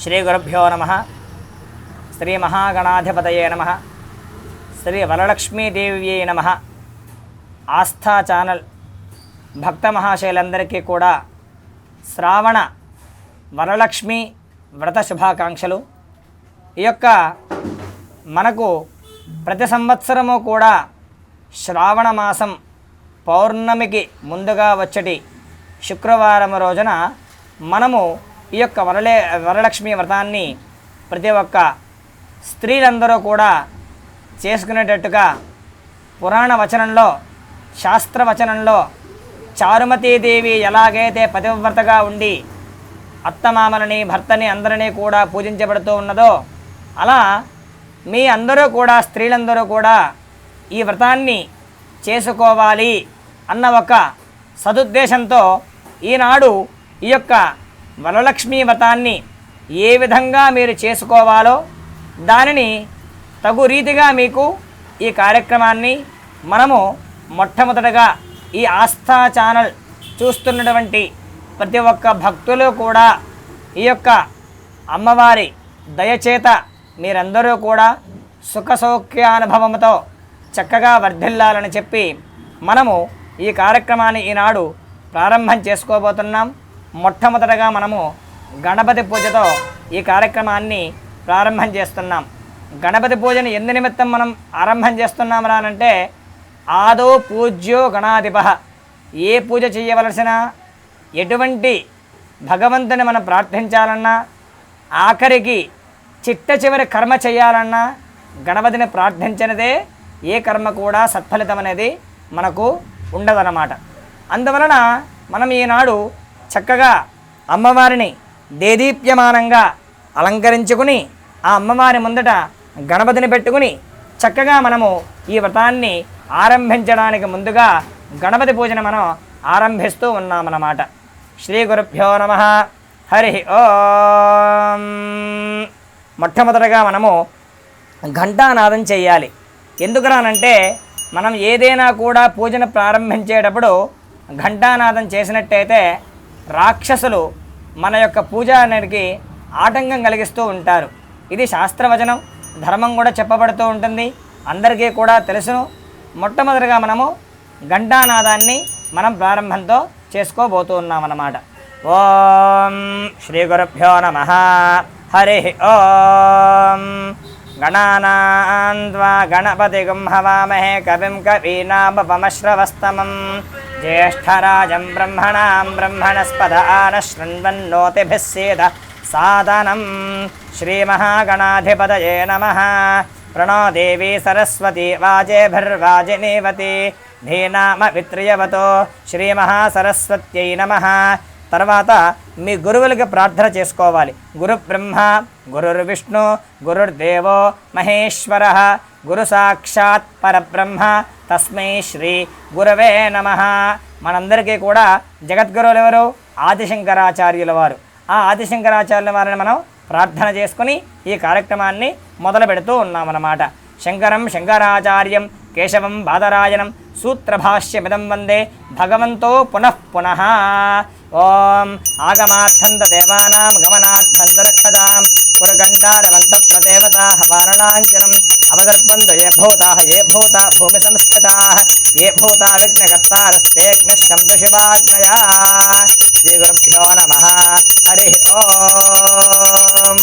శ్రీ గురుభ్యో నమః. శ్రీ మహాగణాధిపతయే నమః. శ్రీ వరలక్ష్మీదేవ్యై నమః. ఆస్థా ఛానల్ భక్త మహాశయులందరికీ కూడా శ్రావణ వరలక్ష్మి వ్రత శుభాకాంక్షలు. ఈ యొక్క మనకు ప్రతి సంవత్సరము కూడా శ్రావణ మాసం పౌర్ణమికి ముందుగా వచ్చటి శుక్రవారం రోజున మనము ఈ యొక్క వరలక్ష్మి వ్రతాన్ని ప్రతి ఒక్క స్త్రీలందరూ కూడా చేసుకునేటట్టుగా పురాణ వచనంలో శాస్త్రవచనంలో చారుమతీదేవి ఎలాగైతే పతివ్రతగా ఉండి అత్తమామలని భర్తని అందరినీ కూడా పూజించబడుతూ ఉన్నదో అలా మీ అందరూ కూడా స్త్రీలందరూ కూడా ఈ వ్రతాన్ని చేసుకోవాలి అన్న ఒక సదుద్దేశంతో ఈనాడు ఈ యొక్క వరలక్ష్మీ వ్రతాన్ని ఏ విధంగా మీరు చేసుకోవాలో దానిని తగు రీతిగా మీకు ఈ కార్యక్రమాన్ని మనము మొట్టమొదటగా ఈ ఆస్థా ఛానల్ చూస్తున్నటువంటి ప్రతి ఒక్క భక్తులు కూడా ఈ యొక్క అమ్మవారి దయచేత మీరందరూ కూడా సుఖ సౌఖ్యానుభవంతో చక్కగా వర్ధిల్లాలని చెప్పి మనము ఈ కార్యక్రమాన్ని ఈనాడు ప్రారంభం చేసుకోబోతున్నాం. మొట్టమొదటగా మనము గణపతి పూజతో ఈ కార్యక్రమాన్ని ప్రారంభం చేస్తున్నాం. గణపతి పూజను ఎందు నిమిత్తం మనం ఆరంభం చేస్తున్నాం రానంటే ఆదో పూజ్యో గణాధిపః. ఏ పూజ చేయవలసిన ఎటువంటి భగవంతుని మనం ప్రార్థించాలన్నా ఆఖరికి చిట్ట చివరి కర్మ చేయాలన్నా గణపతిని ప్రార్థించినదే ఏ కర్మ కూడా సత్ఫలితం అనేది మనకు ఉండదన్నమాట. అందువలన మనం ఈనాడు చక్కగా అమ్మవారిని దేదీప్యమానంగా అలంకరించుకుని ఆ అమ్మవారి ముందట గణపతిని పెట్టుకుని చక్కగా మనము ఈ వ్రతాన్ని ఆరంభించడానికి ముందుగా గణపతి పూజను మనం ఆరంభిస్తూ ఉన్నామన్నమాట. శ్రీ గురుభ్యో నమః. హరి ఓం. మొట్టమొదటగా మనము ఘంటానాదం చేయాలి. ఎందుకురానంటే మనం ఏదైనా కూడా పూజను ప్రారంభించేటప్పుడు ఘంటానాదం చేసినట్టయితే రాక్షసులు మన యొక్క పూజ అనేది ఆటంకం కలిగిస్తూ ఉంటారు. ఇది శాస్త్రవచనం, ధర్మం కూడా చెప్పబడుతూ ఉంటుంది, అందరికీ కూడా తెలుసును. మొట్టమొదటిగా మనము ఘంటానాదాన్ని మనం ప్రారంభంతో చేసుకోబోతూ ఉన్నామన్నమాట. ఓం శ్రీ గురుభ్యో నమః. హరి ఓం. గణానాన్వా గణపతిగుం హవామహే కవిం కవీనాముపమశ్రవస్తమం జ్యేష్ఠరాజం బ్రహ్మణాం బ్రహ్మణస్పద ఆనశృణ్వన్నోతిభిः సేద సాదనం. శ్రీమహాగణాధిపతయే నమః. ప్రణో దేవీ సరస్వతి వాజేభిర్వాజినీవతి ధీనామ విత్రియవతో శ్రీమహాసరస్వత్యై నమః. తర్వాత మీ గురువులకి ప్రార్థన చేసుకోవాలి. గురు బ్రహ్మ గురుర్విష్ణు గురుర్దేవో మహేశ్వరః గురు సాక్షాత్ పరబ్రహ్మ తస్మై శ్రీ గురవే నమః. మనందరికీ కూడా జగద్గురువులు ఎవరు? ఆదిశంకరాచార్యుల వారు. ఆ ఆదిశంకరాచార్యుల వారిని మనం ప్రార్థన చేసుకుని ఈ కార్యక్రమాన్ని మొదలు పెడుతూ ఉన్నామన్నమాట. శంకరం శంకరాచార్యం కేశవం బాదరాయణం సూత్రభాష్యమిదం వందే భగవంతో పునః పునః. ఓం ఆగమార్థంత దేవానాం గమనార్థంతరక్షతాం పురకంఠారవంత ప్రదేవతాః వారణాంచనం అవదర్పంతు ఏ భూతా భూమి సంస్థితాః ఏ భూతా విఘ్నకర్తారస్తేఘ్నశబ్దశివాగ్నయా. శ్రీ గురుభ్యో నమః. హరి ఓం.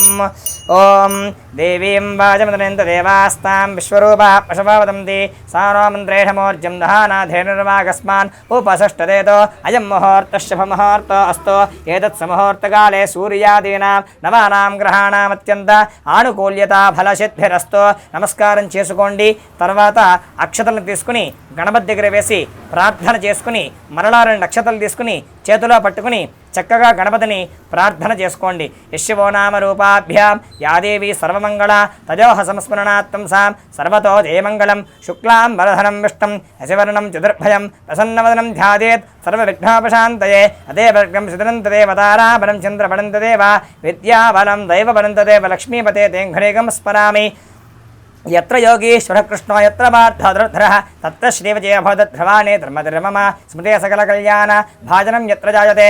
ఓం దేవీం వాజమదనంత దేవాస్తాం విశ్వరూపా పశవా వదంతి సా నో మంత్రేషమోర్జం దహానాధేనుర్వాగస్మాన్ ఉపసష్టదేతో అయం ముహూర్త శుభముహూర్తో అస్తో ఏతత్ సమముహూర్తకాలే సూర్యాదీనాం నవానాం గ్రహాణామత్యంత ఆనుకూల్యత ఫలసిద్ధిరస్తో. నమస్కారం చేసుకోండి. తర్వాత అక్షతలను తీసుకుని గణపతి దగ్గర వేసి ప్రార్థన చేసుకుని మరలా 2 అక్షతలు తీసుకుని చేతిలో పట్టుకుని చక్కగా గణపతిని ప్రార్థన చేసుకోండి. యశవో నామ రూపాభ్యాం యాదేవి సర్వమంగళ తజోహ సంస్మరణాత్మం సాం సర్వతో జయమంగళం శుక్లాం వరధనం విష్ణుం యశవర్ణం చతుర్భయం ప్రసన్నవదనం ధ్యాయేత్ సర్వవిఘ్నోపశాంతయే. అదేవర్గం సిద్ధనంతదేవ తారాబలం చంద్రబలం తదేవ విద్యాబలం దైవబలం తదేవ లక్ష్మీపతే తేంఘ్రేగం స్మరామి. यत्र योगीश्वर कृष्णो यत्र पार्थधनुर्धरः तत्र श्रीविजयभवद्भ्रवाणे धर्मधर्मम स्मृते सकलकल्याण भाजनं यत्र जायते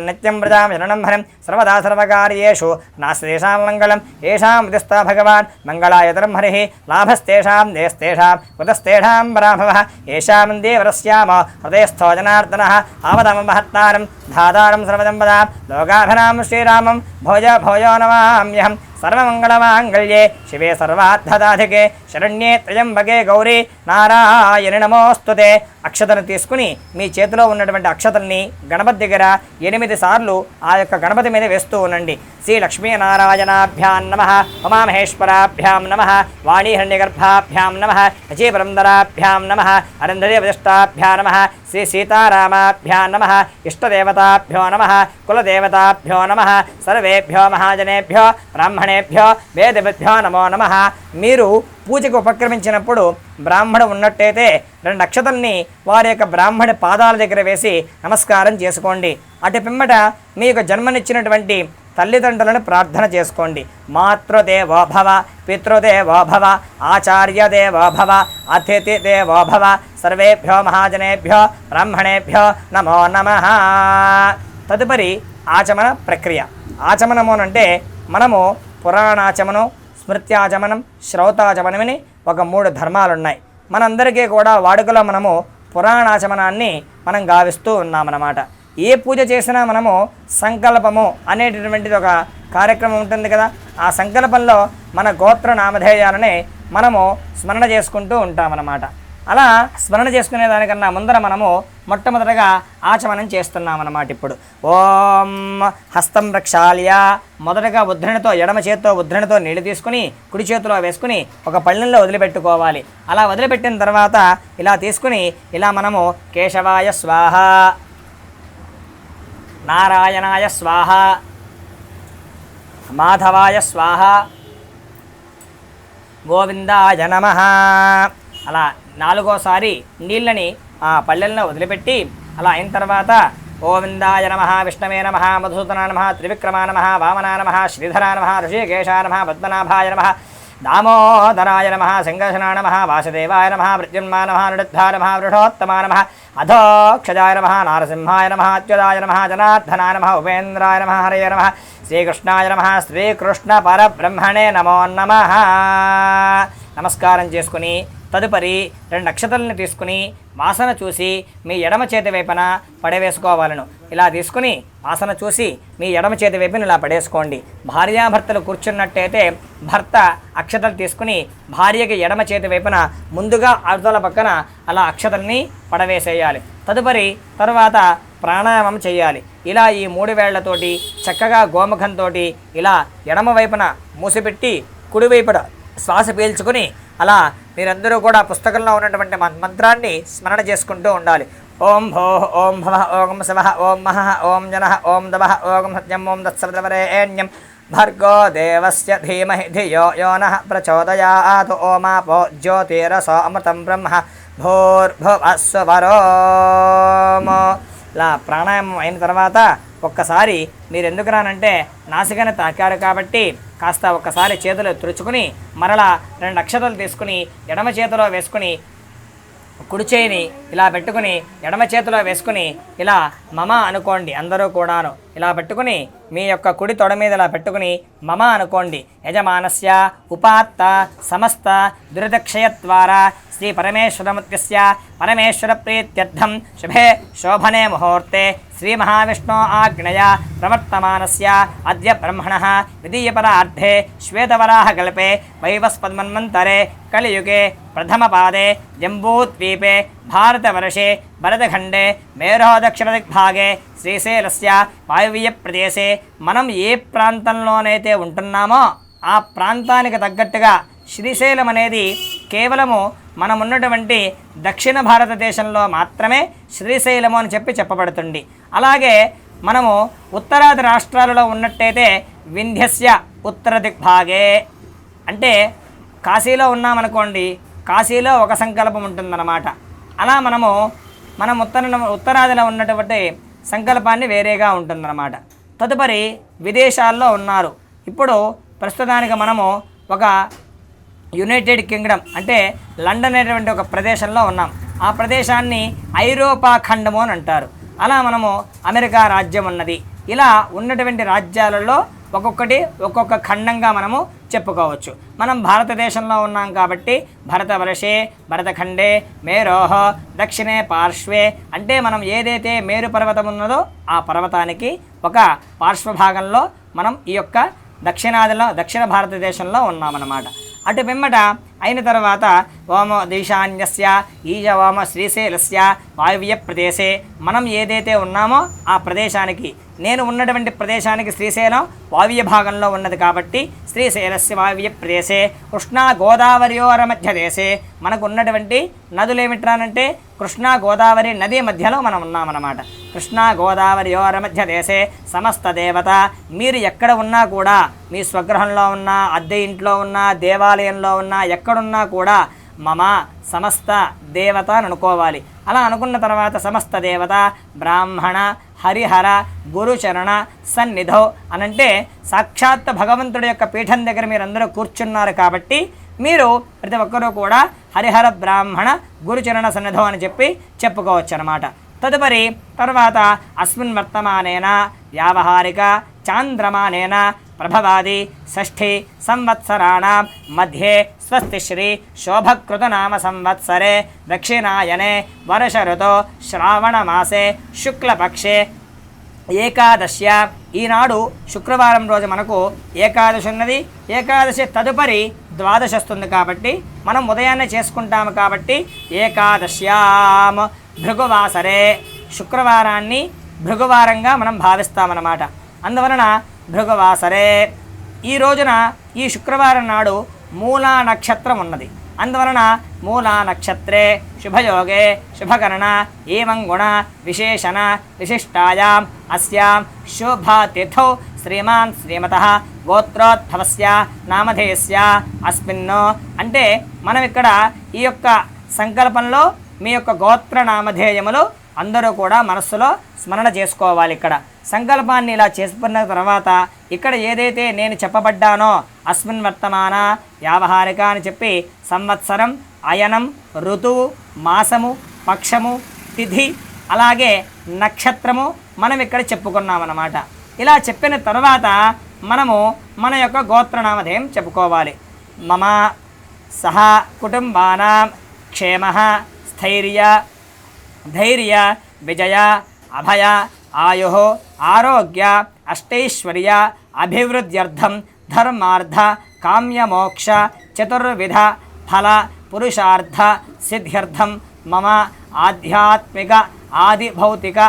नित्यं व्रजां शरणं हरं सर्वदा सर्वकार्येषु नास्ति तेषां मङ्गलं येषां हृदिस्थः भगवान् मङ्गलायतरं हरिः लाभस्तेषां देयस्तेषां कुतस्तेषां पराभवः येषां देवरस्याम हृदयस्थो जनार्दनः आवदमहत्तारं धातारं सर्वदम्पदां लोकाभिरां श्रीरामं भोज भोजो नमाम्यहम् सर्वमङ्गलमाङ्गल्ये शिवे सर्वार्थदाधिके శరణ్యే త్రయంబకే గౌరీ నారాయణ నమోస్తుతే. అక్షతను తీసుకుని మీ చేతిలో ఉన్నటువంటి అక్షతల్ని గణపతి దగ్గర 8 సార్లు ఆ యొక్క గణపతి మీద వేస్తూ ఉండండి. శ్రీ లక్ష్మీనారాయణాభ్యాం నమః, ఉమామహేశ్వరాభ్యాం నమః, వాణీహిరణ్యగర్భాభ్యాం నమః, అజయపురంధరాభ్యాం నమః, అరుంధతీ వశిష్టాభ్యాం నమః, శ్రీ సీతారామాభ్యాం నమః, ఇష్టదేవతాభ్యో నమః, కులదేవతాభ్యో నమః, సర్వేభ్యో మహాజనేభ్యో బ్రాహ్మణేభ్యో వేదవిభ్యో నమో నమః. మీరు పూజకు ఉపక్రమించినప్పుడు బ్రాహ్మణు ఉన్నట్టయితే 2 అక్షతల్ని వారి యొక్క బ్రాహ్మణ పాదాల దగ్గర వేసి నమస్కారం చేసుకోండి. అటు పిమ్మట మీకు జన్మనిచ్చినటువంటి తల్లిదండ్రులను ప్రార్థన చేసుకోండి. మాతృదేవో భవ, పితృదేవో భవ, ఆచార్యదేవో భవ, అతిథిదేవో భవ, సర్వేభ్యో మహాజనేభ్యో బ్రాహ్మణేభ్యో నమో నమః. తదుపరి ఆచమన ప్రక్రియ. ఆచమనము అంటే మనము పురాణాచమనం, స్మృత్యాచమనం, శ్రౌతాచమనమని ఒక 3 ధర్మాలు ఉన్నాయి. మనందరికీ కూడా వాడుకలో మనము పురాణాచమనాన్ని మనం గావిస్తూ ఉన్నామన్నమాట. ఏ పూజ చేసినా మనము సంకల్పము అనేటటువంటిది ఒక కార్యక్రమం ఉంటుంది కదా. ఆ సంకల్పంలో మన గోత్ర నామధేయాలని మనము స్మరణ చేసుకుంటూ ఉంటామన్నమాట. అలా స్మరణ చేసుకునే దానికన్నా ముందర మనము మొట్టమొదటగా ఆచమనం చేస్తున్నామన్నమాట. ఇప్పుడు ఓం హస్తం ప్రక్షాళ్య, మొదటగా ఉద్ధరణతో ఎడమ చేతితో ఉద్ధరణతో నీళ్ళు తీసుకుని కుడి చేతిలో వేసుకుని ఒక పళ్ళెంలో వదిలిపెట్టుకోవాలి. అలా వదిలిపెట్టిన తర్వాత ఇలా తీసుకుని ఇలా మనము కేశవాయ స్వాహ, నారాయణాయ స్వాహ, మాధవాయ స్వాహ, గోవిందాయ నమః అలా 4వసారి నీళ్ళని ఆ పళ్ళెల్లో వదిలిపెట్టి అలా అయిన తర్వాత గోవిందాయ నమః, విష్ణవే నమః, మధుసూదనాయ నమః, త్రివిక్రమాయ నమః, వామనాయ నమః, శ్రీధరాయ నమః, ఋషికేశాయ నమః, పద్మనాభాయ నమః, దామోదరాయ నమః, శంకర్షణాయ నమః, వాసుదేవాయ నమః, ప్రద్యుమ్నాయ నమః, నిరుద్ధాయ నమః, వృషోత్తమాయ నమః, అధోక్షజాయ నమః, నారసింహాయ నమః, అచ్యుతాయ నమః, జనార్దనాయ నమః, ఉపేంద్రాయ నమః, హరయ నమః, శ్రీకృష్ణాయ నమః, శ్రీకృష్ణ పరబ్రహ్మణే నమో నమః. నమస్కారం చేసుకుని తదుపరి 2 అక్షతలను తీసుకుని వాసన చూసి మీ ఎడమ చేతి వైపున పడవేసుకోవాలను. ఇలా తీసుకుని వాసన చూసి మీ ఎడమ చేతి వైపున ఇలా పడేసుకోండి. భార్యాభర్తలు కూర్చున్నట్టయితే భర్త అక్షతలు తీసుకుని భార్యకి ఎడమ చేతి వైపున ముందుగా అవతల పక్కన అలా అక్షతల్ని పడవేసేయాలి. తర్వాత ప్రాణాయామం చేయాలి. ఇలా ఈ 3 వేళ్లతోటి చక్కగా గోముఖంతో ఇలా ఎడమ వైపున మూసిపెట్టి కుడివైపున శ్వాస పీల్చుకుని అలా మీరందరూ కూడా పుస్తకంలో ఉన్నటువంటి మంత్రాన్ని స్మరణ చేసుకుంటూ ఉండాలి. ఓం భో, ఓం భవ, ఓం శవః, ఓం మహః, ఓం జనః, ఓం దవః, ఓం సత్యం, ఓం తత్సవితుర్వరేణ్యం భర్గో దేవస్య ధీమహి ధియో యో నః ప్రచోదయాత్. ఓమాపో జ్యోతిరసో అమృతం బ్రహ్మ భూర్భువస్సువరోం. ఇలా ప్రాణాయామం అయిన తర్వాత ఒక్కసారి మీరు ఎందుకు రానంటే నాసికను తాకారు కాబట్టి కాస్త ఒక్కసారి చేతులు తుడుచుకుని మరలా 2 అక్షతలు తీసుకుని ఎడమ చేతిలో వేసుకుని కుడి చేయిని ఇలా పెట్టుకుని ఎడమ చేతిలో వేసుకుని ఇలా మమ అనుకోండి. అందరూ కూడాను ఇలా పెట్టుకుని మీ యొక్క కుడి తొడ మీద ఇలా పెట్టుకుని మమ అనుకోండి. యజమానస్య ఉపాత్త సమస్త దురితక్షయద్వారా శ్రీ పరమేశ్వరముద్యస్య పరమేశ్వర ప్రీత్యర్థం శుభే శోభనే ముహూర్తే శ్రీ మహావిష్ణు ఆజ్ఞయ ప్రవర్తమానస్య అద్య బ్రహ్మణః ద్వితీయపరార్ధే శ్వేతవరాహకల్పే వైవస్పద్మన్వంతరే కలియుగే ప్రథమపాదే జంబూద్వీపే భారతవర్షే భరతఖండే మేరో దక్షిణదిగ్భాగే శ్రీశైలస్య వాయువ్య ప్రదేశే మనం ఏ ప్రాంతంలోనైతే ఉంటున్నామో ఆ ప్రాంతానికి తగ్గట్టుగా శ్రీశైలం అనేది కేవలము మనం ఉన్నటువంటి దక్షిణ భారతదేశంలో మాత్రమే శ్రీశైలము అని చెప్పబడుతుంది. అలాగే మనము ఉత్తరాది రాష్ట్రాలలో ఉన్నట్టయితే వింధ్యస్య ఉత్తర దిగ్భాగే అంటే కాశీలో ఉన్నామనుకోండి, కాశీలో ఒక సంకల్పం ఉంటుందన్నమాట. అలా మనం ఉత్తరాదిలో ఉన్నటువంటి సంకల్పాన్ని వేరేగా ఉంటుందన్నమాట. తదుపరి విదేశాల్లో ఉన్నారు. ఇప్పుడు ప్రస్తుతానికి మనము ఒక యునైటెడ్ కింగ్డమ్ అంటే లండన్ అనేటువంటి ఒక ప్రదేశంలో ఉన్నాం. ఆ ప్రదేశాన్ని ఐరోపా ఖండము అని అంటారు. అలా మనము అమెరికా రాజ్యం ఉన్నది. ఇలా ఉన్నటువంటి రాజ్యాలలో ఒక్కొక్కటి ఒక్కొక్క ఖండంగా మనము చెప్పుకోవచ్చు. మనం భారతదేశంలో ఉన్నాం కాబట్టి భరతవర్షే భరతఖండే మేరోహ దక్షిణే పార్శ్వే అంటే మనం ఏదైతే మేరు పర్వతం ఉన్నదో ఆ పర్వతానికి ఒక పార్శ్వభాగంలో మనం ఈ యొక్క దక్షిణ భారతదేశంలో ఉన్నామన్నమాట. అటు పిమ్మట అయిన తర్వాత ఓమో ఈశాన్యస్య ఈజవామ శ్రీశైలస్య వాయువ్య ప్రదేశే మనం ఏదైతే ఉన్నామో ఆ ప్రదేశానికి నేను ఉన్నటువంటి ప్రదేశానికి శ్రీశైలం వాయువ్య భాగంలో ఉన్నది కాబట్టి శ్రీశైలస్య వాయువ్య ప్రదేశే కృష్ణా గోదావరియోర మధ్య దేశే మనకు ఉన్నటువంటి నదులు ఏమిట్రానంటే కృష్ణా గోదావరి నది మధ్యలో మనం ఉన్నామన్నమాట. కృష్ణా గోదావరియోర మధ్య దేశే సమస్త దేవత మీరు ఎక్కడ ఉన్నా కూడా మీ స్వగృహంలో ఉన్నా అద్దె ఇంట్లో ఉన్నా దేవాలయంలో ఉన్నా ఎక్కడున్నా కూడా మమ సమస్త దేవత అని అనుకోవాలి. అలా అనుకున్న తర్వాత సమస్త దేవత బ్రాహ్మణ హరిహర గురుచరణ సన్నిధౌ అనంటే సాక్షాత్ భగవంతుడి యొక్క పీఠం దగ్గర మీరందరూ కూర్చున్నారు కాబట్టి మీరు ప్రతి ఒక్కరూ కూడా హరిహర బ్రాహ్మణ గురుచరణ సన్నిధౌ అని చెప్పుకోవచ్చు అన్నమాట. తదుపరి తర్వాత అస్మిన్ వర్తమానేన వ్యావహారిక చాంద్రమానేన ప్రభవాది షష్ఠి సంవత్సరాణం మధ్యే స్వస్తిశ్రీ శోభకృతనామ సంవత్సరే దక్షిణాయనే వర్ష ఋతో శ్రావణమాసే శుక్లపక్షే ఏకాదశ్య ఈనాడు శుక్రవారం రోజు మనకు ఏకాదశి ఉన్నది. ఏకాదశి తదుపరి ద్వాదశి వస్తుంది కాబట్టి మనం ఉదయాన్నే చేసుకుంటాము కాబట్టి ఏకాదశ్యాం భృగువాసరే శుక్రవారాన్ని భృగువారంగా మనం భావిస్తామన్నమాట. అందువలన భృగువాసరే ఈ రోజున ఈ శుక్రవారం నాడు మూలా నక్షత్రం ఉన్నది. అందువలన మూలా నక్షత్రే శుభయోగే శుభకరణ ఏవం గుణ విశేషణ విశిష్టాయాం అస్యాం శుభతిథౌ శ్రీమాన్ శ్రీమతః గోత్రోద్భవస్య నామధేయస్య అస్మిన్నో అంటే మనం ఇక్కడ ఈ యొక్క సంకల్పంలో మీ యొక్క గోత్ర నామధేయములు అందరూ కూడా మనస్సులో స్మరణ చేసుకోవాలి. ఇక్కడ సంకల్పాన్ని ఇలా చేసుకున్న తర్వాత ఇక్కడ ఏదైతే నేను చెప్పబడ్డానో అస్మిన్ వర్తమాన వ్యావహారిక అని చెప్పి సంవత్సరం అయనం ఋతువు మాసము పక్షము తిథి అలాగే నక్షత్రము మనం ఇక్కడ చెప్పుకున్నామన్నమాట. ఇలా చెప్పిన తర్వాత మనము మన యొక్క గోత్రనామధేయం చెప్పుకోవాలి. మమ సహ కుటుంబానాం క్షేమ స్థైర్య ధైర్య విజయ అభయ ఆయు ఆరోగ్య అష్టైశ్వర్య అభివృద్ధ్యర్థం ధర్మార్థ కామ్యమోక్ష చతుర్విధ ఫల పురుషార్థ సిద్ధ్యర్థం మమ ఆధ్యాత్మిక ఆదిభౌతిక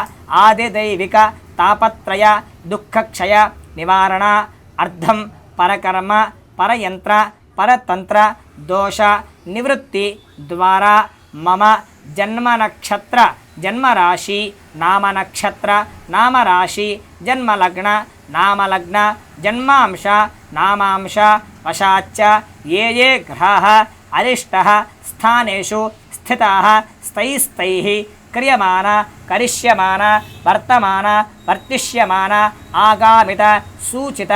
ఆదిదైవిక తాపత్రయ దుఃఖక్షయ నివారణ అర్థం పరకర్మ పరయంత్ర పరతంత్ర దోష నివృత్తి ద్వారా మమ జన్మ నక్షత్ర జన్మరాశి నామనక్షత్ర నామరాశి జన్మలగ్న నామలగ్న జన్మాంశ నామాంశ వశాచ్చ ఏ గ్రహాः అరిష్టः స్థానేషు స్థితాः స్థైస్తైః క్రియమాణ కరిష్యమాణ వర్తమాన వర్తిష్యమాణ ఆగామిత సూచిత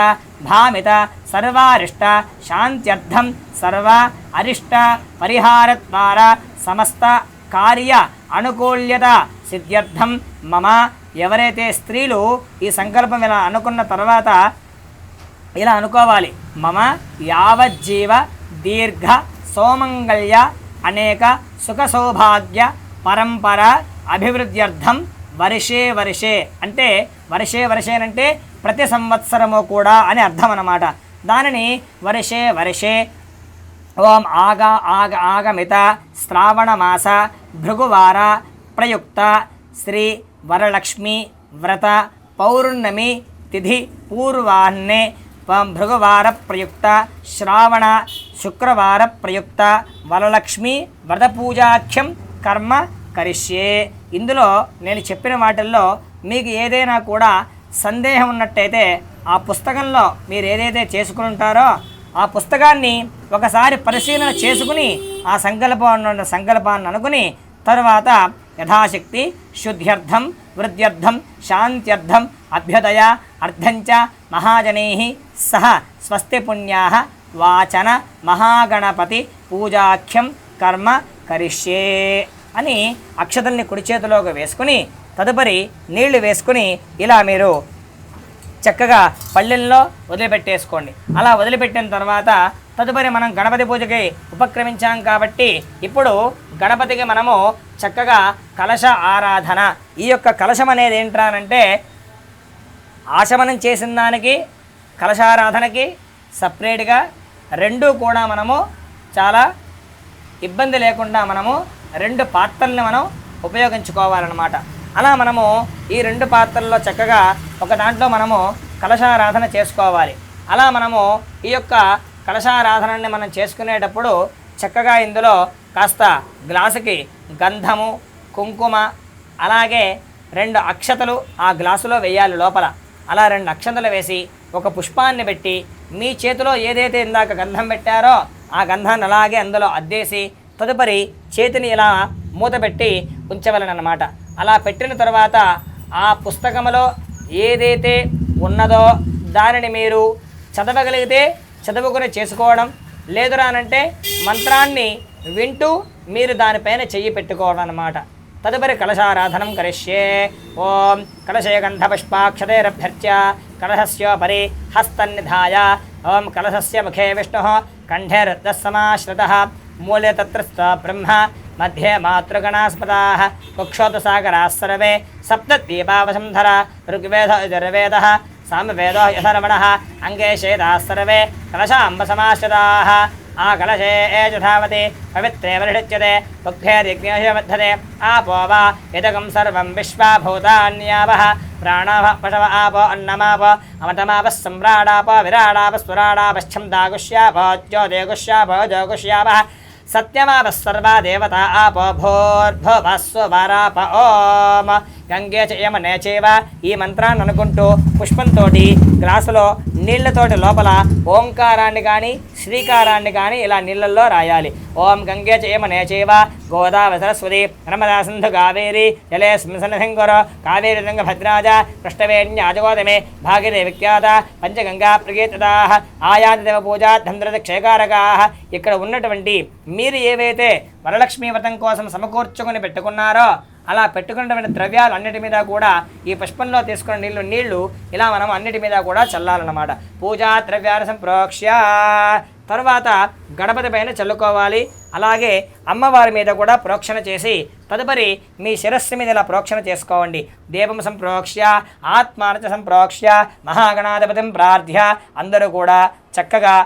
భామిత సర్వారిష్ట శాంత్యర్థం సర్వ అరిష్ట పరిహార ద్వారా సమస్త కార్య అనుకూల్యత సిద్ధ్యర్థం మమ ఎవరైతే స్త్రీలు ఈ సంకల్పం ఇలా అనుకున్న తర్వాత ఇలా అనుకోవాలి. మమ యావజ్జీవ దీర్ఘ సౌమంగళ్య అనేక సుఖ సౌభాగ్య పరంపర అభివృద్ధ్యర్థం వర్షే వర్షే అంటే వర్షేనంటే ప్రతి సంవత్సరము కూడా అని అర్థం అన్నమాట. దానిని వర్షే వర్షే ఓం ఆగమిత శ్రావణమాస భృగువార ప్రయుక్త శ్రీ వరలక్ష్మి వ్రత పౌర్ణమి తిథి పూర్వాహ్నే భృగువార ప్రయుక్త శ్రావణ శుక్రవార ప్రయుక్త వరలక్ష్మి వ్రత పూజాఖ్యం కర్మ కరిష్యే. ఇందులో నేను చెప్పిన వాటిల్లో మీకు ఏదైనా కూడా సందేహం ఉన్నట్టయితే ఆ పుస్తకంలో మీరు ఏదైతే చేసుకుని ఉంటారో ఆ పుస్తకాన్ని ఒకసారి పరిశీలన చేసుకుని ఆ సంకల్పాన్ని అనుకుని తరువాత యథాశక్తి శుద్ధ్యర్థం వృద్ధ్యర్థం శాంత్యర్థం అభ్యుదయ అర్థంచ మహాజనై సహ స్వస్తి పుణ్యాః వాచన మహాగణపతి పూజాఖ్యం కర్మ కరిష్యే అని అక్షతల్ని కుడి చేతిలోకి వేసుకుని తదుపరి నీళ్లు వేసుకుని ఇలా మీరు చక్కగా పళ్ళెల్లో వదిలిపెట్టేసుకోండి. అలా వదిలిపెట్టిన తర్వాత తదుపరి మనం గణపతి పూజకి ఉపక్రమించాం కాబట్టి ఇప్పుడు గణపతికి మనము చక్కగా కలశ ఆరాధన. ఈ యొక్క కలశం అనేది ఏంటంటే ఆచమనం చేసిన దానికి కలశారాధనకి సపరేట్గా రెండూ కూడా మనము చాలా ఇబ్బంది లేకుండా మనము 2 పాత్రల్ని మనం ఉపయోగించుకోవాలన్నమాట. అలా మనము ఈ 2 పాత్రల్లో చక్కగా ఒక దాంట్లో మనము కలశారాధన చేసుకోవాలి. అలా మనము ఈ యొక్క కలశారాధనని మనం చేసుకునేటప్పుడు చక్కగా ఇందులో కాస్త గ్లాసుకి గంధము కుంకుమ అలాగే 2 అక్షతలు ఆ గ్లాసులో వేయాలి లోపల. అలా 2 అక్షతలు వేసి ఒక పుష్పాన్ని పెట్టి మీ చేతిలో ఏదైతే ఇందాక గంధం పెట్టారో ఆ గంధాన్ని అలాగే అందులో అద్దేసి తదుపరి చేతిని ఇలా మూత పెట్టి ఉంచవలనమాట. అలా పెట్టిన తర్వాత ఆ పుస్తకంలో ఏదైతే ఉన్నదో దానిని మీరు చదవగలిగితే చదువుకుని చేసుకోవడం, లేదురానంటే మంత్రాన్ని వింటూ మీరు దానిపైన చెయ్యి పెట్టుకోవడం అన్నమాట. తదుపరి కలశారాధనం కరిష్యే. ఓం కలశయ గంధపుష్పాక్షతైరభ్యర్చ్య కలశస్యోపరి హస్తన్నిధాయ ఓం కలశస్య ముఖే విష్ణుః కంఠే రుద్రः సమాశ్రితः మూలే తత్రస్థ బ్రహ్మ మధ్యే మాతృగణాస్పదాః కుక్షోతసాగరాः సర్వే సప్తద్వీపావసంధర ఋగ్వేద యజుర్వేదः సామవేదో యథర్వణः అంగే శేదాः సర్వే కలశాంబసమాశ్రితాः ఆ కలశే యథావతి పవిత్రే పరిషిచ్యతే పుగ్ధేర్యజ్ఞోహ్యవర్ధతే ఆపో వా ఇదగం సర్వం విశ్వాభూతాన్యావః ప్రాణాః పశవ ఆపో అన్నమాపో అమతమాపः సమ్రాడాపో విరాడాపः స్వరాడాపశ్చందాగుష్యాపో జ్యోతిగుష్యాపో జోగుష్యాపः సత్యమాపः సర్వా దేవతా ఆపో భూర్భువస్సువరాప ఓం గంగే చ యమునే చైవ. ఈ మంత్రాన్ని అనుకుంటూ పుష్పంతో గ్లాసులో నీళ్లతోటి లోపల ఓంకారాన్ని కానీ శ్రీకారాన్ని కానీ ఇలా నీళ్ళల్లో రాయాలి. ఓం గంగే చ యమునే చైవ గోదావరి సరస్వతి నర్మదా సింధు కావేరి జలే స్మిసన్నిధింగురు కావేరి తుంగభద్రాజ కృష్ణవేణ్యాజగోదమే భాగీరథి విఖ్యాత పంచగంగా ప్రకీర్తితాః ఆయాతి దేవ పూజా ధంద్రద క్షయకారకాః. ఇక్కడ ఉన్నటువంటి మీరు ఏవైతే వరలక్ష్మీ వ్రతం కోసం సమకూర్చుకొని పెట్టుకున్నారో అలా పెట్టుకున్నటువంటి ద్రవ్యాలు అన్నిటి మీద కూడా ఈ పుష్పంలో తీసుకున్న నీళ్లు ఇలా మనం అన్నిటి మీద కూడా చల్లాలన్నమాట. పూజా ద్రవ్యాన్ని సంప్రోక్ష్య తర్వాత గణపతి పైన చల్లుకోవాలి. అలాగే అమ్మవారి మీద కూడా ప్రోక్షణ చేసి తదుపరి మీ శిరస్సు మీద ఇలా ప్రోక్షణ చేసుకోండి. దీపం సంప్రోక్ష్య ఆత్మానచ సంప్రోక్ష్య మహాగణాధిపతిం ప్రార్థ్య. అందరూ కూడా చక్కగా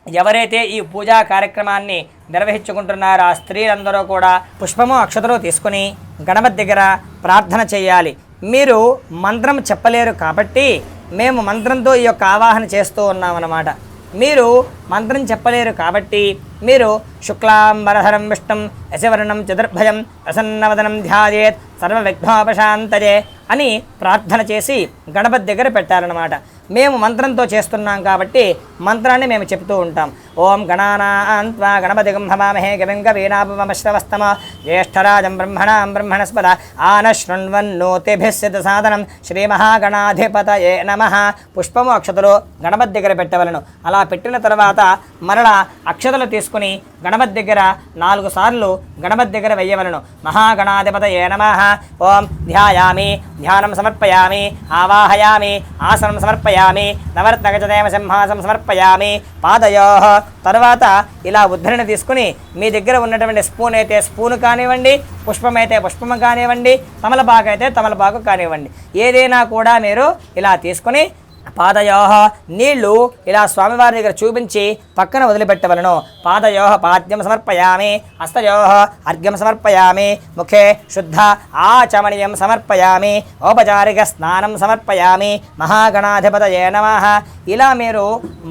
ఎవరైతే ఈ పూజా కార్యక్రమాన్ని నిర్వహించుకుంటున్నారో ఆ స్త్రీలందరూ కూడా పుష్పము అక్షతలు తీసుకుని గణపతి దగ్గర ప్రార్థన చేయాలి. మీరు మంత్రం చెప్పలేరు కాబట్టి మేము మంత్రంతో ఈ యొక్క ఆవాహన చేస్తూ ఉన్నామన్నమాట. మీరు మంత్రం చెప్పలేరు కాబట్టి మీరు శుక్లాంబరధరం విష్ణుం యశవర్ణం చతుర్భుజం ప్రసన్నవదనం ధ్యాయేత్ సర్వ విఘ్నోపశాంతయే అని ప్రార్థన చేసి గణపతి దగ్గర పెట్టారన్నమాట. మేము మంత్రంతో చేస్తున్నాం కాబట్టి మంత్రాన్ని మేము చెప్తూ ఉంటాం. ఓం గణానాం త్వా గణపతిగం హవామహే కవిం కవీనాపమశ్రవస్తమ జ్యేష్ఠరాజం బ్రహ్మణాం బ్రహ్మణస్పద ఆనశృణ్వన్నోతిభిः సిద్ధసాదనం శ్రీమహాగణాధిపతయే నమః. పుష్పము అక్షతలు గణపతి దగ్గర పెట్టవలను. అలా పెట్టిన తర్వాత మరలా అక్షతలు తీసుకుని గణపతి దగ్గర 4 సార్లు గణపతి దగ్గర వెయ్యవలను. మహాగణాధిపతయే నమః. ఓం ధ్యాయామి ధ్యానం సమర్పయామి ఆవాహయామి ఆసనం సమర్పయామి నవర్తగజదేవ సింహాసం సమర్పయామి పాదయోః. తర్వాత ఇలా ఉద్ధరణ తీసుకుని మీ దగ్గర ఉన్నటువంటి స్పూన్ అయితే స్పూను కానివ్వండి, పుష్పం అయితే పుష్పము కానివ్వండి, తమలపాకు అయితే తమలపాకు కానివ్వండి, ఏదైనా కూడా మీరు ఇలా తీసుకుని పాదయోః నీళ్లు ఇలా స్వామివారి దగ్గర చూపించి పక్కన వదిలిపెట్టవలను. పాదయోః పాద్యం సమర్పయామి హస్తయోః అర్ఘ్యం సమర్పయామి ముఖే శుద్ధ ఆచమనీయం సమర్పయామి ఔపచారిక స్నానం సమర్పయామి మహాగణాధిపతయే నమః. ఇలా మీరు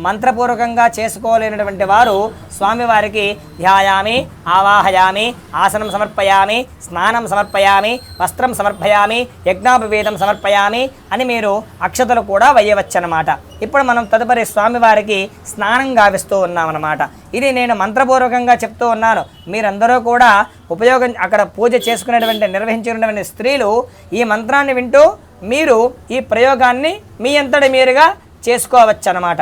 మంత్రపూర్వకంగా చేసుకోలేనటువంటి వారు స్వామివారికి ధ్యాయామి ఆవాహయామి ఆసనం సమర్పయామి స్నానం సమర్పయామి వస్త్రం సమర్పయామి యజ్ఞోపవీతం సమర్పయామి అని మీరు అక్షతలు కూడా వేయవచ్చనమాట. ఇప్పుడు మనం తదుపరి స్వామివారికి స్నానం గావిస్తూ ఉన్నామన్నమాట. ఇది నేను మంత్రపూర్వకంగా చెప్తూ ఉన్నాను. మీరందరూ కూడా అక్కడ పూజ చేసుకునేటువంటి నిర్వహించుకునేటువంటి స్త్రీలు ఈ మంత్రాన్ని వింటూ మీరు ఈ ప్రయోగాన్ని మీ అంతటి మీరుగా చేసుకోవచ్చు అన్నమాట.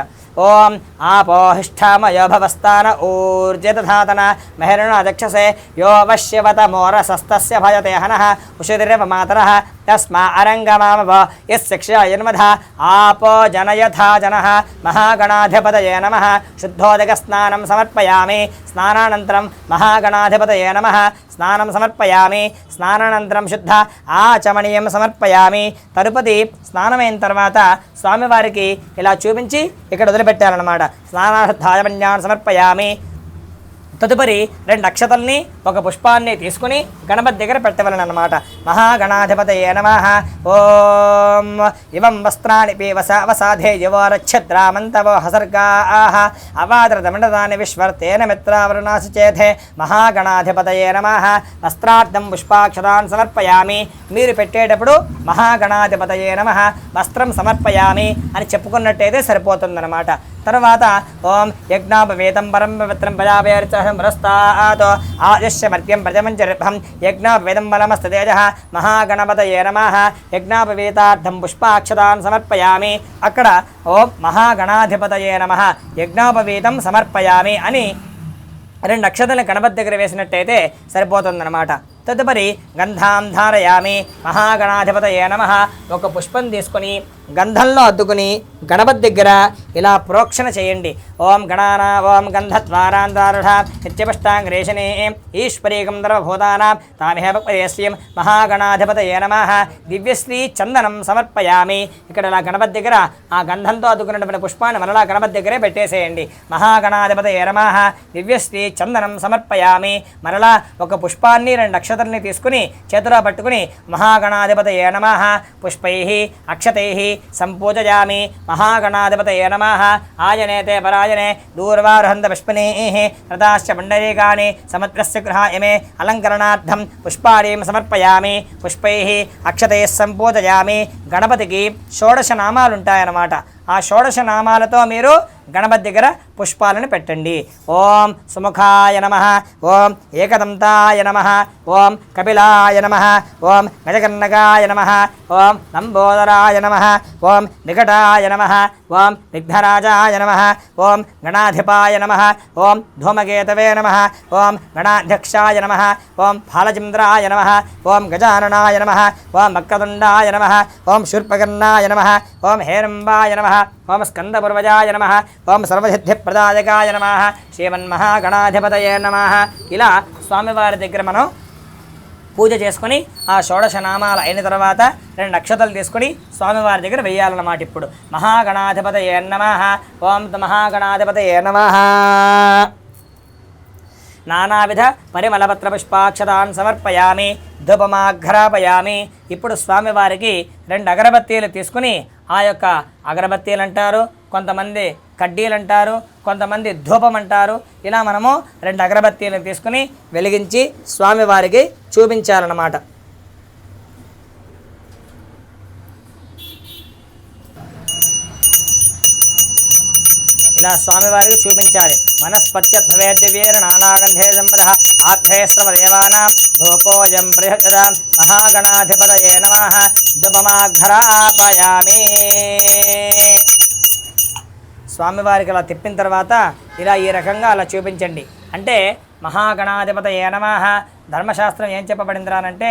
ఓం ఆపోహిష్ఠామయో భవస్థాన ఊర్జితధాతన మహిరణ దక్షసే యో వశ్యవత మోరసస్తస్య భయతే హనః ఉషిదిరేవ మాతరః తస్మా అరంగమామవ యస్శిక్షయన్మధ ఆపో జనయథా జనః మహాగణాధిపతయే నమః శుద్ధోదక స్నానం సమర్పయామి స్నానానంతరం మహాగణాధిపతయే నమః స్నానం సమర్పయామి స్నానానంతరం శుద్ధ ఆచమనీయం సమర్పయామి. తరుపతి స్నానమైన తర్వాత స్వామివారికి ఇలా చూపించి ఇక్కడ వదిలిపెట్టారనమాట. స్నానార్థాయమన్యాన్ని సమర్పయామి. తదుపరి 2 అక్షతల్ని ఒక పుష్పాన్ని తీసుకుని గణపతి దగ్గర పెట్టవలనమాట. మహాగణాధిపతయే నమః. ఓం ఇవం వస్త్రాణి వసాధే యువరచ్ఛద్రామంతవో హసర్గాః అవాద్రదమండదాని విశ్వర్తేన మిత్రావరుణాసి చేధే మహాగణాధిపతయే నమః. వస్త్రార్థం పుష్పాక్షతాన్ సమర్పయామి. మీరు పెట్టేటప్పుడు మహాగణాధిపతయే నమః వస్త్రం సమర్పయామి అని చెప్పుకున్నట్టయితే సరిపోతుందన్నమాట. తర్వాత ఓం యజ్ఞాపవేతం పరం పవిత్రం ప్రజాపేర్చహం పురస్తాత్ ఆదిశ్య మర్త్యం ప్రజమంచరిభం యజ్ఞాపవేదం బలమస్త తేజః మహాగణపతయే నమః. యజ్ఞాపవేతార్థం పుష్పాక్షతాన్ సమర్పయామి. అక్కడ ఓం మహాగణాధిపతయే నమః యజ్ఞాపవేతం సమర్పయామి అని 2 అక్షతలను గణపతి దగ్గర వేసినట్టయితే సరిపోతుందన్నమాట. తదుపరి గంధాం ధారయామి. మహాగణాధిపతయే నమః. ఒక పుష్పం తీసుకొని గంధంలో అద్దుకుని గణపతి దగ్గర ఇలా ప్రోక్షణ చేయండి. ఓం గణానా ఓం గంధద్వారాంధారుఢ నిత్యపుష్టాంగ్రేషణే ఈశ్వరీకం సర్వభూతానాం తామిహేపదేశ్యం మహాగణాధిపతయే నమః. దివ్యశ్రీ చందనం సమర్పయామి. ఇక్కడ ఇలా గణపతి దగ్గర ఆ గంధంతో అద్దుకున్నటువంటి పుష్పాన్ని మరలా గణపతి దగ్గరే పెట్టేసేయండి. మహాగణాధిపతయే నమః. దివ్యశ్రీ చందనం సమర్పయామి. మరలా ఒక పుష్పాన్ని 2 అక్షతల్ని తీసుకుని చేతిలో పట్టుకుని మహాగణాధిపతయే నమః పుష్పైః అక్షతైః సంపూజయామి. మహాగణాధిపతయే నమః. ఆయనేతే పరాయనే దూర్వారుహంత పుష్పనీః రథాశ్చ పుండరీకాని సముద్రస్య గృహాయమే అలంకరణార్థం పుష్పాణీం సమర్పయామి. పుష్పైః అక్షతైః సంపూజయామి. గణపతికి 16 నామాలు ఉంటాయన్నమాట. ఆ 16 నామాలతో మీరు గణపతి దగ్గర పుష్పాలను పెట్టండి. ఓం సుముఖాయ నమః. ఓం ఏకదంతాయ నమః. ఓం కపిలాయ నమః. ఓం గజకర్ణకాయ నమః. ఓం లంబోదరాయ నమః. ఓం నికటాయ నమః. ఓం విఘ్నరాజాయ నమః. ఓం గణాధిపాయ నమః. ఓం ధూమకేతవే నమః. ఓం గణాధ్యక్షాయ నమః. ఓం ఫాలచంద్రాయ నమః. ఓం గజాననాయ నమః. ఓం వక్రతుండాయ నమః. ఓం శూర్పకర్ణాయ నమః. ఓం హేరంబాయ నమః. ఓం స్కందపూర్వజాయ నమః. ఓం సర్వసిద్ధిప్రదాయకాయ నమః. శ్రీమన్మహాగణాధిపతయే నమః. ఇలా స్వామివారి దగ్గర మనం పూజ చేసుకొని ఆ 16 నామాలు అయిన తర్వాత 2 అక్షతలు తీసుకొని స్వామివారి దగ్గర వెయ్యాలన్నమాట. ఇప్పుడు మహాగణాధిపతయే నమః. ఓం మహాగణాధిపతయే నమః. నానావిధ పరిమళపత్ర పుష్పాక్షతాన్ సమర్పయామి. ధూపమాఘ్రాపయామి. ఇప్పుడు స్వామివారికి 2 అగరబత్తీలు తీసుకుని ఆ యొక్క అగరబత్తీలు అంటారు, కొంతమంది కడ్డీలు అంటారు, కొంతమంది ధూపం అంటారు. ఇలా మనము 2 అగరబత్తీలను తీసుకుని వెలిగించి స్వామివారికి చూపించాలన్నమాట. ఇలా స్వామివారికి చూపించాలి. వనస్పత్యద్భవేద్దివ్యేర నానాగంధే సంపద ఆధ్యేశ్రవదేవానాం ధూపోజం బృహదాం మహాగణాధిపతయే నమః. ధూపమాఘ్రాపయామి. స్వామివారికి అలా తిప్పిన తర్వాత ఇలా ఈ రకంగా అలా చూపించండి. అంటే మహాగణాధిపతయే నమః. ధర్మశాస్త్రం ఏం చెప్పబడిందిరానంటే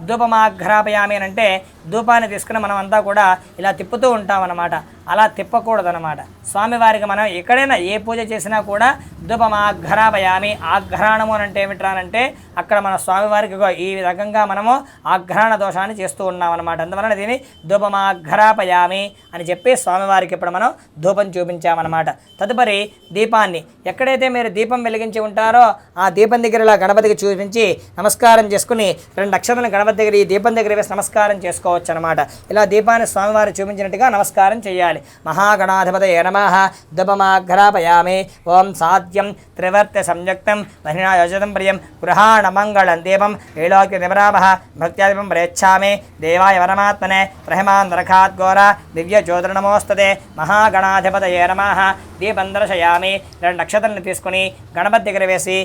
ధూపమాఘ్రాపయామి అని అంటే ధూపాన్ని తీసుకుని మనం అంతా కూడా ఇలా తిప్పుతూ ఉంటామన్నమాట. అలా తిప్పకూడదన్నమాట. స్వామివారికి మనం ఎక్కడైనా ఏ పూజ చేసినా కూడా ధూపమాఘ్రాపయామి. ఆఘ్రాణము అని అంటే ఏమిట్రానంటే అక్కడ మన స్వామివారికి ఈ రకంగా మనము ఆఘ్రాణ దోషాన్ని చేస్తూ ఉన్నామన్నమాట. అందువలన దీన్ని ధూపమాఘ్రాపయామి అని చెప్పి స్వామివారికి ఇప్పుడు మనం ధూపం చూపించామన్నమాట. తదుపరి దీపాన్ని ఎక్కడైతే మీరు దీపం వెలిగించి ఉంటారో ఆ దీపం దగ్గర ఇలా గణపతికి చూపించి నమస్కారం చేసుకుని 2 అక్షతలను గణపతి దగ్గర ఈ దీపం దగ్గర వేసి నమస్కారం చేసుకోవచ్చు అనమాట. ఇలా దీపాన్ని స్వామివారు చూపించినట్టుగా నమస్కారం చేయాలి. మహాగణాధిపతయే నమః. ధూపమాఘ్రాపయామి. ఓం సాధ్యం త్రివర్త సంయుక్తం మహిళా యోజితం ప్రియం గృహాణ మంగళం దీపం ఏలోక్య నిమరామః భక్త్యాదీపం ప్రేచ్ఛామి. దేవాయ పరమాత్మనే ప్రహిమాన్ దరఖాద్ఘోర దివ్య జ్యోతిర్నమోస్తతే. మహాగణాధిపతయే నమః. దీపం దర్శయామి. 2 అక్షతలను తీసుకుని గణపతి దగ్గర వేసి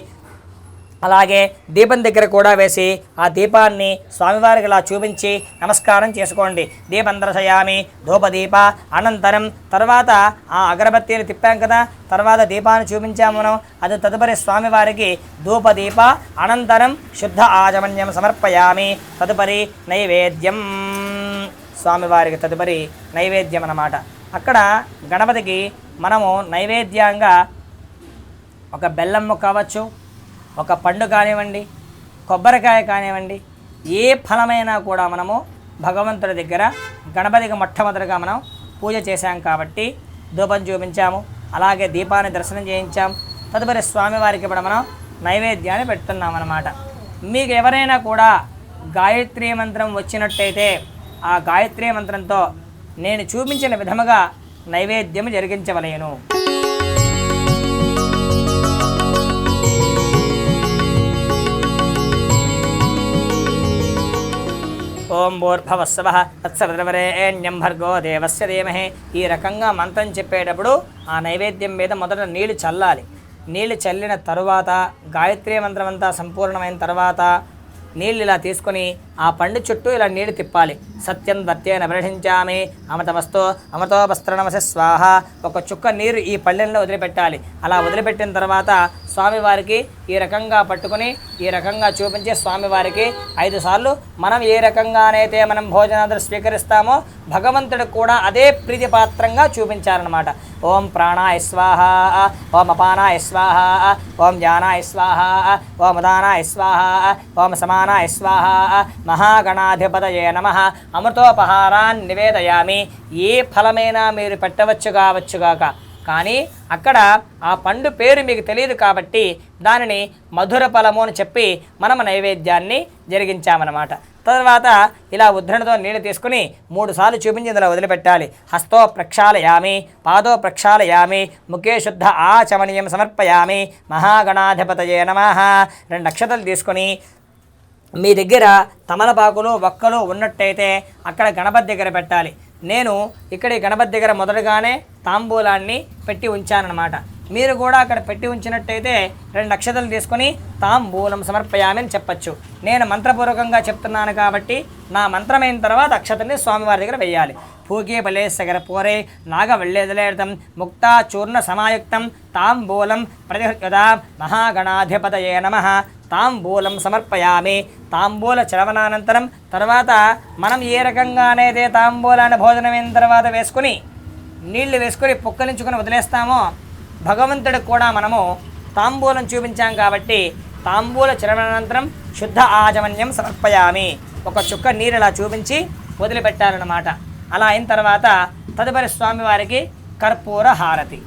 అలాగే దీపం దగ్గర కూడా వేసి ఆ దీపాన్ని స్వామివారికి ఇలా చూపించి నమస్కారం చేసుకోండి. దీపం దర్శయామి ధూపదీప అనంతరం తర్వాత ఆ అగరబత్తీని తిప్పాం కదా, తర్వాత దీపాన్ని చూపించాము మనం. అది తదుపరి స్వామివారికి ధూపదీప అనంతరం శుద్ధ ఆచమన్యం సమర్పయామి. తదుపరి నైవేద్యం, స్వామివారికి తదుపరి నైవేద్యం అన్నమాట. అక్కడ గణపతికి మనము నైవేద్యంగా ఒక బెల్లం కావచ్చు, ఒక పండు కానివ్వండి, కొబ్బరికాయ కానివ్వండి, ఏ ఫలమైనా కూడా మనము భగవంతుడి దగ్గర గణపతికి మొట్టమొదటిగా మనం పూజ చేశాం కాబట్టి ధూపం చూపించాము, అలాగే దీపాన్ని దర్శనం చేయించాం. తదుపరి స్వామివారికి ఇప్పుడు మనం నైవేద్యాన్ని పెడుతున్నాం అన్నమాట. మీకు ఎవరైనా కూడా గాయత్రీ మంత్రం వచ్చినట్టయితే ఆ గాయత్రీ మంత్రంతో నేను చూపించిన విధముగా నైవేద్యం జరిగించవలేను. ఓం భూర్భవస్సవః తత్సవితుర్వరేణ్యం భర్గో దేవస్య ధీమహి. ఈ రకంగా మంత్రం చెప్పేటప్పుడు ఆ నైవేద్యం మీద మొదట నీళ్లు చల్లాలి. నీళ్లు చల్లిన తరువాత గాయత్రీ మంత్రం అంతా సంపూర్ణమైన తర్వాత నీళ్ళు ఇలా తీసుకొని ఆ పండు చుట్టూ ఇలా నీళ్లు తిప్పాలి. సత్యం దత్యేన ప్రహించామి అమృతమస్తు అమృతోపస్త్రణమసి స్వాహ. ఒక చుక్క నీరు ఈ పళ్ళెంలో వదిలిపెట్టాలి. అలా వదిలిపెట్టిన తర్వాత స్వామివారికి ఈ రకంగా పట్టుకొని ఈ రకంగా చూపించి స్వామివారికి 5 సార్లు మనం ఏ రకంగానైతే మనం భోజనాదులు స్వీకరిస్తామో భగవంతుడికి కూడా అదే ప్రీతిపాత్రంగా చూపించారనమాట. ఓం ప్రాణాయ స్వాహ, ఓం అపానాయ స్వాహ, ఓం జ్ఞానాయ స్వాహ, ఓం ఉదానాయ స్వాహ, ఓం సమానాయ స్వాహ, మహాగణాధిపతయే నమః. అమృతోపహారాన్ని నివేదయామి. ఏ ఫలమైనా మీరు పెట్టవచ్చుగాక, కానీ అక్కడ ఆ పండు పేరు మీకు తెలియదు కాబట్టి దానిని మధుర ఫలము అని చెప్పి మనం నైవేద్యాన్ని జరిగించామన్నమాట. తర్వాత ఇలా ఉద్ధరణతో నీళ్ళు తీసుకుని 3 సార్లు చూపించి ఇందులో వదిలిపెట్టాలి. హస్తో ప్రక్షాళయామి, పాదో ప్రక్షాళయామి, ముఖే శుద్ధ ఆచమనీయం సమర్పయామి. మహాగణాధిపతయే నమః. 2 అక్షతలు తీసుకొని మీ దగ్గర తమలపాకులు వక్కలు ఉన్నట్టయితే అక్కడ గణపతి దగ్గర పెట్టాలి. నేను ఇక్కడ గణపతి దగ్గర మొదటగానే తాంబూలాన్ని పెట్టి ఉంచానన్నమాట. మీరు కూడా అక్కడ పెట్టి ఉంచినట్టయితే 2 అక్షతలు తీసుకొని తాంబూలం సమర్పయామి అని చెప్పచ్చు. నేను మంత్రపూర్వకంగా చెప్తున్నాను కాబట్టి నా మంత్రమైన తర్వాత అక్షతల్ని స్వామివారి దగ్గర వెయ్యాలి. పూకే బలేసగర పోరే నాగవళ్ళేదలేర్థం ముక్తా చూర్ణ సమాయుక్తం తాంబూలం ప్రతిహృదా మహాగణాధిపతయే నమః. తాంబూలం సమర్పయామి. తాంబూల చరవణానంతరం తర్వాత మనం ఏ రకంగానైతే తాంబూలాన్ని భోజనమైన తర్వాత వేసుకుని నీళ్లు వేసుకొని పుక్కలించుకొని వదిలేస్తామో భగవంతుడికి కూడా మనము తాంబూలం చూపించాం కాబట్టి తాంబూల చరవణానంతరం శుద్ధ ఆచమన్యం సమర్పయామి. ఒక చుక్క నీరు ఇలా చూపించి వదిలిపెట్టాలన్నమాట. అలా అయిన తర్వాత తదుపరి స్వామివారికి కర్పూర హారతి.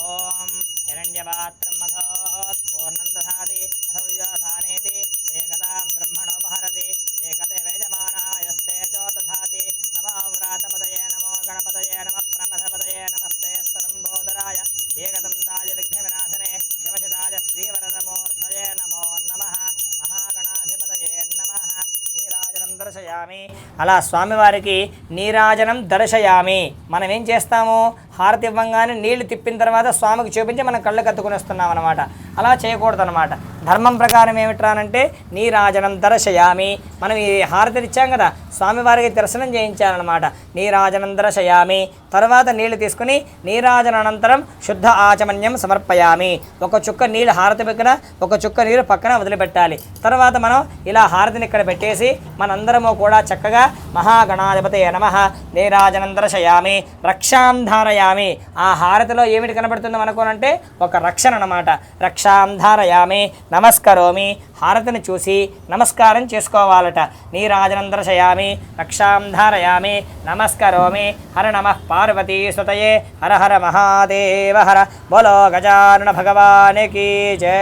ఓం హిరణ్యపాత్రం మధోత్పూర్ణం దధాతి అసవ్యాసానేతి ఏకదా బ్రహ్మణోపహరతి ఏకతే వేజమానాయస్తే చోదధాతి. నమో వ్రాతపదయే నమో గణపతయే నమః ప్రమథపదయే నమస్తే స్థలంబోధరాయ ఏకదంతాయ విఘ్న వినాశనే శివశిదాయ శ్రీవరదమూర్తయే నమో నమః. మహాగణాధిపతయే నమః. నీరాజనం దర్శయామి. అలా స్వామివారికి నీరాజనం దర్శయామి. మనం ఏం చేస్తాము, హారతి ఇవ్వంగానే నీళ్లు తిప్పిన తర్వాత స్వామికి చూపించి మనం కళ్ళు కత్తుకుని వస్తున్నాం అనమాట. అలా చేయకూడదు అనమాట. ధర్మం ప్రకారం ఏమిట్రానంటే నీరాజనం దర్శయామి. మనం ఈ హారతిని ఇచ్చాం కదా, స్వామివారికి దర్శనం చేయించాలన్నమాట. నీరాజనం దర్శయామి. తర్వాత నీళ్లు తీసుకుని నీరాజనానంతరం శుద్ధ ఆచమన్యం సమర్పయామి. ఒక చుక్క నీళ్ళు హారతి పక్కన ఒక చుక్క నీరు పక్కన వదిలిపెట్టాలి. తర్వాత మనం ఇలా హారతిని ఇక్కడ పెట్టేసి మనందరము కూడా చక్కగా మహాగణాధిపతయే నమః నీరాజనం దర్శయామి. రక్షాం ధారయామి. ఆ హారతిలో ఏమిటి కనబడుతుందో అనుకోనంటే ఒక రక్షణ అన్నమాట. రక్షాం ధారయామి. నమస్కరోమి. హారతిని చూసి నమస్కారం చేసుకోవాలట. నీరాజనం దర్శయామి. రక్షాం ధారయామి. నమస్కరోమి. హర నమః పార్వతీ సుతయే. హర హర మహాదేవ హర. బోలో గజానన భగవానికి జై.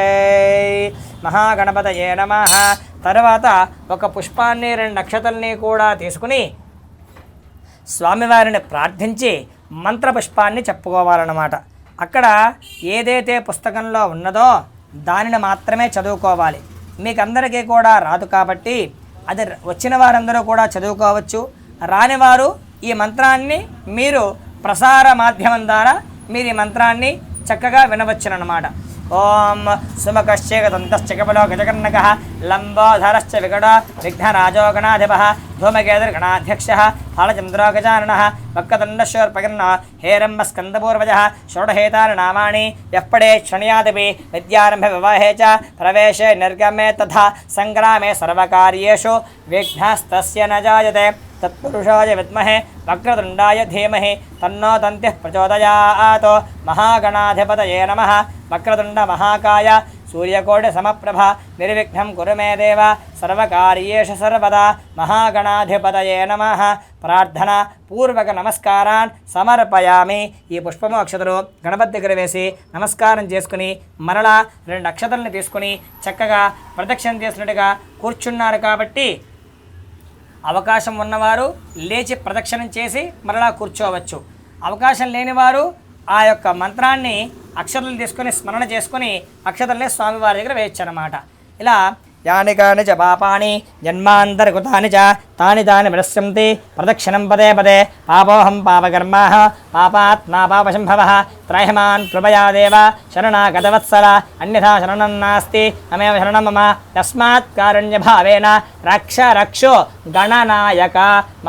మహాగణపతయే నమః. తర్వాత ఒక పుష్పాన్ని 2 అక్షతల్ని కూడా తీసుకుని స్వామివారిని ప్రార్థించి మంత్రపుష్పాన్ని చెప్పుకోవాలన్నమాట. అక్కడ ఏదైతే పుస్తకంలో ఉన్నదో దానిని మాత్రమే చదువుకోవాలి. మీకు అందరికీ కూడా రాదు కాబట్టి అది వచ్చిన వారందరూ కూడా చదువుకోవచ్చు. రానివారు ఈ మంత్రాన్ని మీరు ప్రసార మాధ్యమం ద్వారా మీరు ఈ మంత్రాన్ని చక్కగా వినవచ్చునమాట. ఓం సుమకశ్చేకదంతశ్చకబలో గజకర్ణక లంబోధరశ్చ వికటో విఘ్నరాజో గణాధిప ధూమకేతుర్గణాధ్యక్ష ఫలచంద్రో గజానన వక్రతుండశూర్పకర్ణ హేరంబ స్కందపూర్వజ షోడహేతాని నామాని యఃపడే క్షణయాదపి విద్యారంభ వివాహే చ ప్రవేశే నిర్గమే తథా సంగ్రామే సర్వకార్యేషు విఘ్నస్తస్య న జాయతే తత్పురుషాయ విద్మహే వక్రతుండాయ ధీమహి తన్నో దంతిః ప్రచోదయాత్. మహాగణాధిపతయే నమః. వక్రతుండ మహాకాయ సూర్యకోటి సమప్రభ నిర్విఘ్నం కురు మే దేవ సర్వకార్యేషు సర్వదా. మహాగణాధిపతయే నమః. ప్రార్థన పూర్వక నమస్కారాన్ సమర్పయామి. ఈ పుష్పము అక్షతలు గణపతి దగ్గర వేసి నమస్కారం చేసుకుని మరలా 2 అక్షతలను తీసుకుని చక్కగా ప్రదక్షిణ చేసినట్టుగా కూర్చున్నారు. కాబట్టి అవకాశం ఉన్నవారు లేచి ప్రదక్షిణం చేసి మరలా కూర్చోవచ్చు. అవకాశం లేనివారు ఆ యొక్క మంత్రాన్ని అక్షతలు తీసుకొని స్మరణ చేసుకొని అక్షతల్ని స్వామివారి దగ్గర వేయచ్చు అన్నమాట. ఇలా యాని కాని చ పాపాని జన్మాంతర్గతాని చ తాని తాని వినశ్యంతి ప్రదక్షిణం పదే పదే పాపోహం పాపకర్మాః పాపాత్మా పాపశంభవః త్రైహమాన్ కృపయా దేవ శరణాగతవత్సల అన్యథా శరణం నాస్తి అమేవ శరణం మమ తస్మాత్ కారుణ్యభావేన రక్ష రక్షో గణనాయక.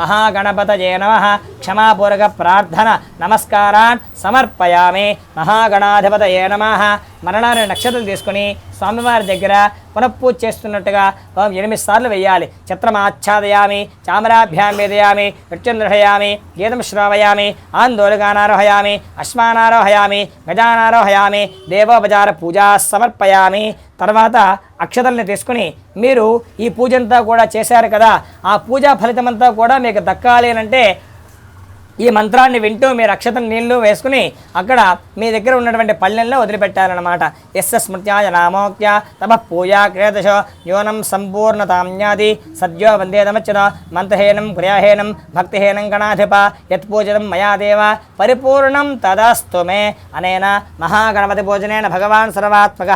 మహాగణపతయే నమః. క్షమాపూర్వక ప్రార్థన నమస్కారాన్ సమర్పయామి. మహాగణాధిపతయే నమః. మరణాన్ని నక్షత్రం తీసుకుని స్వామివారి దగ్గర పునఃపూజ చేస్తున్నట్టుగా 8 సార్లు వేయాలి. చిత్రమాచ్ఛాదయామి చామరాభ్యాం వేదయామి నృత్యంద్రహయామి గీతం శ్రావయామి ఆందోళగానారోహయామి అశ్వానారోహయామి గజానారోహయామి దేవోపచార పూజా సమర్పయామి. తర్వాత అక్షతల్ని తీసుకుని మీరు ఈ పూజ అంతా కూడా చేశారు కదా, ఆ పూజా ఫలితమంతా కూడా మీకు దక్కాలి అంటే ఈ మంత్రాన్ని వింటూ మీరు అక్షతం నీళ్లు వేసుకుని అక్కడ మీ దగ్గర ఉన్నటువంటి పళ్ళెల్లో వదిలిపెట్టాలన్నమాట. ఎస్య స్మృత్యాయ నామోక్త్య తపః పూజా క్రియదశ యోనం సంపూర్ణతామ్యాది సద్యో వందేదమచ్యుత మంత్రహీనం క్రియాహీనం భక్తిహీనం గణాధిప యత్పూజితం మయా దేవ పరిపూర్ణం తదస్తు మే. అనేన మహాగణపతి పూజనేన భగవాన్ సర్వాత్మక.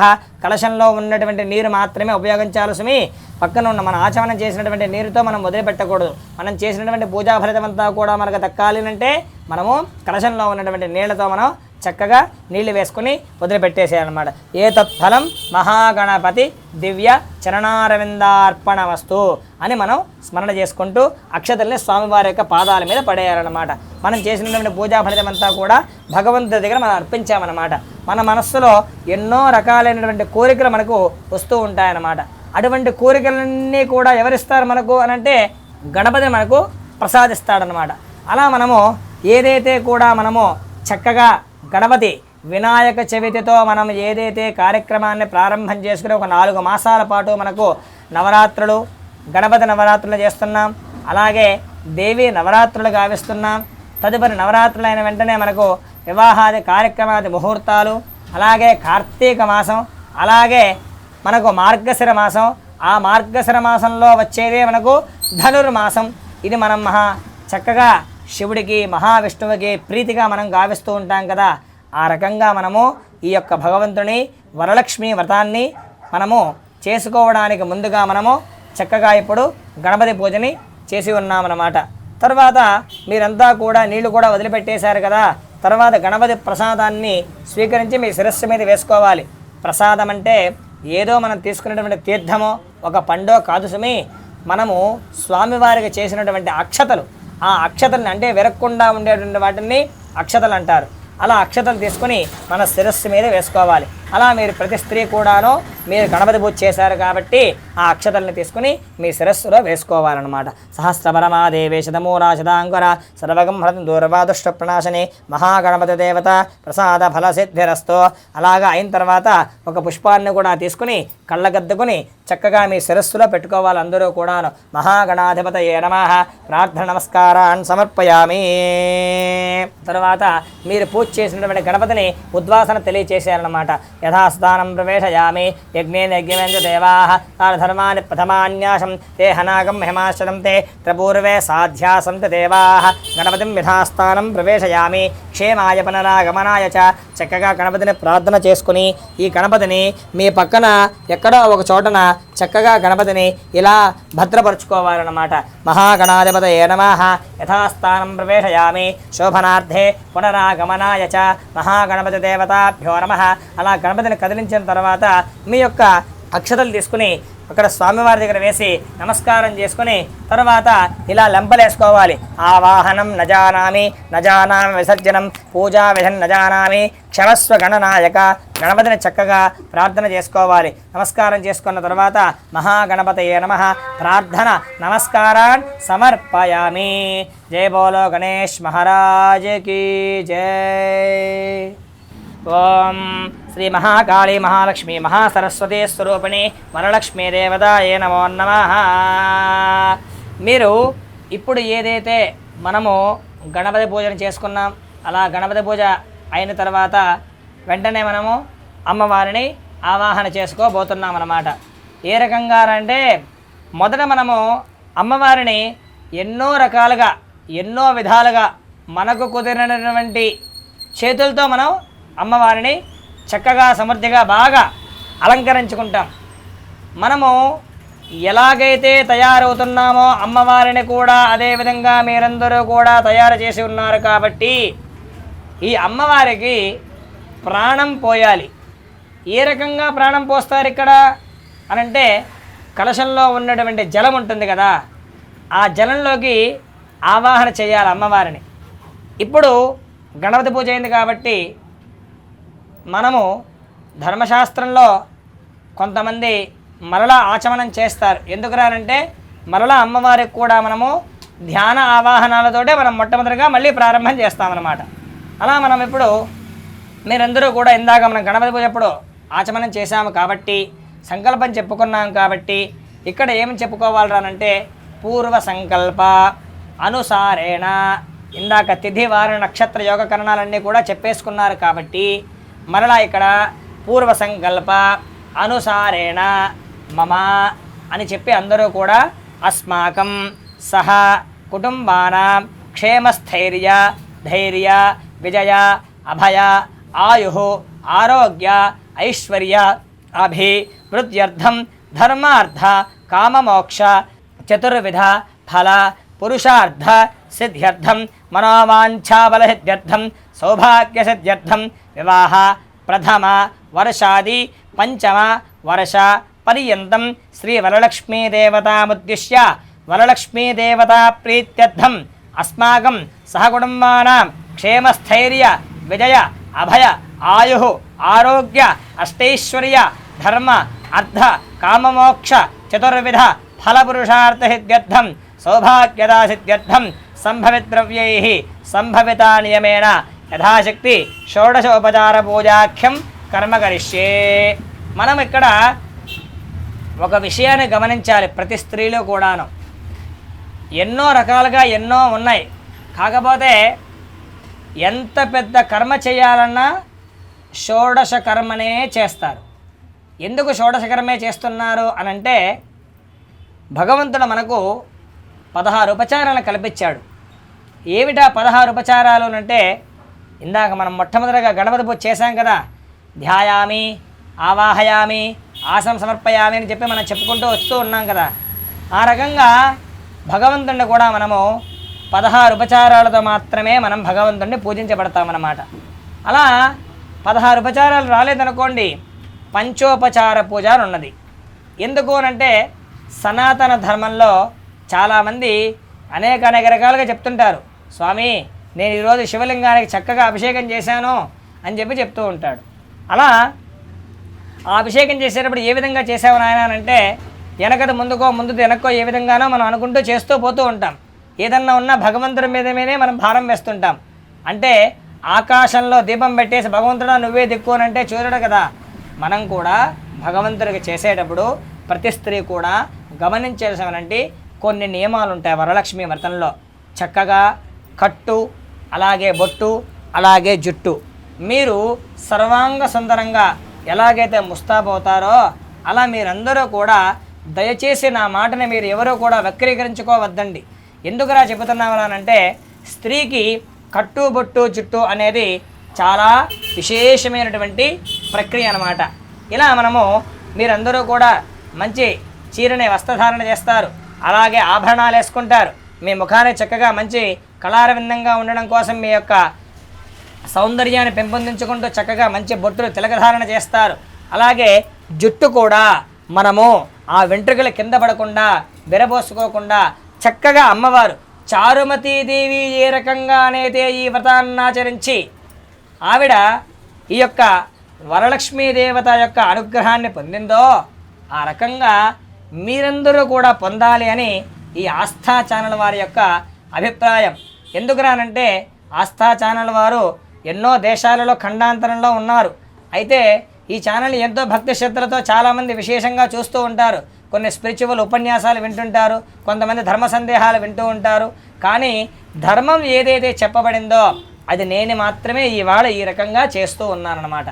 కలశంలో ఉన్నటువంటి నీరు మాత్రమే ఉపయోగించాలి సుమి. పక్కన ఉన్న మన ఆచమనం చేసినటువంటి నీరుతో మనం వదిలిపెట్టకూడదు. మనం చేసినటువంటి పూజా ఫలితం అంతా కూడా మనకు దక్కాలి అంటే మనము కలశంలో ఉన్నటువంటి నీళ్లతో మనం చక్కగా నీళ్లు వేసుకుని వదిలిపెట్టేసేయాలన్నమాట. ఏతత్ఫలం మహాగణపతి దివ్య చరణారవిందార్పణమస్తు అని మనం స్మరణ చేసుకుంటూ అక్షతల్ని స్వామివారి యొక్క పాదాల మీద పడేయాలన్నమాట. మనం చేసినటువంటి పూజా ఫలితం అంతా కూడా భగవంతుడి దగ్గర మనం అర్పించామన్నమాట. మన మనస్సులో ఎన్నో రకాలైనటువంటి కోరికలు మనకు వస్తూ ఉంటాయన్నమాట. అటువంటి కోరికలన్నీ కూడా ఎవరిస్తారు మనకు అని అంటే గణపతి మనకు ప్రసాదిస్తాడనమాట. అలా మనము ఏదైతే కూడా మనము చక్కగా గణపతి వినాయక చవితితో మనం ఏదైతే కార్యక్రమాన్ని ప్రారంభం చేసుకుని ఒక 4 మాసాల పాటు మనకు నవరాత్రులు గణపతి నవరాత్రులు చేస్తున్నాం. అలాగే దేవి నవరాత్రులు గావిస్తున్నాం. తదుపరి నవరాత్రులు అయిన వెంటనే మనకు వివాహాది కార్యక్రమాది ముహూర్తాలు, అలాగే కార్తీక మాసం, అలాగే మనకు మార్గశిర మాసం. ఆ మార్గశిర మాసంలో వచ్చేదే మనకు ధనుర్మాసం. ఇది మనం చక్కగా శివుడికి మహావిష్ణువుకి ప్రీతిగా మనం గావిస్తూ ఉంటాం కదా. ఆ రకంగా మనము ఈ యొక్క భగవంతుని వరలక్ష్మి వ్రతాన్ని మనము చేసుకోవడానికి ముందుగా మనము చక్కగా ఇప్పుడు గణపతి పూజని చేసి ఉన్నామన్నమాట. తర్వాత మీరంతా కూడా నీళ్లు కూడా వదిలిపెట్టేశారు కదా. తర్వాత గణపతి ప్రసాదాన్ని స్వీకరించి మీ శిరస్సు మీద వేసుకోవాలి. ప్రసాదం అంటే ఏదో మనం తీసుకున్నటువంటి తీర్థమో ఒక పండో కాదు సుమి. మనము స్వామివారికి చేసినటువంటి అక్షతలు, ఆ అక్షతల్ని అంటే విరక్కుండా ఉండేటువంటి వాటిని అక్షతలు అంటారు. అలా అక్షతలు తీసుకొని మన శిరస్సు మీద వేసుకోవాలి. అలా మీరు ప్రతి స్త్రీ కూడాను మీరు గణపతి పూజ చేశారు కాబట్టి ఆ అక్షతల్ని తీసుకుని మీ శిరస్సులో వేసుకోవాలన్నమాట. సహస్రపరమాదేవేశతమూరాశతాంకుర సర్వగం హృతం దూర్వాదుష్ట ప్రణాశని మహాగణపతి దేవత ప్రసాద ఫలసిద్ధిరస్తో. అలాగా అయిన తర్వాత ఒక పుష్పాన్ని కూడా తీసుకుని కళ్ళగద్దుకుని చక్కగా మీ శిరస్సులో పెట్టుకోవాలి అందరూ కూడాను. మహాగణాధిపతయే నమః. ప్రార్థన నమస్కారాన్ని సమర్పయామి. తర్వాత మీరు పూజ చేసినటువంటి గణపతిని ఉద్వాసన తెలియచేశారన్నమాట. యథాస్థానం ప్రవేశయామి యజ్ఞేన యజ్ఞేంద్ర దేవాః తాన్ ధర్మాని ప్రథమాన్యాసం తే హనాగం హిమాశ్చరం తే త్రిపూర్వే సాధ్యాసం తే దేవాః. గణపతిం యథాస్థానం ప్రవేశయామి క్షేమాయ పునరాగమనాయ చ చక్కగా గణపతిని ప్రార్థన చేసుకుని ఈ గణపతిని మీ పక్కన ఎక్కడో ఒక చోటన చక్కగా గణపతిని ఇలా భద్రపరుచుకోవాలన్నమాట. మహాగణాధిపతయే నమః యథాస్థానం ప్రవేశయామి శోభనార్థే పునరాగమనాయ చ మహాగణపతి దేవతాభ్యో నమః. అలా గణపతిని కదిలించిన తర్వాత మీ యొక్క అక్షతలు తీసుకుని అక్కడ స్వామివారి దగ్గర వేసి నమస్కారం చేసుకుని తర్వాత ఇలా లెంపలేసుకోవాలి. ఆవాహనం నజానామి నజానామి విసర్జనం పూజా విధం నజానామి క్షమస్వ గణనాయక. గణపతిని చక్కగా ప్రార్థన చేసుకోవాలి. నమస్కారం చేసుకున్న తర్వాత మహాగణపతయే నమః ప్రార్థన నమస్కారాన్ సమర్పయామి. జై బోలో గణేష్ మహారాజకి జై. ఓం శ్రీ మహాకాళీ మహాలక్ష్మి మహాసరస్వతి స్వరూపిణి వరలక్ష్మీ దేవతాయే నమో నమః. మీరు ఇప్పుడు ఏదైతే మనము గణపతి పూజను చేసుకున్నాం, అలా గణపతి పూజ అయిన తర్వాత వెంటనే మనము అమ్మవారిని ఆవాహన చేసుకోబోతున్నాం అన్నమాట. ఏ రకంగా అంటే మొదట మనము అమ్మవారిని ఎన్నో రకాలుగా ఎన్నో విధాలుగా మనకు కుదిరినటువంటి చేతులతో మనం అమ్మవారిని చక్కగా సమృద్ధిగా బాగా అలంకరించుకుంటాం. మనము ఎలాగైతే తయారవుతున్నామో అమ్మవారిని కూడా అదేవిధంగా మీరందరూ కూడా తయారు చేసి ఉన్నారు. కాబట్టి ఈ అమ్మవారికి ప్రాణం పోయాలి. ఏ రకంగా ప్రాణం పోస్తారు ఇక్కడ అనంటే కలశంలో ఉన్నటువంటి జలం ఉంటుంది కదా, ఆ జలంలోకి ఆవాహన చేయాలి అమ్మవారిని. ఇప్పుడు గణపతి పూజ అయింది కాబట్టి మనము ధర్మశాస్త్రంలో కొంతమంది మరలా ఆచమనం చేస్తారు. ఎందుకురానంటే మరలా అమ్మవారికి కూడా మనము ధ్యాన ఆవాహనాలతోటే మనం మొట్టమొదటిగా మళ్ళీ ప్రారంభం చేస్తామన్నమాట. అలా మనం ఇప్పుడు మీరందరూ కూడా ఇందాక మనం గణపతి పూజ ఎప్పుడు ఆచమనం చేశాము కాబట్టి సంకల్పం చెప్పుకున్నాం కాబట్టి ఇక్కడ ఏమి చెప్పుకోవాలరానంటే పూర్వ సంకల్ప అనుసారేణ. ఇందాక తిథి వార నక్షత్ర యోగ కరణాలన్నీ కూడా చెప్పేసుకున్నారు కాబట్టి మరలా ఇక్కడ పూర్వ సంకల్ప అనుసారేణ మమ అని చెప్పి అందరూ కూడా అస్మాకం సహ కుటుంబానాం క్షేమస్థైర్య ధైర్య విజయ అభయ ఆయు ఆరోగ్య ఐశ్వర్య అభివృద్ధ్యర్థం ధర్మార్థ కామమోక్ష చతుర్విధ ఫల పురుషార్థ సిద్ధ్యర్థం మనోవాంఛాబలసిద్ధ్యర్థం సౌభాగ్యసిద్ధ్యర్థం వివాహ ప్రథమ వర్షాది పంచమ వర్ష పర్యంతం శ్రీ వరలక్ష్మీ దేవతాముద్దిశ్య వరలక్ష్మీ దేవతా ప్రీత్యర్థం అస్మాకం సహకుటుంబానాం క్షేమస్థైర్య విజయ అభయ ఆయు ఆరోగ్య అష్టైశ్వర్య ధర్మ అర్థ కామమోక్ష చతుర్విధ ఫలపురుషార్థసిద్ధ్యర్థం సౌభాగ్యదాసిద్ధ్యర్థం సంభవిద్రవ్యైః సంభవిత నియమేన యథాశక్తి షోడశోపచార పూజాఖ్యం కర్మ కరిష్యే. మనం ఇక్కడ ఒక విషయాన్ని గమనించాలి. ప్రతి స్త్రీలో కూడాను ఎన్నో రకాలుగా ఎన్నో ఉన్నాయి. కాకపోతే ఎంత పెద్ద కర్మ చేయాలన్నా షోడశ కర్మనే చేస్తారు. ఎందుకు షోడశ కర్మే చేస్తున్నారు అనంటే భగవంతుడు మనకు 16 ఉపచారాలను కల్పించాడు. ఏమిటా 16 ఉపచారాలు అంటే ఇందాక మనం మొట్టమొదటిగా గణపతి పూజ చేశాం కదా, ధ్యాయామి ఆవాహయామి ఆసనం సమర్పయామి అని చెప్పి మనం చెప్పుకుంటూ వస్తూ ఉన్నాం కదా. ఆ రకంగా భగవంతుడిని కూడా మనము 16 ఉపచారాలతో మాత్రమే మనం భగవంతుడిని పూజించబడతామన్నమాట. అలా 16 ఉపచారాలు రాలేదనుకోండి పంచోపచార పూజ ఉన్నది. ఎందుకు అనంటే సనాతన ధర్మంలో చాలామంది అనేక రకాలుగా చెప్తుంటారు, స్వామి నేను ఈరోజు శివలింగానికి చక్కగా అభిషేకం చేశాను అని చెప్పి చెప్తూ ఉంటాడు. అలా ఆ అభిషేకం చేసేటప్పుడు ఏ విధంగా చేసావు నాయన అంటే వెనకది ముందుకో ముందు వెనక్కో ఏ విధంగానో మనం అనుకుంటూ చేస్తూ పోతూ ఉంటాం. ఏదన్నా ఉన్నా భగవంతుడి మీదే మనం భారం వేస్తుంటాం. అంటే ఆకాశంలో దీపం పెట్టేసి భగవంతుడా నువ్వే దిక్కు అని అంటే చూడడు కదా. మనం కూడా భగవంతుడికి చేసేటప్పుడు ప్రతి స్త్రీ కూడా గమనించాల్సినటువంటి కొన్ని నియమాలు ఉంటాయి. వరలక్ష్మి వ్రతంలో చక్కగా కట్టు, అలాగే బొట్టు, అలాగే జుట్టు. మీరు సర్వాంగ సుందరంగా ఎలాగైతే ముస్తాబవుతారో అలా మీరందరూ కూడా దయచేసి నా మాటని మీరు ఎవరూ కూడా వక్రీకరించుకోవద్దండి. ఎందుకురా చెబుతున్నామనంటే స్త్రీకి కట్టు బొట్టు జుట్టు అనేది చాలా విశేషమైనటువంటి ప్రక్రియ అన్నమాట. ఇలా మనము మీరందరూ కూడా మంచి చీరని వస్త్రధారణ చేస్తారు, అలాగే ఆభరణాలు వేసుకుంటారు. మీ ముఖాన్ని చక్కగా మంచి కళారవిందంగా ఉండడం కోసం మీ యొక్క సౌందర్యాన్ని పెంపొందించుకుంటూ చక్కగా మంచి బొట్టులు తిలకధారణ చేస్తారు. అలాగే జుట్టు కూడా మనము ఆ వెంట్రుకలు కింద పడకుండా విరబోసుకోకుండా చక్కగా అమ్మవారు చారుమతీదేవి ఏ రకంగా అనేది ఈ వ్రతాన్ని ఆచరించి ఆవిడ ఈ యొక్క వరలక్ష్మీ దేవత యొక్క అనుగ్రహాన్ని పొందిందో ఆ రకంగా మీరందరూ కూడా పొందాలి అని ఈ ఆస్థా ఛానల్ వారి యొక్క అభిప్రాయం. ఎందుకురానంటే ఆస్థా ఛానల్ వారు ఎన్నో దేశాలలో ఖండాంతరంలో ఉన్నారు. అయితే ఈ ఛానల్ ఎంతో భక్తి శ్రద్ధలతో చాలామంది విశేషంగా చూస్తూ ఉంటారు. కొన్ని స్పిరిచువల్ ఉపన్యాసాలు వింటుంటారు, కొంతమంది ధర్మ సందేహాలు వింటూ ఉంటారు. కానీ ధర్మం ఏదైతే చెప్పబడిందో అది నేను మాత్రమే ఇవాళ ఈ రకంగా చేస్తూ ఉన్నానన్నమాట.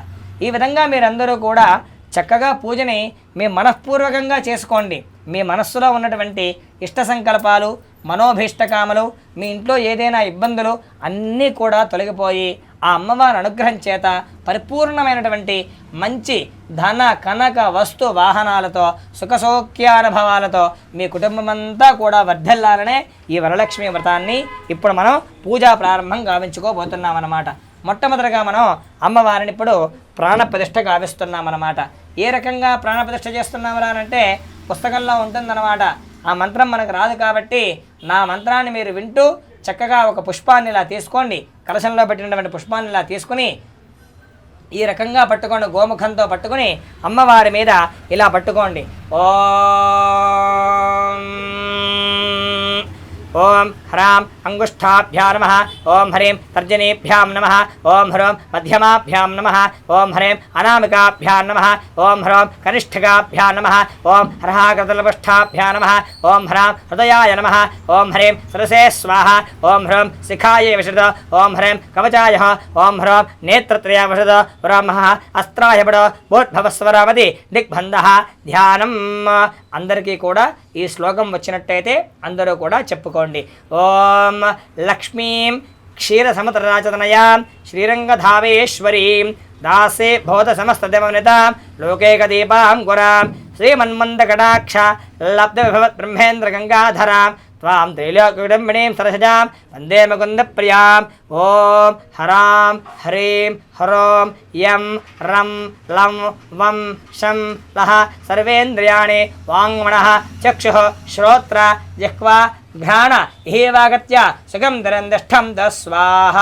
ఈ విధంగా మీరందరూ కూడా చక్కగా పూజని మీ మనఃపూర్వకంగా చేసుకోండి. మీ మనస్సులో ఉన్నటువంటి ఇష్ట సంకల్పాలు, మనోభీష్టకామలు, మీ ఇంట్లో ఏదైనా ఇబ్బందులు అన్నీ కూడా తొలగిపోయి ఆ అమ్మవారి అనుగ్రహం చేత పరిపూర్ణమైనటువంటి మంచి ధన కనక వస్తు వాహనాలతో సుఖసౌఖ్యానుభవాలతో మీ కుటుంబమంతా కూడా వర్ధిల్లాలనే ఈ వరలక్ష్మి వ్రతాన్ని ఇప్పుడు మనం పూజా ప్రారంభం గావించుకోబోతున్నామన్నమాట. మొట్టమొదటిగా మనం అమ్మవారిని ఇప్పుడు ప్రాణప్రతిష్ఠ గావిస్తున్నామన్నమాట. ఏ రకంగా ప్రాణప్రతిష్ఠ చేస్తున్నామరా అంటే పుస్తకంలో ఉంటుందన్నమాట. ఆ మంత్రం మనకు రాదు కాబట్టి నా మంత్రాన్ని మీరు వింటూ చక్కగా ఒక పుష్పాన్ని ఇలా తీసుకోండి, కలశంలో పెట్టినటువంటి పుష్పాన్ని ఇలా తీసుకుని ఈ రకంగా పట్టుకోండి, గోముఖంతో పట్టుకుని అమ్మవారి మీద ఇలా పట్టుకోండి. ఓం హ్రాం అంగుష్ఠాభ్యాం నమః, ఓం హ్రీం తర్జనీభ్యాం నమః, ఓం హ్రోం మధ్యమాభ్యాం నమః, ఓం హ్రీం అనామికాభ్యాం నమః, ఓం హ్రోం కనిష్ఠికాభ్యాం నమః, ఓం హ్రహాకృతలపష్ఠాభ్యాం నమః, ఓం హ్రాం హృదయాయ నమః, ఓం హ్రీం సరసే స్వాహ, ఓం హ్రోం శిఖాయే విషద, ఓం హ్రీం కవచాయ, ఓం హ్రోం నేత్రత్రయ విషద, బ్రహ్మ అస్త్రాయ బడ భోద్భవస్వరామది దిగ్బంధః. ధ్యానం అందరికీ కూడా ఈ శ్లోకం వచ్చినట్టయితే అందరూ కూడా చెప్పుకోండి. ఓం లక్ష్మీం క్షీరసముద్రరాజతనయాం శ్రీరంగధావేశ్వరీం దాసే భూత సమస్తదేవనితాం లోకైకదీపాం గురాం శ్రీమన్మందకటాక్ష లబ్ధవిభవత్ బ్రహ్మేంద్ర గంగాధరాం త్వాం త్రైలోక్యవిడంబినీం సరసజాం వందే ముకుందప్రియాం. ఓం హరాం హ్రీం హ్రోం యం రం లం వం శం లః సర్వేంద్రియాణి వాంగ్మనః చక్షుః శ్రోత్ర జిహ్వా ఘ్రాణ ఇహేవాగత్య సుఖం ధరందిష్టం దస్వాహ.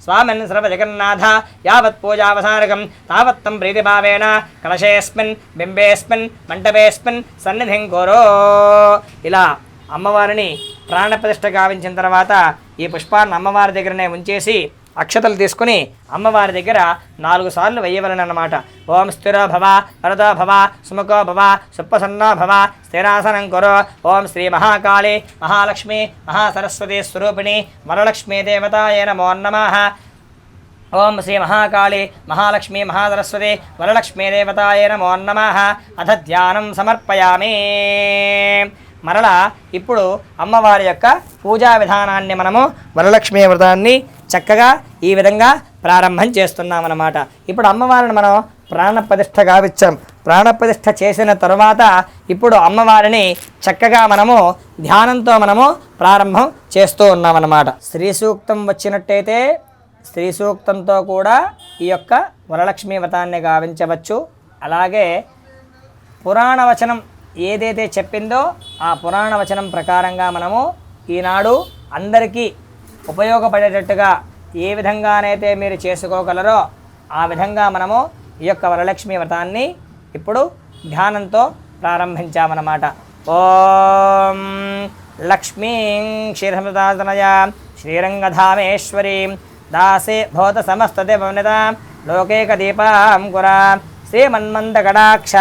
స్వామిన్ సర్వజగన్నాథ యావత్ పూజావసానకం తావత్తం ప్రీతిభావేన కలశేస్మిన్ బింబేస్మిన్ మంటపేస్మిన్ సన్నిధిం కురో. ఇలా అమ్మవారిని ప్రాణప్రతిష్ఠ గావించిన తర్వాత ఈ పుష్పాన్ని అమ్మవారి దగ్గరనే ఉంచేసి అక్షతలు తీసుకుని అమ్మవారి దగ్గర 4 సార్లు వెయ్యవలనమాట. ఓం స్థిరో భవ వరదో భవ సుముఖో భవ సుప్రసన్నో భవ స్థిరాసనం కురు. ఓం శ్రీ మహాకాళి మహాలక్ష్మి మహాసరస్వతి స్వరూపిణి వరలక్ష్మీ దేవతాయే నమో నమః. ఓం శ్రీ మహాకాళి మహాలక్ష్మి మహాసరస్వతి వరలక్ష్మీ దేవతాయే నమో నమః. అథ ధ్యానం సమర్పయామి. మరలా ఇప్పుడు అమ్మవారి యొక్క పూజా విధానాన్ని మనము వరలక్ష్మీ వ్రతాన్ని చక్కగా ఈ విధంగా ప్రారంభం చేస్తున్నామన్నమాట. ఇప్పుడు అమ్మవారిని మనం ప్రాణప్రతిష్ఠ గావించాం. ప్రాణప్రతిష్ఠ చేసిన తరువాత ఇప్పుడు అమ్మవారిని చక్కగా మనము ధ్యానంతో మనము ప్రారంభం చేస్తూ ఉన్నామన్నమాట. శ్రీ సూక్తం వచ్చినట్టయితే శ్రీ సూక్తంతో కూడా ఈ యొక్క వరలక్ష్మీ వ్రతాన్ని గావించవచ్చు. అలాగే పురాణ వచనం ఏదైతే చెప్పిందో ఆ పురాణ వచనం ప్రకారంగా మనము ఈనాడు అందరికీ ఉపయోగపడేటట్టుగా ఏ విధంగానైతే మీరు చేసుకోగలరో ఆ విధంగా మనము ఈ యొక్క వరలక్ష్మీ వ్రతాన్ని ఇప్పుడు ధ్యానంతో ప్రారంభించామన్నమాట. ఓం లక్ష్మీం క్షీరసముద్రరాజతనయాం శ్రీరంగధామేశ్వరీం దాసే భూత సమస్తదేవనితాం లోకైకదీపాం గురాం శ్రీమన్మందకటాక్ష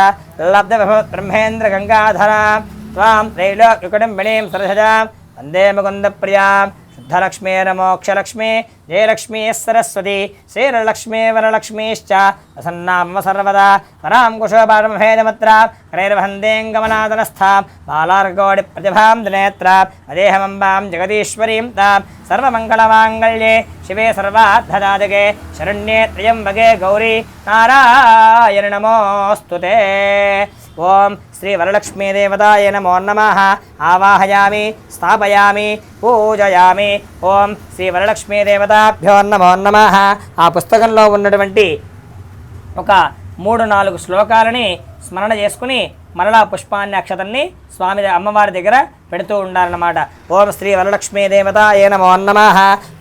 లబ్ధవిభవత్ బ్రహ్మేంద్ర గంగాధరాం త్వాం త్రైలోక్యకుటుంబినీం సరసజాం వందే ముకుందప్రియాం. సిద్ధలక్ష్మీర్మోక్షలక్ష్మీ జయలక్ష్మీ సరస్వతి శ్రీరలక్ష్మీ వరలక్ష్మీశ్చ ప్రసన్నామ సర్వదా వరాం కుశోపారమభేదమత్రాం హరైర్వహందేంగమనాదనస్థాం బాలార్గోడి ప్రతిభాం దినేత్రాం అదేహమంబాం జగదీశ్వరీం తాం సర్వమంగళమాంగళ్యే శివే సర్వార్థదాయకే శరణ్యే త్ర్యంబకే గౌరీ నారాయణ నమోస్తుతే. ఓం శ్రీ వరలక్ష్మీదేవతాయ నమో నమః. ఆవాహయామి స్థాపయామి పూజయామి. ఓం శ్రీ వరలక్ష్మీదేవతాభ్యో నమో నమః. ఆ పుస్తకంలో ఉన్నటువంటి ఒక 3-4 శ్లోకాలని స్మరణ చేసుకుని మరలా పుష్పాన్ని అక్షతల్ని స్వామి అమ్మవారి దగ్గర పెడుతూ ఉండాలన్నమాట. ఓం శ్రీ వరలక్ష్మీ దేవతాయ నమో నమః.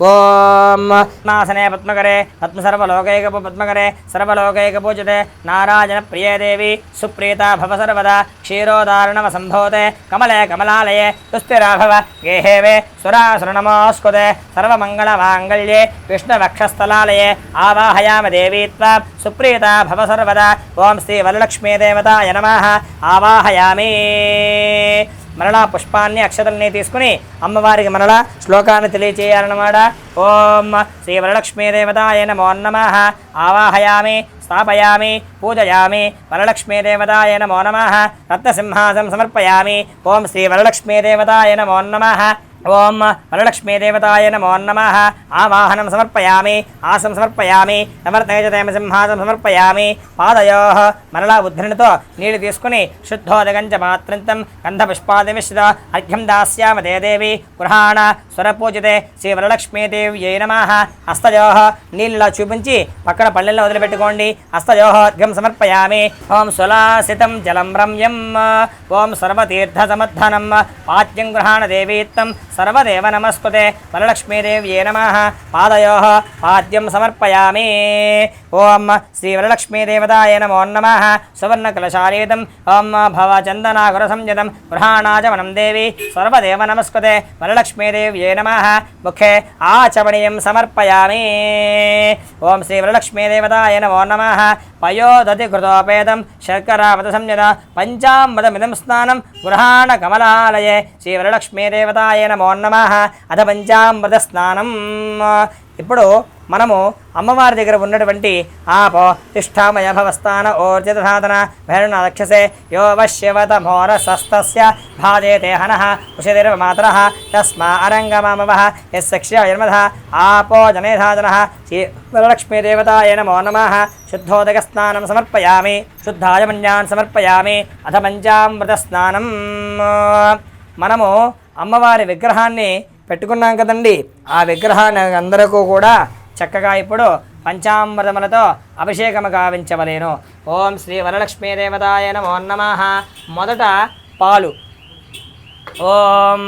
ఓం నాసనే పద్మకరే పద్మసర్వలోకైక పద్మకరే సర్వలోకైక పూజితే నారాయణ ప్రియదేవి సుప్రీత భవ సర్వదా క్షీరోదారణవ సంభూతే కమలే కమలాలయే తుస్థిరాభవ గేహేవే సురాసుర నమోస్కుతే సర్వమంగళమాంగళ్యే విష్ణువక్షస్థలాలయే ఆవాహయామ దేవీ త్వాం సుప్రీత భవ సర్వదా. ఓం శ్రీ వరలక్ష్మీ దేవతాయ నమః. ఆవాహయామి. మరలా పుష్పాన్ని అక్షతల్ని తీసుకుని అమ్మవారికి మరలా శ్లోకాన్ని తెలియచేయాలన్నమాట. ఓం శ్రీ వరలక్ష్మీదేవతాయ నమో నమః. ఆవాహయామి స్థాపయామి పూజయామి. వరలక్ష్మీదేవతాయ నమో నమః. రత్నసింహాసనం సమర్పయామి. ఓం శ్రీ వరలక్ష్మీదేవతాయ నమో నమః. ఓం వరలక్ష్మీదేవతాయ నమో నమః. ఆవాహనం సమర్పయామి. ఆసం సమర్పయామి. నవర్తేజతేమ సింహాసనం సమర్పయామి. పాదయోః మరలా ఉద్ధరణతో నీళ్లు తీసుకుని శుద్ధోదకంచ మాత్రంతం గంధపుష్పాదిమిశ్రిత అర్ఘ్యం దాస్యామ దేదేవి గృహాణ స్వరపూజితే శ్రీ వరలక్ష్మీదేవ్యై నమః. హస్తయోః నీళ్ళలా చూపించి పక్కన పళ్ళెల్లో వదిలిపెట్టుకోండి. హస్తయోః అర్ఘ్యం సమర్పయామి. ఓం సులాసితం జలం రమ్యం. ఓం సర్వతీర్థ సమర్థనం పాద్యం గృహాణ దేవీత్వం సర్వదేవ నమస్కుతే వరలక్ష్మీదేవ్యై నమః. పాదయోః పాద్యం సమర్పయామి. ఓం శ్రీ వరలక్ష్మీదేవతాయ నమో నమః. సువర్ణకలశారీతం ఓం భవచందనాగుర సంయుతం గృహాణాచమనం దేవి సర్వదేవ నమస్కుతే వరలక్ష్మీదేవ్యై నమః. ముఖే ఆచమనీయం సమర్పయామి. ఓం శ్రీ వరలక్ష్మీదేవతాయ నమో నమః. పయోదతి కృతోపేతం శర్కరావత సంయుత పంచామృతమిదం స్నానం గృహాణ కమలాలయే శ్రీ వరలక్ష్మీదేవతాయ నమో నమః. అథ పంచామృత స్నానం. ఇప్పుడు మనము అమ్మవారి దగ్గర ఉన్నటువంటి ఆపో తిష్టామయ భవస్థాన ఓర్జిత సాధన భైరణ రక్షసే యో వశ్యవతమోరసస్తస్య భాజేతే హనః ఉషితిర్మాతరః తస్మా అరంగమామవః యస్సక్ష్యయర్మధ ఆపో జనే సాధనః. శ్రీ వరలక్ష్మీదేవతాయ నమో నమః. శుద్ధోదక స్నానం సమర్పయామి. శుద్ధాయమన్యాన్ సమర్పయామి. అథ పంచామృత స్నానం. మనము అమ్మవారి విగ్రహాన్ని పెట్టుకున్నాం కదండి. ఆ విగ్రహాన్ని అందరికీ కూడా చక్కగా ఇప్పుడు పంచామృతములతో అభిషేకము గావించవలేను. ఓం శ్రీ వరలక్ష్మీదేవతాయ నమో నమః. మొదట పాలు. ఓం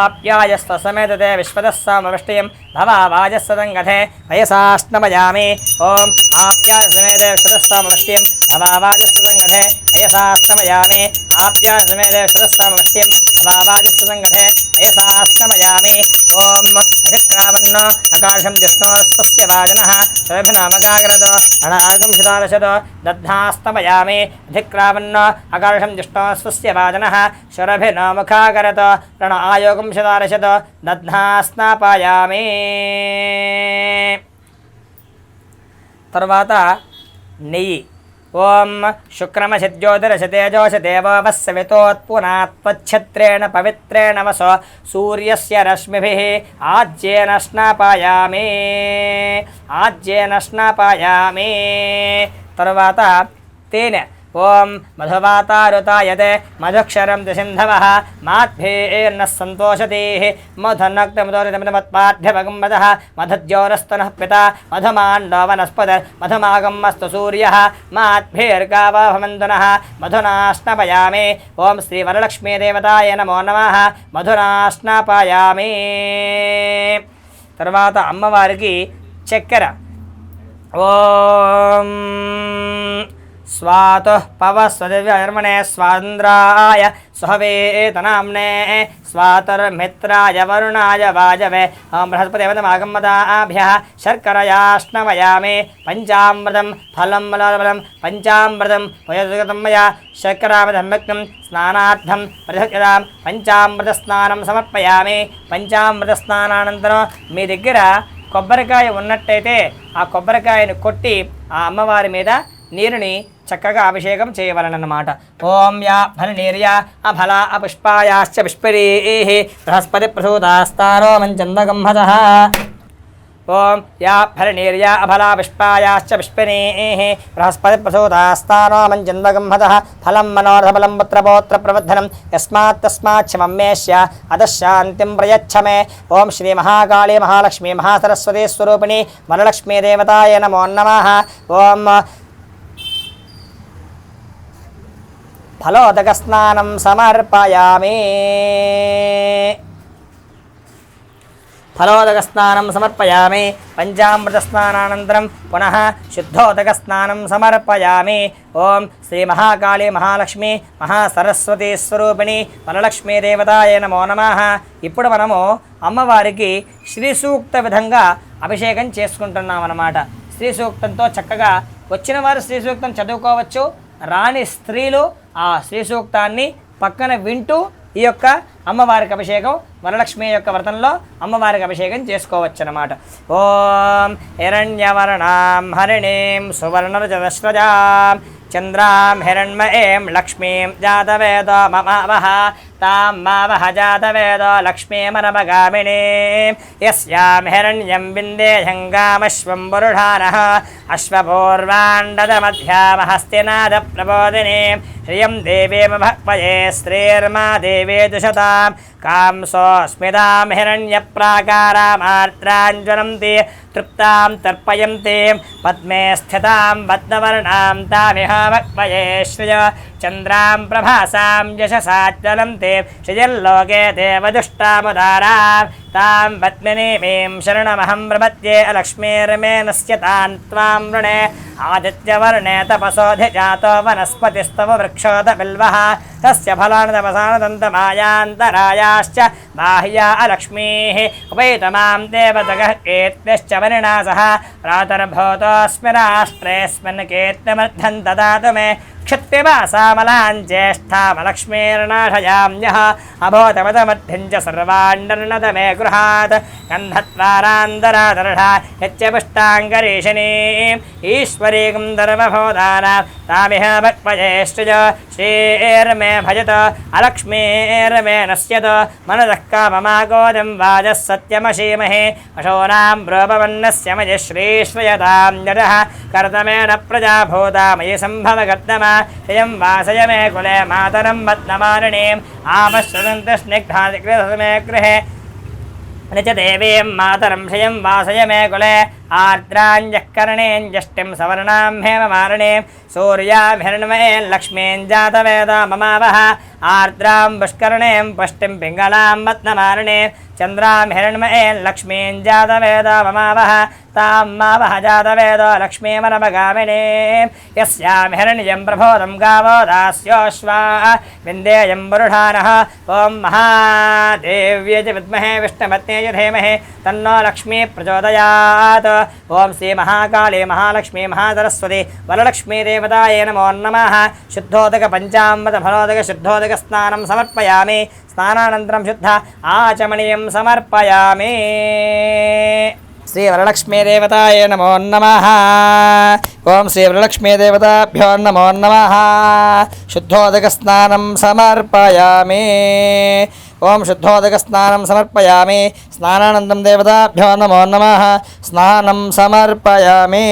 ఆప్యాయస్త సమేతతే విశ్వదస్సామవృష్టియం భవావాజస్సదంగతే వయసాష్ణమయామి. ఓం ఆప్యాయ సమేతే విశ్వదస్సామవృష్టియం భవావాజస్సదంగతే వయసాష్ణమయామి. ఆప్యాయ సమేతే విశ్వదస్సామవృష్టియం భవావాజస్సదంగతే వయసాష్ణమయామి. ఓం అధిక్రామన్న ఆకాశం జిష్ణోస్పస్య వాజనః శోభినామకాగ్రతో అనాగం శితాదశతో దద్ధాస్తమయామి. అధిక్రామన్న ఆకాశం జిష్ణోస్పస్య వాజనః శరభినామకాగరతో రణ ఆయోగం శతాదశతో దద్ధాస్నాపాయామి. తర్వాత నెయ్యి. ఓం శుక్రమశజ్యోతిరశతేజోష దేవవస్సవితోత్పునాత్వచ్ఛత్రేణ పవిత్రేణ వసో సూర్యస్య రశ్మిభిః ఆజ్యేన స్నాపయామి. ఆజ్యేన స్నాపయామి. తర్వాత తేనె. ఓం మధువాతారుతాయతే మధుక్షరం దిసింధవః మాద్భిర్నః సంతోషతీః మధునక్తముదోరితమిదమత్పాఠ్యభగంవదః మధుజ్యోరస్తనః పితా మధుమాండో వనస్పతిర్ మధుమాగమస్తు సూర్యః మాద్భిర్గావో భవంతునః మధునా స్నాపయామి. ఓం శ్రీ వరలక్ష్మీదేవతాయ నమో నమః. మధునా స్నాపయామి. తర్వాత అమ్మవారికి చక్కెర. ఓం स्वातुः पवस्वदिव्यर्मणे स्वान्द्राय स्वहवेतनाम्ने स्वातर्मित्राय वरुणाय वाजवे बृहस्पतिवतमागमदाभ्यः शर्करयाष्णवयामे पञ्चामृतं फलं बलबलं पञ्चामृतं वयसुगतं मया शर्करामधम्यक्तं स्नानार्थं पृथक्यतां పంచామృతస్నానం సమర్పయామి. పంచామృతస్నానానంతరం మీ దగ్గర కొబ్బరికాయ ఉన్నట్టయితే ఆ కొబ్బరికాయను కొట్టి ఆ అమ్మవారి మీద నీరుని చక్కగా అభిషేకం చేయవలనన్నమాట. ఓం యా ఫలనీర్యా అఫలా అపుష్పాయాశ్చ పుష్పరీః బృహస్పతి ప్రసూతాస్తారో మంచందగంహతః. ఓం యా ఫలనీర్యా అఫలా పుష్పాయాశ్చ పుష్పరీః బృహస్పతి ప్రసూతాస్తారో మంచందగంహతః. ఫలం మనోరథఫలం పుత్రపౌత్ర ప్రవర్ధనం యస్మాత్ తస్మాత్ క్షమమ్మేష్య అధశాంతిం ప్రయచ్చ మే. ఓం శ్రీ మహాకాళీ మహాలక్ష్మీ మహాసరస్వతీ స్వరూపిణి వరలక్ష్మీ దేవతాయ నమో నమః. ఓం ఫలోదకస్నానం సమర్పయామి. ఫలోదకస్నానం సమర్పయామి. పంచామృతస్నానానంతరం పునః శుద్ధోదకస్నానం సమర్పయామి. ఓం శ్రీ మహాకాళీ మహాలక్ష్మి మహాసరస్వతీ స్వరూపిణి వరలక్ష్మీ దేవతాయ నమో నమః. ఇప్పుడు మనము అమ్మవారికి శ్రీ సూక్త విధంగా అభిషేకం చేసుకుంటున్నాం అన్నమాట. శ్రీ సూక్తంతో చక్కగా వచ్చిన వారు శ్రీ సూక్తం చదువుకోవచ్చు. రాని స్త్రీలు ఆ శ్రీ సూక్తాన్ని పక్కన వింటూ ఈ యొక్క అమ్మవారికి అభిషేకం వరలక్ష్మి యొక్క వ్రతంలో అమ్మవారికి అభిషేకం చేసుకోవచ్చు అన్నమాట. ఓం హిరణ్యవర్ణాం హరిణీం సువర్ణరజతస్రజాం చంద్రాం హిరణ్మయీం లక్ష్మీం జాతవేదో మమావహ తాం మావహ జాతవేదో లక్ష్మీమనమగామినీం యస్యాం హిరణ్యం విందేహంగామశ్వం పురుషానః అశ్వపూర్వాండదమధ్యామహస్తినాద ప్రబోధినీం శ్రియం దేవీమ భక్వయే శ్రీర్మా దేవే దుషతాం కాంసోస్మితాం హిరణ్యప్రాకారామార్ద్రాంజ్వలంతి తృప్తాం తర్పయంతి పద్మే స్థితాం పద్మవర్ణాం తామిహ భక్వయే శ్రియ చంద్రాం ప్రభాసాం యశసాజ్వలంతి శ్రియల్లోకే దేవదుష్టాముదారాం తాం పద్మినీమీం శరణమహం ప్రపద్యే లక్ష్మీర్మే నశ్యతాన్ త్వాం వృణే ఆదిత్యవర్ణే తపసోధిజాతో వనస్పతిస్తవ వృక్షోత బిల్వః తస్య ఫలాని తపసానదంతమాయాంతరాయాశ్చ బాహ్యా లక్ష్మీః ఉపైతమాం దేవతగః కీర్తిశ్చ వనినా సహ ప్రాతర్భూతోऽస్మి రాష్ట్రేऽస్మిన్ కీర్తిమర్థం దదాతు మే क्षत्पिबासामलाञ्चेष्ठामलक्ष्मीर्नाशयाम्यः अभूतमतमध्यं च सर्वाण्डर्णत मे गृहात् गन्धत्वारान्दरादर्ढा यच्चपुष्टाङ्गरीशनीम् ईश्वरीं दर्वभूतानां तामिह भक्वजेष्टज श्रीर्मे भजत अलक्ष्मीर्मे नश्यत मनसः काममागोदं वाजः सत्यमशीमहे अशोनां ब्रोपवन्नस्य मयि श्रीश्वयतां यतः कर्तमेण प्रजाभूता मयि सम्भवगर्तमा श्रियं वासय मे कुले मातरं पद्ममालिनीम् आमश्रुतन्तस्निग्धादिग्रहमे गृहे न च देवीं मातरं श्रियं वासय मे कुले आर्द्राञ्जः कर्णेञ्जष्टिं सवर्णां हेममालिनीं सूर्यां हिरण्मयीं लक्ष्मीं जातवेदा ममावह आर्द्रां पुष्कर्णीं पुष्टिं पिङ्गलां पद्ममालिनीं चन्द्रां हिरण्मयीं लक्ष्मीं जातवेदा ममावह तां मावह जातवेदो लक्ष्मीमनमगामिनीं यस्यां हिरण्यं प्रबोधं गावो दास्योऽश्वा विन्देयं पुरुषानः ॐ महादेव्यै च विद्महे विष्णुपत्न्यै च धीमहि तन्नो लक्ष्मी प्रचोदयात्. ओं श्री महाकाली महालक्ष्मी महासरस्वती वरलक्ष्मी देवतायै नमो नमः. शुद्धोदक पंचामृत फलोदक शुद्धोदक स्नानं समर्पयामि. स्नानानन्तरं शुद्ध आचमनीयं समर्पयामि. श्री वरलक्ष्मी देवतायै नमो नमः. ओं श्री वरलक्ष्मी देवताभ्यो नमो नमः. शुद्धोदक स्नानं समर्पयामि. ओं शुद्धोदक स्नानं समर्पयामि. स्नानानन्तरं देवताभ्यो नमो नमः. स्नानं समर्पयामि.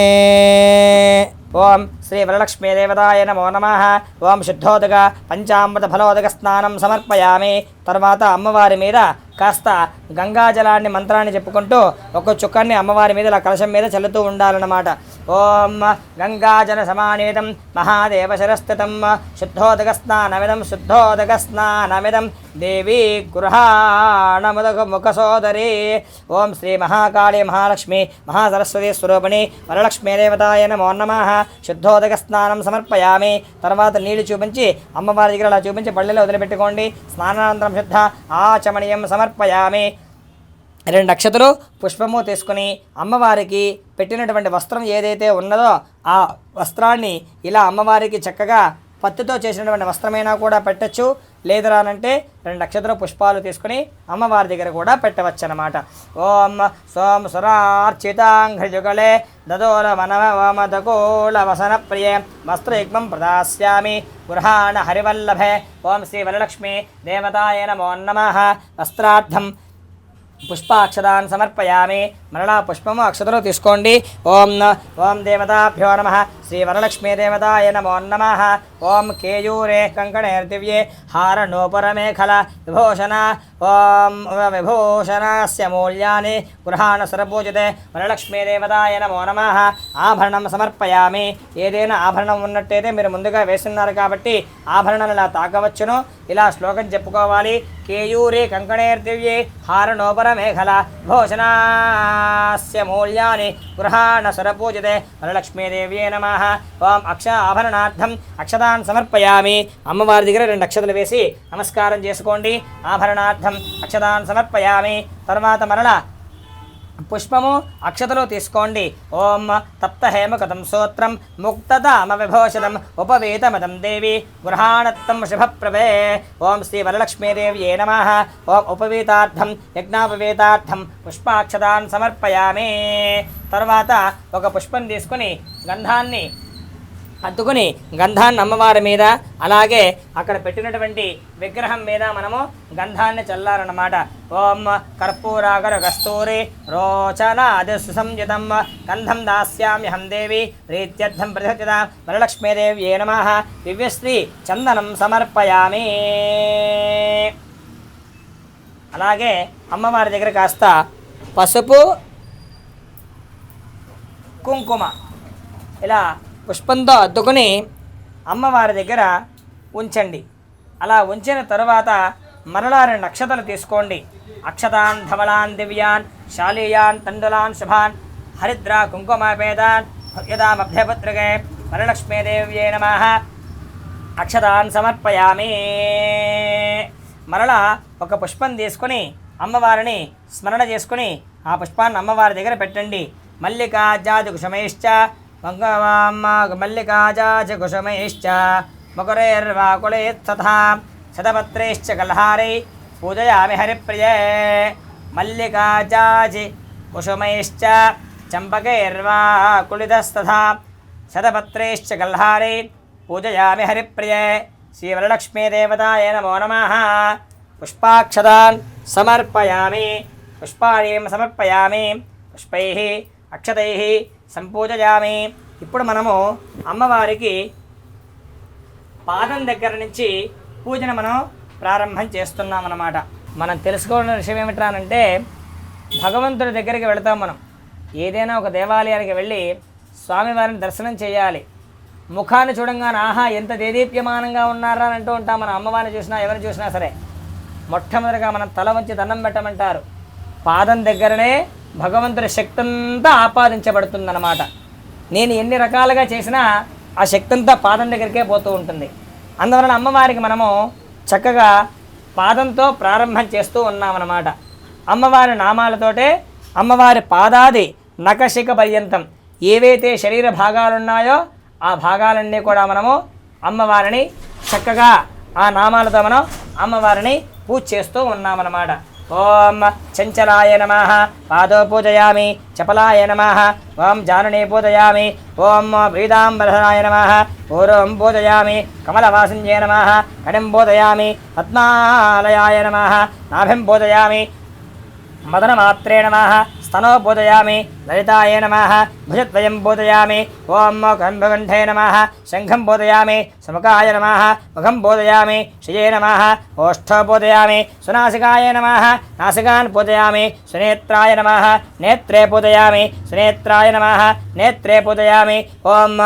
ओं श्री वरलक्ष्मी देवताय नमो नमः. ओं शुद्धोदक पंचामृत फलोदक स्नानं समर्पयामि. తర్వాత అమ్మవారి మీద కాస్త గంగాజలాన్ని మంత్రాన్ని చెప్పుకుంటూ ఒక చుక్కాన్ని అమ్మవారి మీద కలశం మీద చల్లుతూ ఉండాలన్నమాట. ఓం గంగాజలసమానేతం మహాదేవశిరస్థితం శుద్ధోదకస్నానమిదం దేవీ గృహాణముదముఖసోదరి. ఓం శ్రీ మహాకాళీ మహాలక్ష్మి మహాసరస్వతి స్వరూపిణి వరలక్ష్మీ దేవతాయ నమో నమః. శుద్ధోదక స్నానం సమర్పయామి. తర్వాత నీళ్లు చూపించి అమ్మవారి దగ్గర అలా చూపించి పళ్ళెలో వదిలిపెట్టుకోండి. స్నానానంతరం శుద్ధ ఆచమనీయం సమర్పయామి. 2 అక్షతలు పుష్పము తీసుకుని అమ్మవారికి పెట్టినటువంటి వస్త్రం ఏదైతే ఉన్నదో ఆ వస్త్రాన్ని ఇలా అమ్మవారికి చక్కగా పత్తితో చేసినటువంటి వస్త్రమైనా కూడా పెట్టచ్చు. లేదరానంటే 2 అక్షతలు పుష్పాలు తీసుకుని అమ్మవారి దగ్గర కూడా పెట్టవచ్చు అన్నమాట. ఓం సోం సురార్చితాంఘ్రియుగళే దదోల మనమదకోళ వసన ప్రియే వస్త్రయుగ్మం ప్రదాస్యామి గృహాణ హరివల్లభే. ఓం శ్రీ వరలక్ష్మి దేవతాయ నమో నమః. వస్త్రార్థం పుష్పాక్షతాన్ సమర్పయామి. మరలా పుష్పము అక్షతలు తీసుకోండి. ఓం దేవతాభ్యో నమః. శ్రీ వరలక్ష్మీ దేవతాయ నమో నమః. ఓం కేయూరే కంకణేర్దివ్యే హారణోపరమేఖల విభూషణ. ఓం విభూషణస్య మూల్యాని గృహాణ సరపూజితే వరలక్ష్మీ దేవతాయ నమో నమః. ఆభరణం సమర్పయామి. ఏదైనా ఆభరణం ఉన్నట్టయితే మీరు ముందుగా వేస్తున్నారు కాబట్టి ఆభరణాలు ఇలా తాకవచ్చును. ఇలా శ్లోకం చెప్పుకోవాలి. కేయూరే కంకణేర్దివ్యే హారణోపరమేఖల విభూషణస్య మూల్యాని గృహాణ సరపూజితే వరలక్ష్మీదేవ్యే నమః. ఓం ఆభరణార్థం అక్షతాన్ సమర్పయామి. అమ్మవారి దగ్గర 2 అక్షతలు వేసి నమస్కారం చేసుకోండి. ఆభరణార్థం అక్షతాన్ సమర్పయామి. తర్వాత మరల పుష్పము అక్షతలు తీసుకోండి. ఓం తప్త హేమకతం సూత్రం ముక్తదామ విభూషణం ఉపవేతమదం దేవి గృహాణత్తం శుభప్రభే. ఓం శ్రీ వరలక్ష్మీదేవ్యే నమః. ఓం ఉపవేతార్థం యజ్ఞోపవేతార్థం పుష్పాక్షతాన్ సమర్పయామి. తర్వాత ఒక పుష్పం తీసుకుని గంధాన్ని అద్దుకుని గంధాన్ని అమ్మవారి మీద అలాగే అక్కడ పెట్టినటువంటి విగ్రహం మీద మనము గంధాన్ని చల్లాలన్నమాట. ఓం కర్పూరాగర కస్తూరి రోచనాది సుసంయుతం గంధం దాస్యామ్యహం దేవి ప్రీత్యర్థం ప్రతిష్ఠిత వరలక్ష్మీదేవ్యే నమః. దివ్యశ్రీ చందనం సమర్పయామి. అలాగే అమ్మవారి దగ్గర కాస్త పసుపు కుంకుమ ఇలా పుష్పంతో అద్దుకొని అమ్మవారి దగ్గర ఉంచండి. అలా ఉంచిన తరువాత మరలా 2 అక్షతలు తీసుకోండి. అక్షతాన్ ధవళాన్ దివ్యాన్ శాలీయాన్ తండులాన్ శుభాన్ హరిద్రా కుంకుమపేదాన్ యదామభ్యపుత్రకే వరలక్ష్మీదేవ్యే నమః. అక్షతాన్ సమర్పయామి. మరలా ఒక పుష్పం తీసుకొని అమ్మవారిని స్మరణ చేసుకుని ఆ పుష్పాన్ని అమ్మవారి దగ్గర పెట్టండి. మల్లికాజాది కుసుమైశ్చ మల్లికాజాది కుసుమైశ్చ మకురైర్వాకులైస్తథా శతపత్రైశ్చ కల్హారై పూజయామి హరిప్రియే. మల్లికాజాది కుసుమైశ్చ చంపకైర్వాకులితస్తథా శతపత్రైశ్చ కల్హారై పూజయామి హరిప్రియే. శ్రీవరలక్ష్మీదేవతాయ నమో నమః. పుష్పాక్షతాన్ సమర్పయామి. పుష్పాణి సమర్పయామి. పుష్పైః అక్షతైః సంపూజయామి. ఇప్పుడు మనము అమ్మవారికి పాదం దగ్గర నుంచి పూజను మనం ప్రారంభం చేస్తున్నాం అన్నమాట. మనం తెలుసుకోవాల్సిన విషయం ఏమిటంటే భగవంతుడి దగ్గరికి వెళతాం. మనం ఏదైనా ఒక దేవాలయానికి వెళ్ళి స్వామివారిని దర్శనం చేయాలి. ముఖాన్ని చూడంగానే ఆహా ఎంత దేదీప్యమానంగా ఉన్నారా అని అంటూ ఉంటాం. మనం అమ్మవారిని చూసినా ఎవరిని చూసినా సరే మొట్టమొదటిగా మనం తల వంచి దండం పెట్టమంటారు. పాదం దగ్గరనే భగవంతుడి శక్తి అంతా ఆపాదించబడుతుందన్నమాట. నేను ఎన్ని రకాలుగా చేసినా ఆ శక్తి అంతా పాదం దగ్గరికే పోతూ ఉంటుంది. అందువలన అమ్మవారికి మనము చక్కగా పాదంతో ప్రారంభం చేస్తూ ఉన్నామన్నమాట. అమ్మవారి నామాలతోటే అమ్మవారి పాదాది నఖశిఖ పర్యంతం ఏవైతే శరీర భాగాలున్నాయో ఆ భాగాలన్నీ కూడా మనము అమ్మవారిని చక్కగా ఆ నామాలతో మనం అమ్మవారిని పూజ చేస్తూ ఉన్నామన్నమాట. ఓం చంచలాయ నమః పాదో పూజయామి. చపలాయ నమః ఓం జానునే పూజయామి. ఓం వేదాంబరధరాయ నమః పూర్వం పూజయామి. కమలవాసిన్యే నమః కడిం పూజయామి. పద్మాలయాయ నమః నాభిం పూజయామి. మదనమాత్రే నమః స్తనో పూజయామి లలితాయ నమః భుజద్వయం పూజయామి ఓం కంభకంఠే నమః శంఖం పూజయామి సుముఖాయ నమః ముఖం పూజయామి శ్రియే నమః ఓష్ఠో పూజయామి సునాసికాయ నమః నాసికాన్ పూజయామి సునేత్రాయ నమః నేత్రే పూజయామి సునేత్రాయ నమః నేత్రే పూజయామి ఓం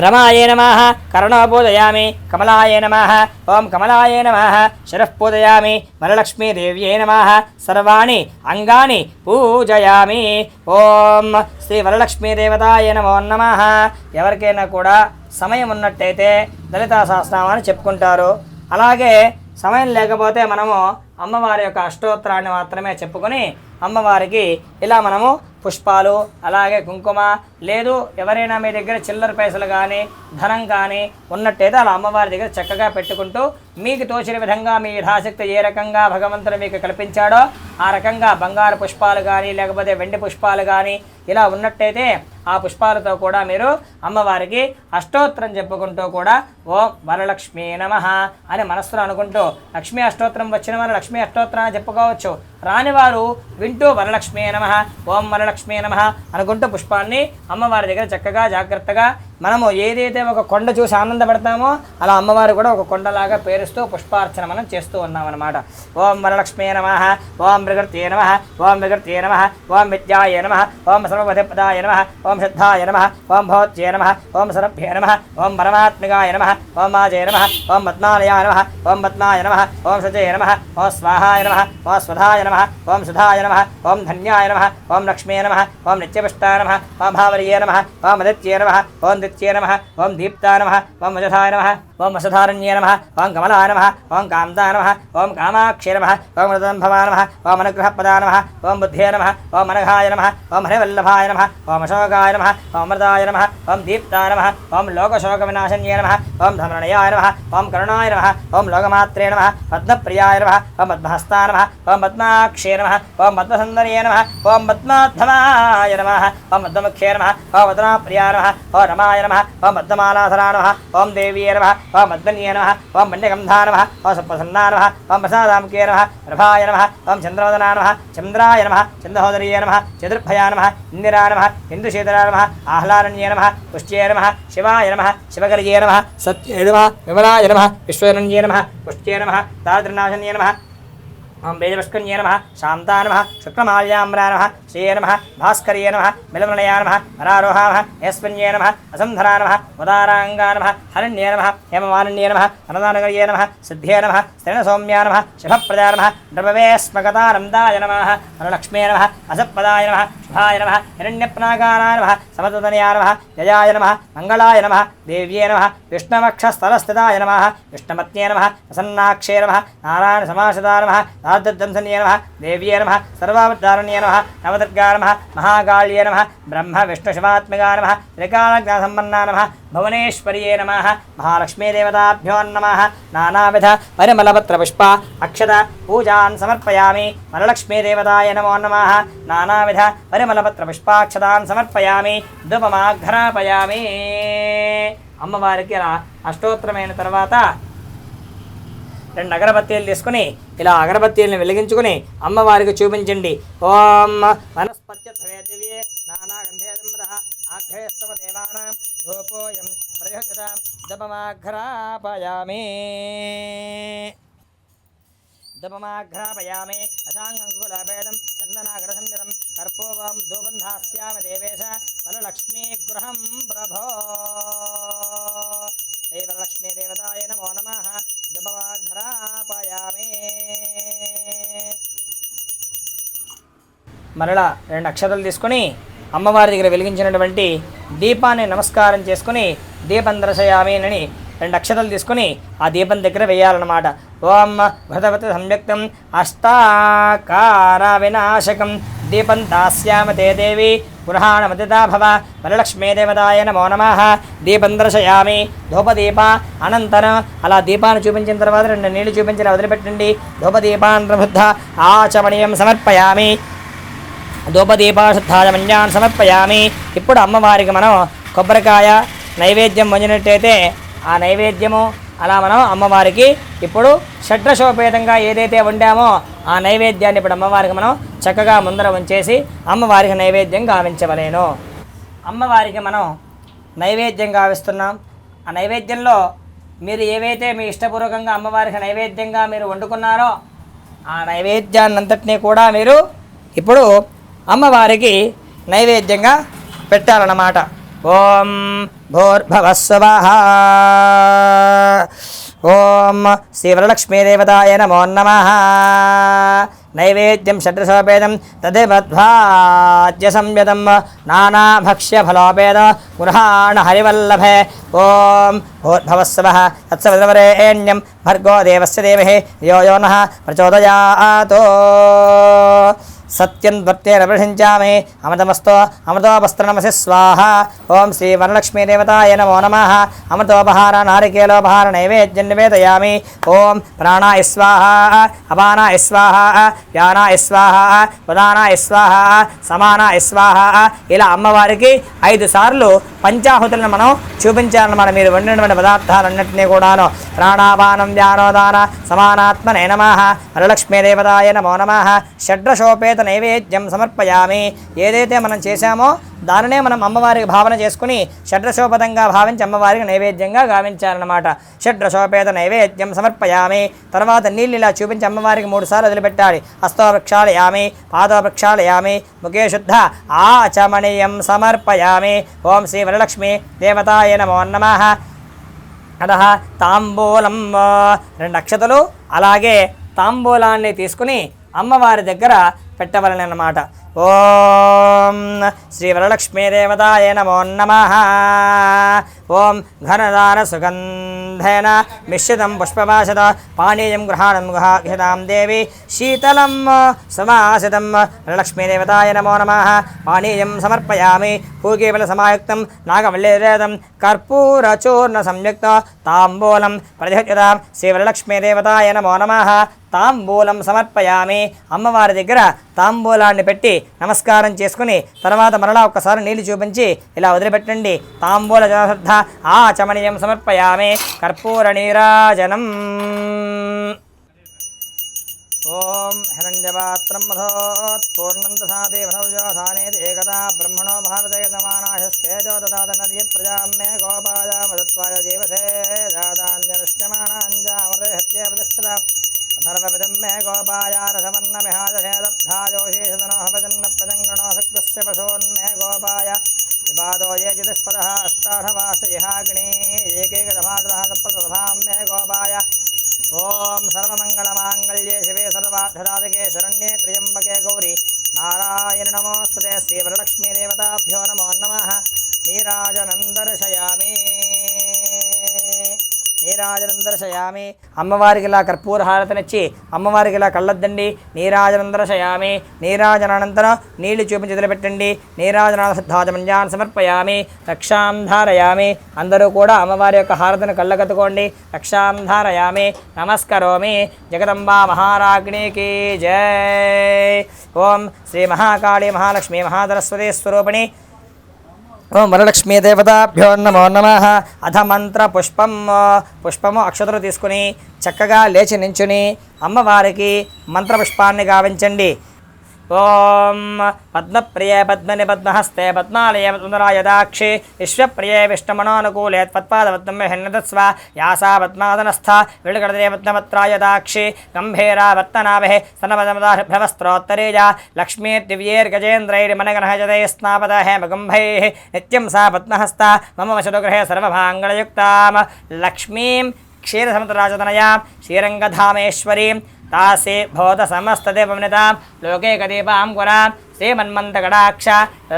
రమాయ నమః కర్ణో పూజయామి కమలాయ నమః ఓం కమలాయ నమః శిరః పూజయామి వరలక్ష్మీదేవ్యై నమః సర్వాణి అంగాని పూజయామి ఓం శ్రీ వరలక్ష్మీదేవతాయ నమో నమః. ఎవరికైనా కూడా సమయం ఉన్నట్టయితే లలితా సహస్రనామాన్ని చెప్పుకుంటారు. అలాగే సమయం లేకపోతే మనము అమ్మవారి యొక్క అష్టోత్తరాన్ని మాత్రమే చెప్పుకొని అమ్మవారికి ఇలా మనము పుష్పాలు అలాగే కుంకుమ లేదు ఎవరైనా మీ దగ్గర చిల్లర పైసలు కానీ ధనం కానీ ఉన్నట్టయితే అలా అమ్మవారి దగ్గర చక్కగా పెట్టుకుంటూ మీకు తోచిన విధంగా మీ యథాశక్తి ఏ రకంగా భగవంతుడు మీకు కల్పించాడో ఆ రకంగా బంగారు పుష్పాలు కానీ లేకపోతే వెండి పుష్పాలు కానీ ఇలా ఉన్నట్టయితే ఆ పుష్పాలతో కూడా మీరు అమ్మవారికి అష్టోత్తరం చెప్పుకుంటూ కూడా ఓం వరలక్ష్మీ నమః అని మనస్సులో అనుకుంటూ లక్ష్మీ అష్టోత్తరం వచ్చిన వారు లక్ష్మీ అష్టోత్తరాన్ని చెప్పుకోవచ్చు. రానివారు వింటూ వరలక్ష్మీ నమః ఓం వరలక్ష్మీ నమః అనుకుంటూ పుష్పాన్ని అమ్మవారి దగ్గర చక్కగా జాగ్రత్తగా మనము ఏదైతే ఒక కొండ చూసి ఆనందపడతామో అలా అమ్మవారు కూడా ఒక కొండలాగా పేరుస్తూ పుష్పార్చన మనం చేస్తూ ఉన్నామన్నమాట. ఓం వరలక్ష్మీ నమః ఓం ప్రకృత్యై నమః ఓం వికృత్యై నమః ఓం విద్యాయ నమః ఓం సర్వపదపదాయ నమః ఓం సిద్ధాయ నమః ఓం భవత్యై నమః ఓం సరభ్యే నమః ఓం పరమాత్మికాయ నమః ఓం మాజయ నమః ఓం పద్మాలయాయ నమః ఓం పద్మాయ నమః ఓం సజయ నమః ఓం స్వాహాయ నమః ఓం స్వధాయ నమః ఓం సుధాయ నమః ఓం ధన్యాయ నమః ఓం లక్ష్మీ నమః ఓం నిత్యపుష్టాయ నమః ఓం భావరీయ నమః ఓం అదిత్యై నమః ఓం దిత్యై నమః ఓం దీప్తాయ నమః ఓం వజధాయ నమః ఓం వసుధారణ్యే నమః ఓం కమలాయ నమః ఓం కాంతాయ నమః ఓం కామాక్షే నమః ఓం రతంభవాయ నమః ఓం అనుగ్రహపదాయ నమః ఓం బుద్ధే నమః ఓం అనఘాయ నమః ఓం హరివల్లభాయ నమః ఓం అశోకాయ నమః ఓం అమృతాయ నమః ఓం దీప్తాయ నమః ఓం లోకశోక వినాశన్యే నమః ఓం ధమరణయాయ నమః ఓం కరుణాయ నమః ఓం లోకమాత్రే నమః పద్మప్రియాయ నమః ఓం పద్మహస్తాయ నమః ఓం పద్మాక్షే నమః ఓం పద్మసుందర్యే నమః ఓం పద్మాధవాయ నమః ఓం పద్మముఖ్యే నమః ఓం పద్మప్రియాయ నమః ఓం రమాయ నమః ఓం పద్మమాలాధరాయ నమః ఓం దేవ్యే నమః ఓం పద్మన్యే నమః ఓం మణ్యగంధాయ నమః ఓం సప్రసన్నాయ నమః ఓం ప్రసాదాముఖ్యే నమః ప్రభాయ నమః ఓం చంద్రవదనాయ నమః చంద్రాయ నమః చంద్రహోదర్యే నమః చతుర్భయాయ నమః ఇందిరాయ నమః ఇందుశీతలాయ నమః ఆహ్లాదన్యే నమః పుష్ట్యే నమః శివాయ నమః శివకర్యే నమః సత్యే నమః విమలాయ నమః విశ్వరణ్యే నమః పుష్ట్యే నమః దారిద్ర్యనాశన్యే నమః ఓం బీజపుష్కన్యే నమః శాంతాయ నమః శుక్లమాల్యాంబరాయ నమః శ్రీయే నమః భాస్కర్యే నమః మిలమనయాయ నమః వరారోహాయ నమః యస్మిన్యే నమః వసుంధరాయ నమః ఉదారాంగాయ నమః హరణ్యే నమః హేమమాలిన్యే నమః అన్నదానగర్యే నమః సిద్ధ్యే నమః శ్రేణసౌమ్యాయ నమః శుభప్రదాయ నమః ద్రవవేస్మగతానందాయ నమః వరలక్ష్మ్యే నమః అసపదాయ నమః శుభాయ నమః హిరణ్యప్నాకారాయ నమః సమతదనయాయ నమః జయాయ నమః మంగళాయ నమః దేవ్యే నమః విష్ణువక్షస్థలస్థితాయ నమః విష్ణుమత్యే నమః ప్రసన్నాక్షే నమః నారాయణ సమాశ్రితాయ నమః నారదధ్వంసన్యే నమః దేవ్యే నమః సర్వావతారణ్యే నమః నవదుర్గాయ నమః మహాకాళ్యే నమః బ్రహ్మ విష్ణు శివాత్మికాయ నమః త్రికాలజ్ఞానసంపన్నాయ నమః భువనేశ్వర్యే నమః మహాలక్ష్మీదేవతాభ్యో నమః నానావిధ పరిమళపత్ర పుష్ప అక్షత పూజాన్ సమర్పయామి వరలక్ష్మీదేవతాయ నమో నమః నానావిధ పరిమళపత్ర పుష్పాక్షతాన్ సమర్పయామి ధూపమాఘ్రాపయామి. అమ్మవారికి అలా అష్టోత్తరమైన తర్వాత 2 అగరబత్తీలు తీసుకుని ఇలా అగరబత్తీలను వెలిగించుకుని అమ్మవారికి చూపించండి. ఓం వనస్పత్యే నానాగంధేంద్ర ఆఘ్రేస్తవ దేవానాం ధూపోయం ప్రయోజతాం దపమాఘ్రాపయామి దపమాఘ్రాపయామి అశాంగంకులభేదం చందనాగరసంయుతం కర్పూరం ధూబంధాస్యామి దేవేశ వరలక్ష్మీ గృహం ప్రభో. శ్రీ వరలక్ష్మీ దేవతాయ నమో నమః. దపమాఘ్రాపయామి. మరలా 2 అక్షతలు తీసుకొని అమ్మవారి దగ్గర వెలిగించినటువంటి దీపాన్ని నమస్కారం చేసుకుని దీపం దర్శయామి అని 2 అక్షతలు తీసుకుని ఆ దీపం దగ్గర వేయాలన్నమాట. ఓం భృతవతి సంయుక్తం అష్టాకార వినాశకం దీపం దాస్యామ తే దేవి గృహాణమతితా భవ వరలక్ష్మీదేవతాయ నమో నమః. దీపం దర్శయామి. ధూపదీప అనంతరం అలా దీపాన్ని చూపించిన తర్వాత 2 నీళ్లు చూపించి వదిలిపెట్టండి. ధూపదీపాన్ ప్రబుద్ధ ఆచమనీయం సమర్పయామి. ధూపదీపాశుద్ధాయమన్యాన్ని సమర్పయామి. ఇప్పుడు అమ్మవారికి మనం కొబ్బరికాయ నైవేద్యం వండినట్టయితే ఆ నైవేద్యము అలా మనం అమ్మవారికి ఇప్పుడు షడ్రసోపేతంగా ఏదైతే వండామో ఆ నైవేద్యాన్ని ఇప్పుడు అమ్మవారికి మనం చక్కగా ముందర ఉంచేసి అమ్మవారికి నైవేద్యం గావించవలేను. అమ్మవారికి మనం నైవేద్యం గావిస్తున్నాం. ఆ నైవేద్యంలో మీరు ఏవైతే మీ ఇష్టపూర్వకంగా అమ్మవారికి నైవేద్యంగా మీరు వండుకున్నారో ఆ నైవేద్యాన్నంతటినీ కూడా మీరు ఇప్పుడు అమ్మవారికి నైవేద్యంగా పెట్టాలన్నమాట. ఓం భూర్భువస్సువః. ఓం శ్రీ వరలక్ష్మీదేవతాయ నమో నమః. నైవేద్యం షడ్రసోపేతం తదేవద్వాద్య సంయతం నానాభక్ష్యఫలోపేత గృహాణ హరివల్లభే. ఓం భూర్భువస్సువః తత్సవితుర్వరేణ్యం భర్గో దేవస్య ధీమహి ధియో యో నః ప్రచోదయాత్. సత్యం వర్తేన ప్రశంచామి అమృతమస్తో అమృతోపస్త్రనమసి స్వాహ. ఓం శ్రీ వరలక్ష్మీదేవతాయ నమో నమః. అమృతోపహార నారికేలోపహార నైవేద్యం నివేదయామి. ఓం ప్రాణాయ స్వాహ, అపానాయ స్వాహ, వ్యానాయ స్వాహ, ఉదానాయ స్వాహ, సమానాయ స్వాహ. ఇలా అమ్మవారికి 5 సార్లు పంచాహుతులను మనం చూపించాలన్నమాట. మీరు వండినటువంటి పదార్థాలన్నింటినీ కూడాను ప్రాణాపానం వ్యానోదాన సమానాత్మనే నమః. వరలక్ష్మీదేవతాయ నమో నమః. షడ్రసోపేత నైవేద్యం సమర్పయామి. ఏదైతే మనం చేశామో దానినే మనం అమ్మవారికి భావన చేసుకుని షడ్రసోపతంగా భావించి అమ్మవారికి నైవేద్యంగా గావించాలన్నమాట. షడ్రసోపేత నైవేద్యం సమర్పయామి. తర్వాత నీళ్ళు ఇలా చూపించి అమ్మవారికి 3 సార్లు వదిలిపెట్టాలి. హస్తో ప్రక్షాళయామి, పాదో ప్రక్షాళయామి, ముఖే శుద్ధ ఆచమనీయం సమర్పయామి. ఓం శ్రీ వరలక్ష్మీ దేవతాయ నమో నమః. అతః తాంబూలం 2 అక్షతలు అలాగే తాంబూలాన్ని తీసుకుని అమ్మవారి దగ్గర పెట్టవలనమాట. ఓం శ్రీ వరలక్ష్మీదేవతాయ నమో నమః. ఓం ఘనదాన సుగంధేన మిశ్రితం పుష్పవాసత పానీయం గృహాణం గుహాక్షతాం దేవి శీతలం సమాసితం. వరలక్ష్మీదేవతాయ నమో నమః. పానీయం సమర్పయామి. పూగీఫల సమాయుక్తం నాగవల్లీరేతం కర్పూరచూర్ణ సంయుక్త తాంబూలం ప్రతిహ్యతాం. శ్రీ వరలక్ష్మీదేవతాయ నమో నమః. తాంబూలం సమర్పయామి. అమ్మవారి దగ్గర తాంబూలాన్ని పెట్టి నమస్కారం చేసుకుని తర్వాత మరలా ఒక్కసారి నీళ్లు చూపించి ఇలా వదిలిపెట్టండి. తాంబూల జనశ్రద్ధ ఆచమనీయం సమర్పయామి. కర్పూర నీరాజనం. ఓం హిరణ్యపాత్రం మధోత్పూర్ణం దధాతి భనవ్యోధానేతి ఏకదా బ్రహ్మణో భారతయతమానాశస్తేజో దదాత నది ప్రజాం మే గోపాయామదత్వాయ జీవసే జాతాన్యనుష్యమానాంజామృతే హత్యే ప్రతిష్ఠిత అథర్వవిదం మే గోపాయ రసమన్నమిహాదహేదబ్ధాయోషీషదనో హవదన్న ప్రదంగణో సక్తస్య పశోన్మే గోపాయ విపాదో ఏ చిదస్పదః అష్టాఢవాసయిహాగ్ని ఏకైకదమాద్రః సప్తసభాం మే గోపాయ. ఓం సర్వమంగళమాంగళ్యే శివే సర్వార్థదాతకే శరణ్యే త్ర్యంబకే గౌరీ నారాయణ నమోస్తుతే. శ్రీ వరలక్ష్మీదేవతాభ్యో నమో నమః. నీరాజనం దర్శయామి. నీరాజనం దర్శయామి. అమ్మవారికి ఇలా కర్పూర హారతనిచ్చి అమ్మవారికి ఇలా కళ్ళద్దండి. నీరాజనం దర్శయామి. నీరాజనానంతరం నీళ్లు చూపించి వదిలిపెట్టండి. నీరాజనాధాజమంజాన్ సమర్పయామి. రక్షాం ధారయామి. అందరూ కూడా అమ్మవారి యొక్క హారతను కళ్ళకత్తుకోండి. రక్షాం ధారయామి. నమస్కరోమి. జగదంబా మహారాజ్ఞికి జై. ఓం శ్రీ మహాకాళీ మహాలక్ష్మీ మహాసరస్వతీ స్వరూపిణి. ఓం వరలక్ష్మీదేవతాభ్యో నమో నమః. అథ మంత్ర పుష్పము అక్షతలు తీసుకుని చక్కగా లేచి నించుని అమ్మవారికి మంత్రపుష్పాన్ని గావించండి. ఓం పద్మప్రియే పద్మని పద్మహస్తే పద్మాలయ పద్మరాయదాక్షి విశ్వప్రియే విష్ణుమనోనుకూలే పద్పాదపద్మ హెన్నదస్వ యాసా పద్మాదనస్థ విళకడదే పద్మపత్రాయదాక్షి గంభీరా వర్తనాభే సనపదమదాభ్రవస్త్రోత్తరేజ లక్ష్మీర్దివ్యేర్గజేంద్రైర్మనగణహజతే స్నాపద హేమగుంభైః నిత్యం సా పద్మహస్త మమ వశతుగృహే సర్వభాంగళయుక్తాం లక్ష్మీం క్షీరసముద్రరాజతనయాం శ్రీరంగధామేశ్వరీం तासे भवत समस्तदेवनितां लोके कदीपां गुरां श्रीमन्मन्तकटाक्ष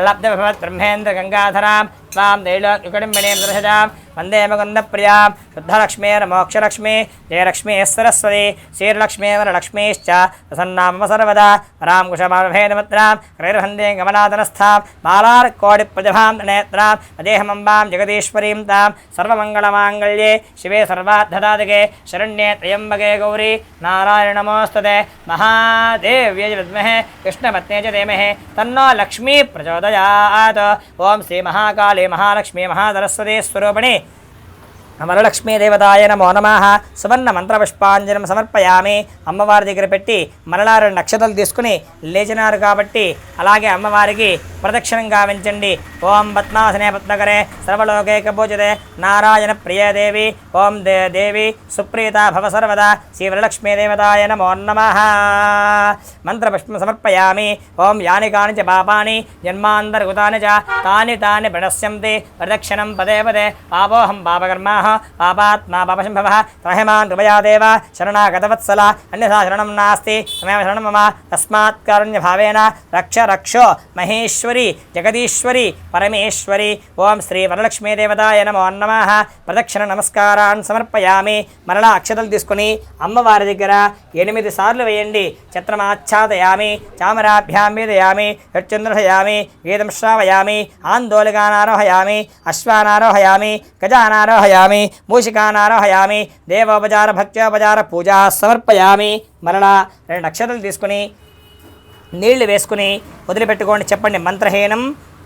लब्धभवत् ब्रह्मेन्द्र गंगाधरां स्वां दैलोक्युकडिम्बिनीं दर्शजां वन्दे मुकुन्दप्रियां शुद्धलक्ष्मीर्मोक्षलक्ष्मी जयलक्ष्मी सरस्वती श्रीलक्ष्मी वरलक्ष्मीश्च प्रसन्नां मम सर्वदा वरां कुशमाभेदमुद्रां क्रैर्हन्दें गमनादनस्थां बालार्कोटिप्रतिभां नेत्रां अदेहमम्बां जगदीश्वरीं तां सर्वमङ्गलमाङ्गल्ये शिवे सर्वार्थदायके शरण्ये त्र्यम्बके गौरी नारायण नमोस्तुते महादेव्यै विद्महे कृष्णपत्न्यै च धीमहि तन्नो लक्ष्मी प्रचोदयात्. ओं श्री महाकाली महालक्ष्मी महासरस्वती स्वरूपिणी వరలక్ష్మీదేవతాయ నమో నమః. సువర్ణ మంత్రపుష్పాంజనం సమర్పయామి. అమ్మవారి దగ్గర పెట్టి మరలా 2 నక్షత్రాలు తీసుకుని లేచినారు కాబట్టి అలాగే అమ్మవారికి ప్రదక్షిణం గావించండి. ఓం పద్మాసనే పద్మకరే సర్వలోకైక పూజితే నారాయణ ప్రియదేవి ఓం దేవి సుప్రీత భవ సర్వదా శ్రీ వరలక్ష్మీదేవతాయ నమో నమః. మంత్రపుష్పం సమర్పయామి. ఓం యాని కాని చ పాపాని జన్మాంతర్గతాని చ తాని తాని ప్రణశ్యంతి ప్రదక్షిణం పదే పదే పాపోహం పాపకర్మ పాపాత్మా పాపశంభవ త్వహిమాన్ కృపయాదేవ శరణాగతవత్సల అన్యథా శరణం నాస్తి త్వమేవ శరణం మమ తస్మాత్ కారుణ్యభావేన రక్ష రక్షో మహేశ్వరి జగదీశ్వరి పరమేశ్వరి. ఓం శ్రీ వరలక్ష్మీదేవతాయ నమో నమః. ప్రదక్షిణ నమస్కారాన్ని సమర్పయామి. మరలా అక్షతలు తీసుకుని అమ్మవారి దగ్గర 8 సార్లు వేయండి. ఛత్రమాచ్ఛాదయామి చామరాభ్యాం వేదయామి యచ్చంద్రహయామి వేదం శ్రావయామి ఆందోళగానారోహయామి అశ్వానారోహయామి గజానారోహయామి మూషికానారోహయామి దేవోపచార భక్త్యోపచార పూజా సమర్పయామి. మరలా 2 నక్షత్రాలు తీసుకుని నీళ్లు వేసుకుని వదిలిపెట్టుకోండి. చెప్పండి. మంత్రహీనం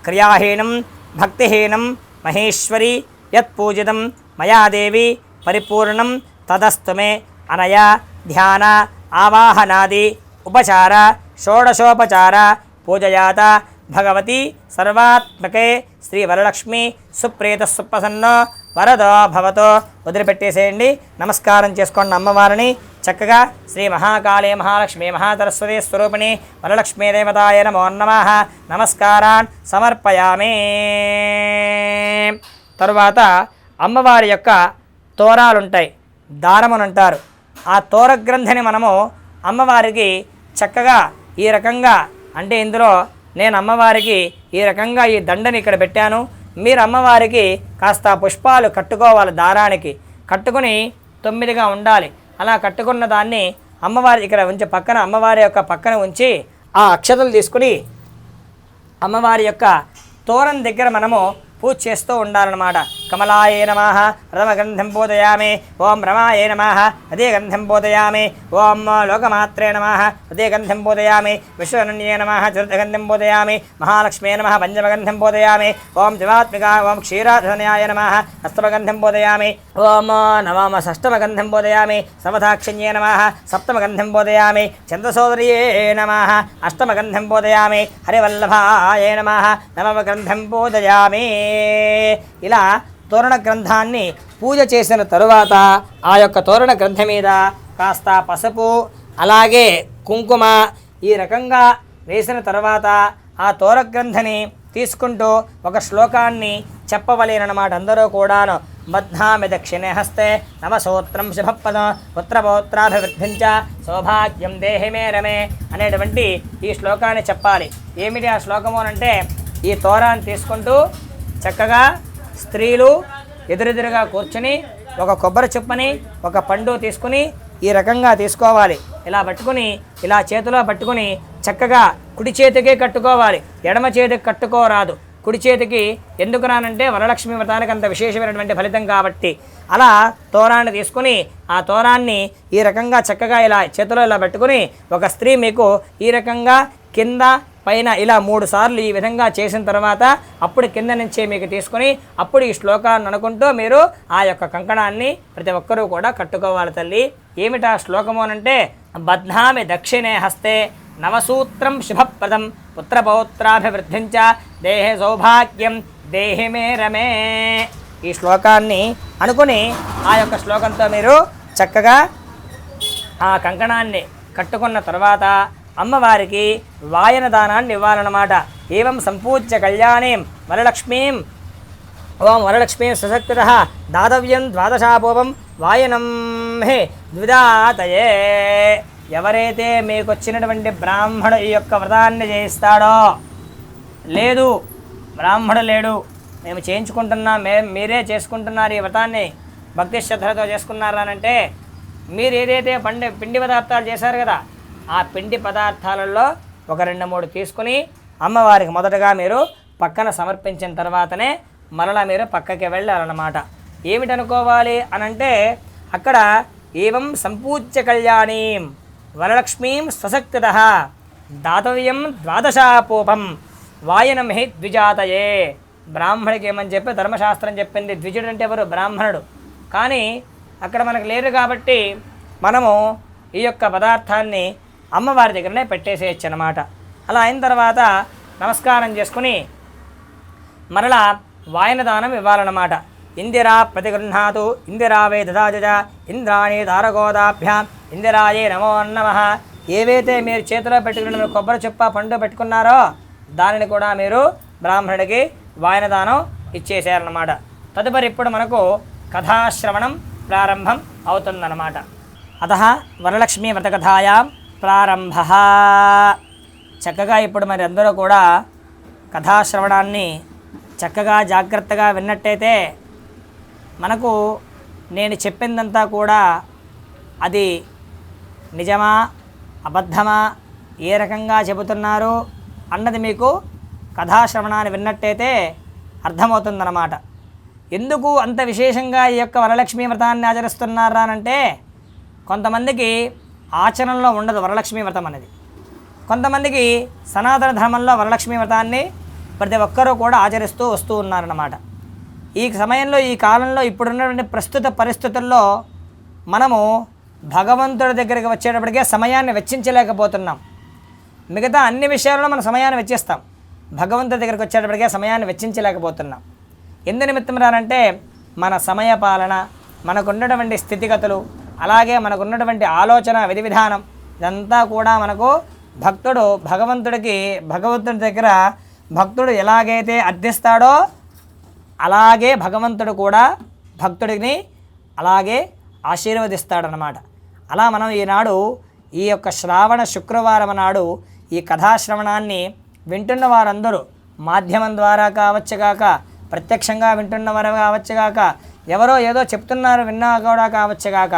క్రియాహీనం భక్తిహీనం మహేశ్వరి యత్ పూజితం మయాదేవి పరిపూర్ణం తదస్తు మే. అనయ ధ్యాన ఆవాహనాది ఉపచార షోడశోపచార పూజయాత భగవతి సర్వాత్మకే శ్రీ వరలక్ష్మి సుప్రీత సుప్రసన్నో వరదో భవతో. వదిలిపెట్టేసేయండి. నమస్కారం చేసుకోండి అమ్మవారిని. చక్కగా శ్రీ మహాకాళీ మహాలక్ష్మి మహాసరస్వతి స్వరూపిణి వరలక్ష్మీదేవతాయ నమో నమః. నమస్కారాన్ సమర్పయామి. తరువాత అమ్మవారి యొక్క తోరాలుంటాయి, దారమునంటారు. ఆ తోర గ్రంథిని మనము అమ్మవారికి చక్కగా ఈ రకంగా, అంటే ఇందులో నేను అమ్మవారికి ఈ రకంగా ఈ దండని ఇక్కడ పెట్టాను. మీరు అమ్మవారికి కాస్త పుష్పాలు కట్టుకోవాలి. దారానికి కట్టుకుని 9గా ఉండాలి. అలా కట్టుకున్న దాన్ని అమ్మవారి ఇక్కడ ఉంచి పక్కన అమ్మవారి యొక్క పక్కన ఉంచి ఆ అక్షతలు తీసుకుని అమ్మవారి యొక్క తోరం దగ్గర మనము పూజ చేస్తూ ఉండాలన్నమాట. కమలాయ నమః ప్రథమగంధం పూజయామి. ఓం రమాయ నమః అదే గంధం పూజయామి. ఓం లోకమాత్రే నమః అదే గంధం పూజయామి. విశ్వరణ్యే నమః చతుర్థగంధం పూజయామి. మహాలక్ష్మే నమః పంచమగంధం పూజయామి. ఓం శివాత్మికా ఓం క్షీరాధన్యాయ నమః అష్టమగంధం పూజయామి. ఓం నవమ షష్టమగంధం పూజయామి. సవధాక్షిణ్యే నమః సప్తమగంధం పూజయామి. చంద్రసోదర్యే నమః అష్టమగంధం పూజయామి. హరివల్లభాయ నమః నవమగంధం పూజయామి. ఇలా తోరణ గ్రంథాన్ని పూజ చేసిన తరువాత ఆ యొక్క తోరణ గ్రంథం మీద కాస్త పసుపు అలాగే కుంకుమ ఈ రకంగా వేసిన తర్వాత ఆ తోర గ్రంథని తీసుకుంటూ ఒక శ్లోకాన్ని చెప్పవలేనమాట. అందరూ కూడాను బధ్నామి దక్షిణే హస్తే నమసూత్రం శుభపదం పుత్రపౌత్రాభివృద్ధించ సౌభాగ్యం దేహి మే రమే అనేటువంటి ఈ శ్లోకాన్ని చెప్పాలి. ఏమిటి ఆ శ్లోకము అంటే, ఈ తోరాన్ని తీసుకుంటూ చక్కగా స్త్రీలు ఎదురెదురుగా కూర్చుని ఒక కొబ్బరి చుప్పని ఒక పండు తీసుకుని ఈ రకంగా తీసుకోవాలి. ఇలా పట్టుకుని ఇలా చేతిలో పట్టుకుని చక్కగా కుడి చేతికే కట్టుకోవాలి. ఎడమ చేతికి కట్టుకోరాదు. కుడి చేతికి ఎందుకు రానంటే వరలక్ష్మి వ్రతానికి అంత విశేషమైనటువంటి ఫలితం కాబట్టి. అలా తోరాన్ని తీసుకుని ఆ తోరాన్ని ఈ రకంగా చక్కగా ఇలా చేతిలో ఇలా పెట్టుకుని ఒక స్త్రీ మీకు ఈ రకంగా కింద పైన ఇలా 3 సార్లు ఈ విధంగా చేసిన తర్వాత అప్పుడు కింద నుంచే మీకు తీసుకుని అప్పుడు ఈ శ్లోకాన్ని అనుకుంటూ మీరు ఆ యొక్క కంకణాన్ని ప్రతి ఒక్కరూ కూడా కట్టుకోవాలి తల్లి. ఏమిటా శ్లోకము అనంటే, బధ్నామి దక్షిణే హస్తే నవసూత్రం శుభప్రదం పుత్రపౌత్రాభివృద్ధించ దేహే సౌభాగ్యం దేహి మే రమే. ఈ శ్లోకాన్ని అనుకుని ఆ యొక్క శ్లోకంతో మీరు చక్కగా ఆ కంకణాన్ని కట్టుకున్న తర్వాత అమ్మవారికి వాయన దానాన్ని ఇవ్వాలన్నమాట. ఏవం సంపూజ్య కళ్యాణీం వరలక్ష్మీం ఓం వరలక్ష్మీం సశక్తితః దాతవ్యం ద్వాదశాపూపం వాయనం హే ద్విదాతయే. ఎవరైతే మీకు వచ్చినటువంటి బ్రాహ్మణు ఈ యొక్క వ్రతాన్ని చేయిస్తాడో, లేదు బ్రాహ్మణుడు లేడు మేము చేయించుకుంటున్నాం, మీరే చేసుకుంటున్నారు ఈ వ్రతాన్ని భక్తి శ్రద్ధలతో చేసుకున్నారనంటే, మీరు ఏదైతే పిండి పదార్థాలు చేశారు కదా, ఆ పిండి పదార్థాలలో ఒక 2-3 తీసుకుని అమ్మవారికి మొదటగా మీరు పక్కన సమర్పించిన తర్వాతనే మరలా మీరు పక్కకి వెళ్ళాలన్నమాట. ఏమిటనుకోవాలి అనంటే, అక్కడ ఏవం సంపూజ్య కళ్యాణీం వరలక్ష్మీం స్వశక్తితః దాతవ్యం ద్వాదశాపూపం వాయనం హి ద్విజాతయే. బ్రాహ్మడికి ఏమని చెప్పి ధర్మశాస్త్రం చెప్పింది. ద్విజుడు అంటే ఎవరు? బ్రాహ్మణుడు. కానీ అక్కడ మనకు లేరు కాబట్టి మనము ఈ యొక్క పదార్థాన్ని అమ్మవారి దగ్గరనే పెట్టేసేయచ్చు అన్నమాట. అలా అయిన తర్వాత నమస్కారం చేసుకుని మరలా వాయనదానం ఇవ్వాలన్నమాట. ఇందిరా ప్రతిగృహాతు ఇందిరావే దదాజ ఇంద్రాణి తారగోదాభ్యాం ఇందిరాయే నమో నమః. ఏవైతే మీరు చేతిలో పెట్టుకున్న కొబ్బరి చెప్ప పండు పెట్టుకున్నారో దానిని కూడా మీరు బ్రాహ్మణుడికి వాయనదానం ఇచ్చేసారన్నమాట. తదుపరి ఇప్పుడు మనకు కథాశ్రవణం ప్రారంభం అవుతుందన్నమాట. అతః వరలక్ష్మీ వ్రతకథాయాం ప్రారంభ. చక్కగా ఇప్పుడు మరి అందరూ కూడా కథాశ్రవణాన్ని చక్కగా జాగ్రత్తగా విన్నట్టయితే మనకు నేను చెప్పిందంతా కూడా అది నిజమా అబద్ధమా ఏ రకంగా చెబుతున్నారు అన్నది మీకు కథాశ్రవణాన్ని విన్నట్టయితే అర్థమవుతుందన్నమాట. ఎందుకు అంత విశేషంగా ఈ యొక్క వరలక్ష్మీ వ్రతాన్ని ఆచరిస్తున్నారా అంటే కొంతమందికి ఆచరణలో ఉండదు వరలక్ష్మీ వ్రతం అనేది. కొంతమందికి సనాతన ధర్మంలో వరలక్ష్మీ వ్రతాన్ని ప్రతి ఒక్కరూ కూడా ఆచరిస్తూ వస్తూ ఉన్నారన్నమాట. ఈ సమయంలో ఈ కాలంలో ఇప్పుడున్నటువంటి ప్రస్తుత పరిస్థితుల్లో మనము భగవంతుడి దగ్గరికి వచ్చేటప్పటికే సమయాన్ని వెచ్చించలేకపోతున్నాం. మిగతా అన్ని విషయాల్లో మనం సమయాన్ని వెచ్చిస్తాం, భగవంతుడి దగ్గరికి వచ్చేటప్పటికే సమయాన్ని వెచ్చించలేకపోతున్నాం. ఎందు నిమిత్తం రానంటే మన సమయ పాలన, మనకున్నటువంటి స్థితిగతులు, అలాగే మనకున్నటువంటి ఆలోచన విధి విధానం ఇదంతా కూడా మనకు భగవంతుడి దగ్గర భక్తుడు ఎలాగైతే అర్థిస్తాడో అలాగే భగవంతుడు కూడా భక్తుడిని అలాగే ఆశీర్వదిస్తాడనమాట. అలా మనం ఈనాడు ఈ యొక్క శ్రావణ శుక్రవారం నాడు ఈ కథాశ్రవణాన్ని వింటున్న వారందరూ మాధ్యమం ద్వారా కావచ్చుగాక, ప్రత్యక్షంగా వింటున్న వారు కావచ్చుగాక, ఎవరో ఏదో చెప్తున్నారు విన్నా కూడా కావచ్చుగాక,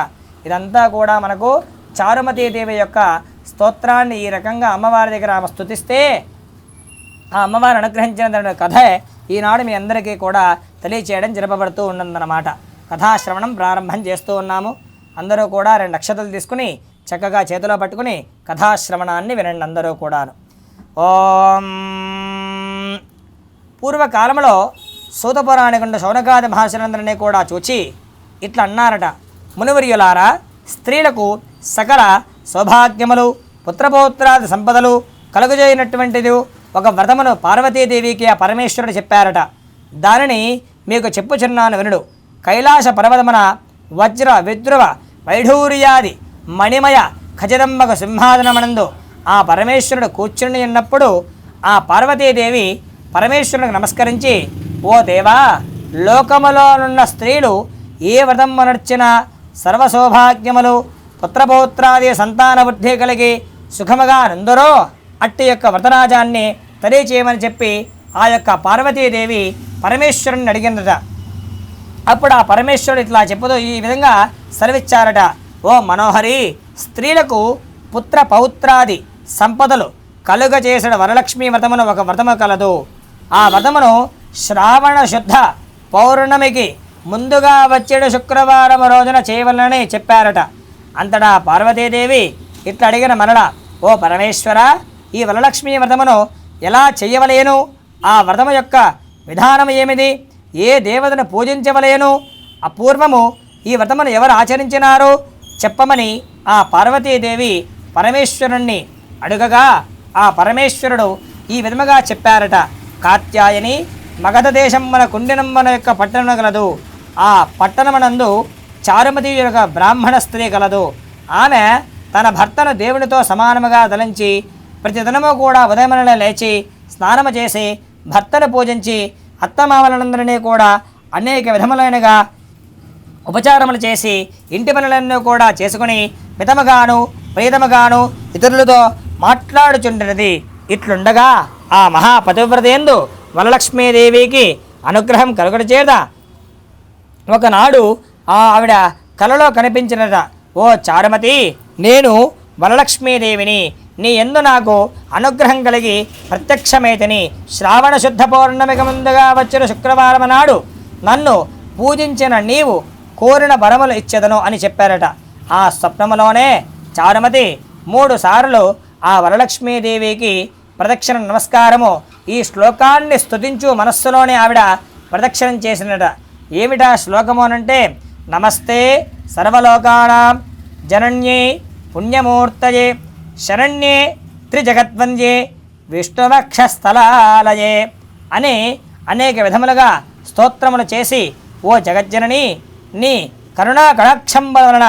ఇదంతా కూడా మనకు చారుమతీదేవి యొక్క స్తోత్రాన్ని ఈ రకంగా అమ్మవారి దగ్గర ఆమె స్తుతిస్తే ఆ అమ్మవారు అనుగ్రహించిన కథే ఈనాడు మీ అందరికీ కూడా తెలియచేయడం జరపబడుతూ ఉన్నదన్నమాట. కథాశ్రవణం ప్రారంభం చేస్తూ ఉన్నాము. అందరూ కూడా 2 అక్షతలు తీసుకుని చక్కగా చేతిలో పట్టుకుని కథాశ్రవణాన్ని వినండి అందరూ కూడాను. ఓం. పూర్వకాలంలో సూతపురాణికుండ శౌనకాది మహర్షులందరినీ కూడా చూచి ఇట్లా అన్నారట, మునివర్యులారా, స్త్రీలకు సకల సౌభాగ్యములు పుత్రపౌత్రాది సంపదలు కలుగజేయనటువంటిది ఒక వ్రతమును పార్వతీదేవికి ఆ పరమేశ్వరుడు చెప్పారట. దానిని మీకు చెప్పుచున్నాను వినుడు. కైలాస పర్వతమున వజ్ర విద్రువ వైఢూర్యాది మణిమయ ఖచ్చితంబక సింహాసనమనందు ఆ పరమేశ్వరుడు కూర్చుని ఉన్నప్పుడు ఆ పార్వతీదేవి పరమేశ్వరునికి నమస్కరించి, ఓ దేవా, లోకములోనున్న స్త్రీలు ఏ వ్రతం నడిచిన సర్వసౌభాగ్యములు పుత్రపౌత్రాది సంతాన బుద్ధి కలిగి సుఖముగా నుందరో అట్టి యొక్క వ్రతరాజాన్ని తెలియచేయమని చెప్పి ఆ యొక్క పార్వతీదేవి పరమేశ్వరుని అడిగిందట. అప్పుడు ఆ పరమేశ్వరుడు ఇట్లా చెప్పుతూ ఈ విధంగా సెలవిచ్చారట, ఓ మనోహరి, స్త్రీలకు పుత్ర పౌత్రాది సంపదలు కలుగ చేసిన వరలక్ష్మీ వ్రతమును ఒక వ్రతము కలదు. ఆ వ్రతమును శ్రావణ శుద్ధ పౌర్ణమికి ముందుగా వచ్చేడు శుక్రవారం రోజున చేయవలనని చెప్పారట. అంతటా పార్వతీదేవి ఇట్లా అడిగిన మరల, ఓ పరమేశ్వర, ఈ వరలక్ష్మీ వ్రతమును ఎలా చేయవలేను? ఆ వ్రతము యొక్క విధానం ఏమిది? ఏ దేవతను పూజించవలేను? అపూర్వము ఈ వ్రతమును ఎవరు ఆచరించినారు చెప్పమని ఆ పార్వతీదేవి పరమేశ్వరుణ్ణి అడుగగా ఆ పరమేశ్వరుడు ఈ విధముగా చెప్పారట, కాత్యాయని మగధ దేశం మన కుండినమ్మన యొక్క పట్టణం కలదు. ఆ పట్టణమునందు చారుమతి యొక్క బ్రాహ్మణ స్త్రీ కలదు. ఆమె తన భర్తను దేవునితో సమానముగా తలంచి ప్రతిదినము కూడా ఉదయమున లేచి స్నానము చేసి భర్తను పూజించి అత్తమామలందరినీ కూడా అనేక విధములైనగా ఉపచారములు చేసి ఇంటి పనులన్నీ కూడా చేసుకుని మితముగాను ప్రీతముగాను ఇతరులతో మాట్లాడుచుంటున్నది. ఇట్లుండగా ఆ మహాపతివ్రతయందు వరలక్ష్మీదేవికి అనుగ్రహం కలుగుట చేత ఒకనాడు ఆవిడ కలలో కనిపించినట, ఓ చారుమతి, నేను వరలక్ష్మీదేవిని, నీ యందు నాకు అనుగ్రహం కలిగి ప్రత్యక్షమైతిని. శ్రావణ శుద్ధ పౌర్ణమికి ముందుగా వచ్చిన శుక్రవారం నాడు నన్ను పూజించిన నీవు కోరిన వరములు ఇచ్చెదను అని చెప్పారట. ఆ స్వప్నములోనే చారుమతి 3 సార్లు ఆ వరలక్ష్మీదేవికి ప్రదక్షిణ నమస్కారము ఈ శ్లోకాన్ని స్తుతించు మనస్సులోనే ఆవిడ ప్రదక్షిణం చేసినట. ఏమిటా శ్లోకము అనంటే, నమస్తే సర్వలోకానాం జనన్యే పుణ్యమూర్తయే శరణ్యే త్రిజగద్వంద్యే విష్ణువక్షస్థలాలయే అని అనేక విధములుగా స్తోత్రములు చేసి, ఓ జగజ్జనని, నీ కరుణా కటాక్షం వలన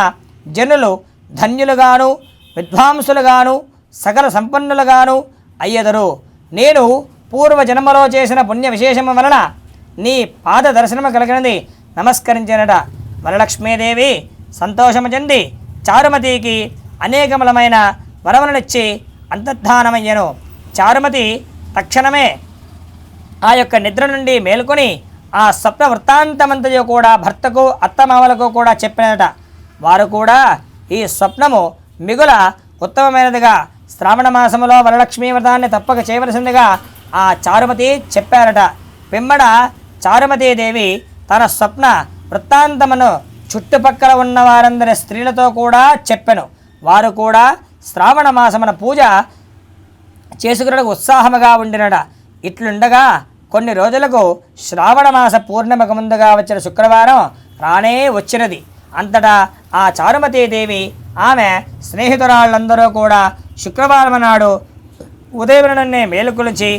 జనులు ధన్యులుగాను విద్వాంసులుగాను సకల సంపన్నులుగాను అయ్యెదరు. నేను పూర్వజన్మలో చేసిన పుణ్య విశేషము వలన నీ పాద దర్శనము కలిగినది నమస్కరించినట. వరలక్ష్మీదేవి సంతోషము చెంది చారుమతికి అనేకములమైన వరములనిచ్చి అంతర్ధానమయ్యను. చారుమతి తక్షణమే ఆ యొక్క నిద్ర నుండి మేలుకొని ఆ స్వప్న వృత్తాంతమంతయు కూడా భర్తకు అత్తమామలకు కూడా చెప్పినట. వారు కూడా ఈ స్వప్నము మిగుల ఉత్తమమైనదిగా శ్రావణ మాసములో వరలక్ష్మీ వ్రతాన్ని తప్పక చేయవలసిందిగా ఆ చారుమతి చెప్పారట. పిమ్మడ చారుమతీదేవి తన స్వప్న వృత్తాంతమును చుట్టుపక్కల ఉన్న వారందరి స్త్రీలతో కూడా చెప్పెను. వారు కూడా శ్రావణ మాసమున పూజ చేసుకున్నకు ఉత్సాహముగా ఉండినట. ఇట్లుండగా కొన్ని రోజులకు శ్రావణ మాస పూర్ణిమకు ముందుగా వచ్చిన శుక్రవారం రానే వచ్చినది. అంతటా ఆ చారుమతీదేవి ఆమె స్నేహితురాళ్ళందరూ కూడా శుక్రవారం నాడు ఉదయముననే మేలుకొలిచి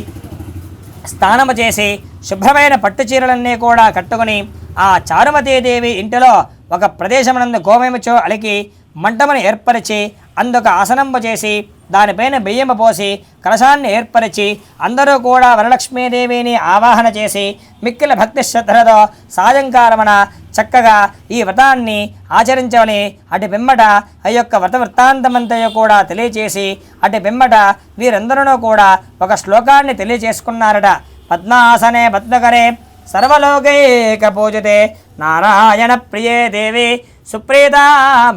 స్నానము చేసి శుభ్రమైన పట్టు చీరలన్నీ కూడా కట్టుకుని ఆ చారుమతీదేవి ఇంటిలో ఒక ప్రదేశమునందు గోమేముచో అలికి మంటమును ఏర్పరిచి అందుకు ఆసనంబు చేసి దానిపైన బియ్యము పోసి కలశాన్ని ఏర్పరిచి అందరూ కూడా వరలక్ష్మీదేవిని ఆవాహన చేసి మిక్కిల భక్తి శ్రద్ధలతో సాయంకాలమున చక్కగా ఈ వ్రతాన్ని ఆచరించవని అటు పిమ్మట ఆ యొక్క వ్రత వృత్తాంతమంతయు కూడా తెలియచేసి అటు పిమ్మట వీరందరూ కూడా ఒక శ్లోకాన్ని తెలియచేసుకున్నారట. పద్మాసనే పద్మకరే సర్వలోకైక పూజితే నారాయణ ప్రియే దేవి సుప్రీతా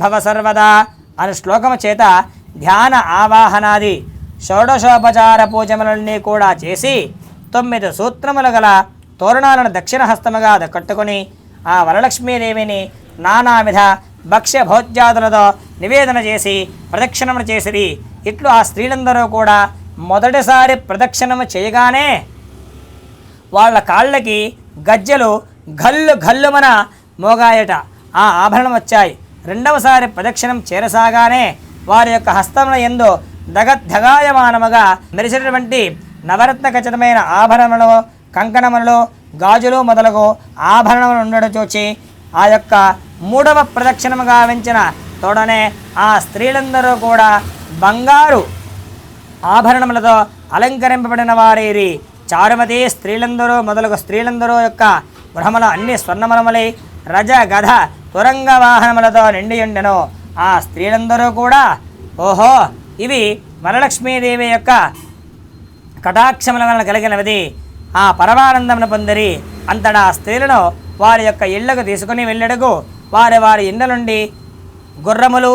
భవ సర్వదా అనే శ్లోకము చేత ధ్యాన ఆవాహనాది షోడశోపచార పూజములన్నీ కూడా చేసి 9 సూత్రములు గల తోరణాలను దక్షిణ హస్తముగా కట్టుకొని ఆ వరలక్ష్మీదేవిని నానావిధ భక్ష్య భోజ్యాదులతో నివేదన చేసి ప్రదక్షిణములు చేసిరి. ఇట్లు ఆ స్త్రీలందరూ కూడా మొదటిసారి ప్రదక్షిణము చేయగానే వాళ్ళ కాళ్ళకి గజ్జెలు గల్లు గల్లుమన మోగాయట. ఆ ఆభరణం వచ్చాయి. రెండవసారి ప్రదక్షిణం చేరసాగానే వారి యొక్క హస్తముల యందు దగద్ధగాయమానముగా మెరిసినటువంటి నవరత్న ఖచ్చితమైన ఆభరణములు, కంకణములు, గాజులు మొదలగు ఆభరణములు ఉండడం చూచి ఆ యొక్క 3వ ప్రదక్షిణముగా వెంచిన తోడనే ఆ స్త్రీలందరూ కూడా బంగారు ఆభరణములతో అలంకరింపబడిన వారేరి. చారుమతి స్త్రీలందరూ మొదలగు స్త్రీలందరూ యొక్క గృహముల అన్ని స్వర్ణమలములై రజ గధ తురంగ వాహనములతో నిండి ఉండెను. ఆ స్త్రీలందరూ కూడా ఓహో ఇవి వరలక్ష్మీదేవి యొక్క కటాక్షముల వలన కలిగినది ఆ పరమానందమును పొందిరి. అంతటా స్త్రీలను వారి యొక్క ఇళ్లకు తీసుకుని వెళ్ళడుగు వారి వారి ఇళ్ళ నుండి గుర్రములు,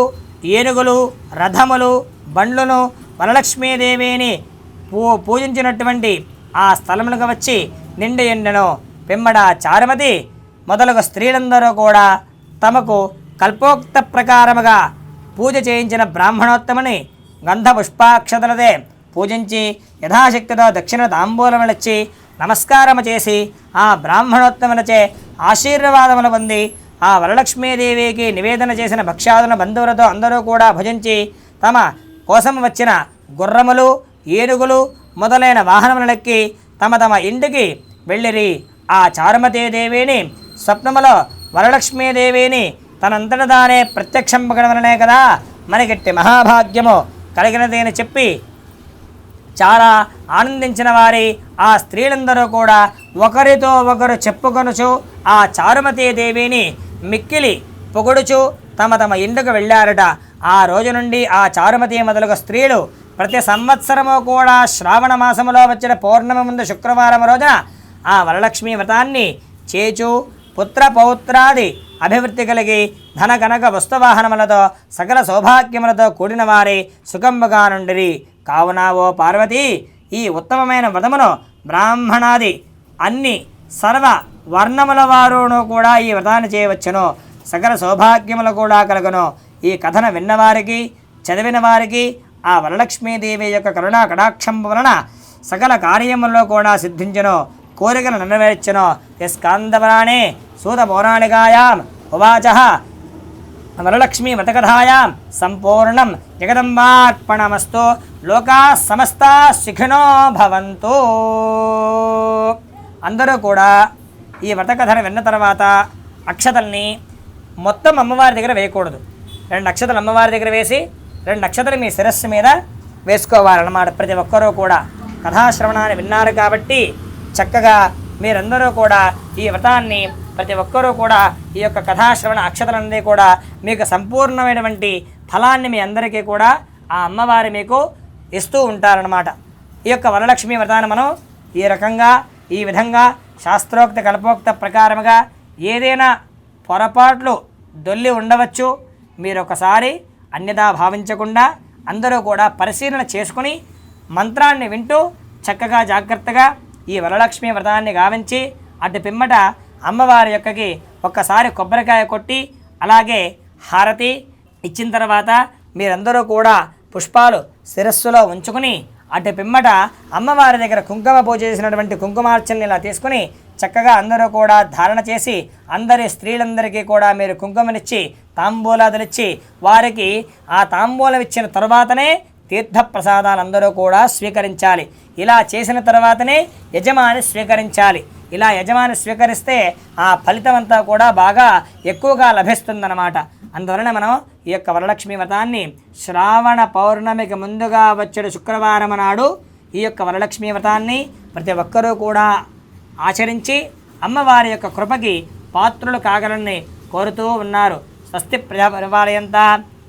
ఏనుగులు, రథములు, బండ్లను వరలక్ష్మీదేవిని పూజించినటువంటి ఆ స్థలములకు వచ్చి నిండి ఎండెను. పిమ్మడ చారుమతి మొదలగు స్త్రీలందరూ కూడా తమకు కల్పోక్త ప్రకారముగా పూజ చేయించిన బ్రాహ్మణోత్తముని గంధ పుష్పాక్షతలదే పూజించి యథాశక్తితో దక్షిణ తాంబూలములిచ్చి నమస్కారము చేసి ఆ బ్రాహ్మణోత్తములచే ఆశీర్వాదములు పొంది ఆ వరలక్ష్మీదేవికి నివేదన చేసిన భక్ష్యాదులను బంధువులతో అందరూ కూడా భుజించి తమ కోసం వచ్చిన గుర్రములు, ఏనుగులు మొదలైన వాహనములెక్కి తమ తమ ఇంటికి వెళ్ళిరి. ఆ చారుమతీదేవిని స్వప్నములో వరలక్ష్మీదేవిని తనంతట తానే ప్రత్యక్షంపగలవలనే కదా మనకిట్టి మహాభాగ్యము కలిగినది అని చెప్పి చాలా ఆనందించిన వారి ఆ స్త్రీలందరూ కూడా ఒకరితో ఒకరు చెప్పుకొనుచు ఆ చారుమతీదేవిని మిక్కిలి పొగుడుచు తమ తమ ఇంటికి వెళ్ళారట. ఆ రోజు నుండి ఆ చారుమతి మొదలుగు స్త్రీలు ప్రతి సంవత్సరము కూడా శ్రావణ మాసములో వచ్చిన పౌర్ణమి ముందు శుక్రవారం రోజున ఆ వరలక్ష్మీ వ్రతాన్ని చేచు పుత్ర పౌత్రాది అభివృద్ధి కలిగి ధన కనక వస్తువాహనములతో సకల సౌభాగ్యములతో కూడిన వారి సుఖంబుగా నుండిరి. కావున ఓ పార్వతి ఈ ఉత్తమమైన వ్రతమును బ్రాహ్మణాది అన్ని సర్వ వర్ణముల వారును కూడా ఈ వ్రతాన్ని చేయవచ్చును. సకల సౌభాగ్యములు కూడా కలుగును. ఈ కథను విన్నవారికి చదివిన వారికి ఆ వరలక్ష్మీదేవి యొక్క కరుణా కటాక్షం వలన సకల కార్యముల్లో కూడా సిద్ధించును, కోరికలు నెరవేర్చును. స్కాందపురాణే సూత పౌరాణికాయాం ఉవాచ వరలక్ష్మీ వ్రతకథాయాం సంపూర్ణం జగదంబార్పణమస్తు. లోకా సమస్త సుఖినో భవంతు. అందరూ కూడా ఈ వ్రతకథను విన్న తర్వాత అక్షతల్ని మొత్తం అమ్మవారి దగ్గర వేయకూడదు. 2 అక్షతలు అమ్మవారి దగ్గర వేసి 2 అక్షతలు మీ శిరస్సు మీద వేసుకోవాలన్నమాట. ప్రతి ఒక్కరూ కూడా కథాశ్రవణాన్ని విన్నారు కాబట్టి చక్కగా మీరందరూ కూడా ఈ వ్రతాన్ని ప్రతి ఒక్కరూ కూడా ఈ యొక్క కథాశ్రవణ అక్షతలన్నీ కూడా మీకు సంపూర్ణమైనటువంటి ఫలాన్ని మీ అందరికీ కూడా ఆ అమ్మవారి మీకు ఇస్తూ ఉంటారన్నమాట. ఈ యొక్క వరలక్ష్మి వ్రతాన్ని మనం ఈ రకంగా ఈ విధంగా శాస్త్రోక్త కల్పోక్త ప్రకారముగా ఏదైనా పొరపాట్లు దొల్లి ఉండవచ్చు. మీరు ఒకసారి అన్యదా భావించకుండా అందరూ కూడా పరిశీలన చేసుకుని మంత్రాన్ని వింటూ చక్కగా జాగ్రత్తగా ఈ వరలక్ష్మి వ్రతాన్ని గావించి అటు పిమ్మట అమ్మవారి యొక్కకి ఒక్కసారి కొబ్బరికాయ కొట్టి అలాగే హారతి ఇచ్చిన తర్వాత మీరందరూ కూడా పుష్పాలు శిరస్సులో ఉంచుకుని అటు పిమ్మట అమ్మవారి దగ్గర కుంకుమ పూజ చేసినటువంటి కుంకుమార్చనని ఇలా తీసుకుని చక్కగా అందరూ కూడా ధారణ చేసి అందరి స్త్రీలందరికీ కూడా మీరు కుంకుమనిచ్చి తాంబూలాదులిచ్చి వారికి ఆ తాంబూలం ఇచ్చిన తర్వాతనే తీర్థప్రసాదాలు అందరూ కూడా స్వీకరించాలి. ఇలా చేసిన తర్వాతనే యజమాని స్వీకరించాలి. ఇలా యజమాని స్వీకరిస్తే ఆ ఫలితం అంతా కూడా బాగా ఎక్కువగా లభిస్తుందన్నమాట. అందువలన మనం ఈ యొక్క వరలక్ష్మి వ్రతాన్ని శ్రావణ పౌర్ణమికి ముందుగా వచ్చే శుక్రవారం నాడు ఈ యొక్క వరలక్ష్మి వ్రతాన్ని ప్రతి ఒక్కరూ కూడా ఆచరించి అమ్మవారి యొక్క కృపకి పాత్రులు కాగలని కోరుతూ ఉన్నారు. స్వస్తి ప్రజాపరిపాలయంత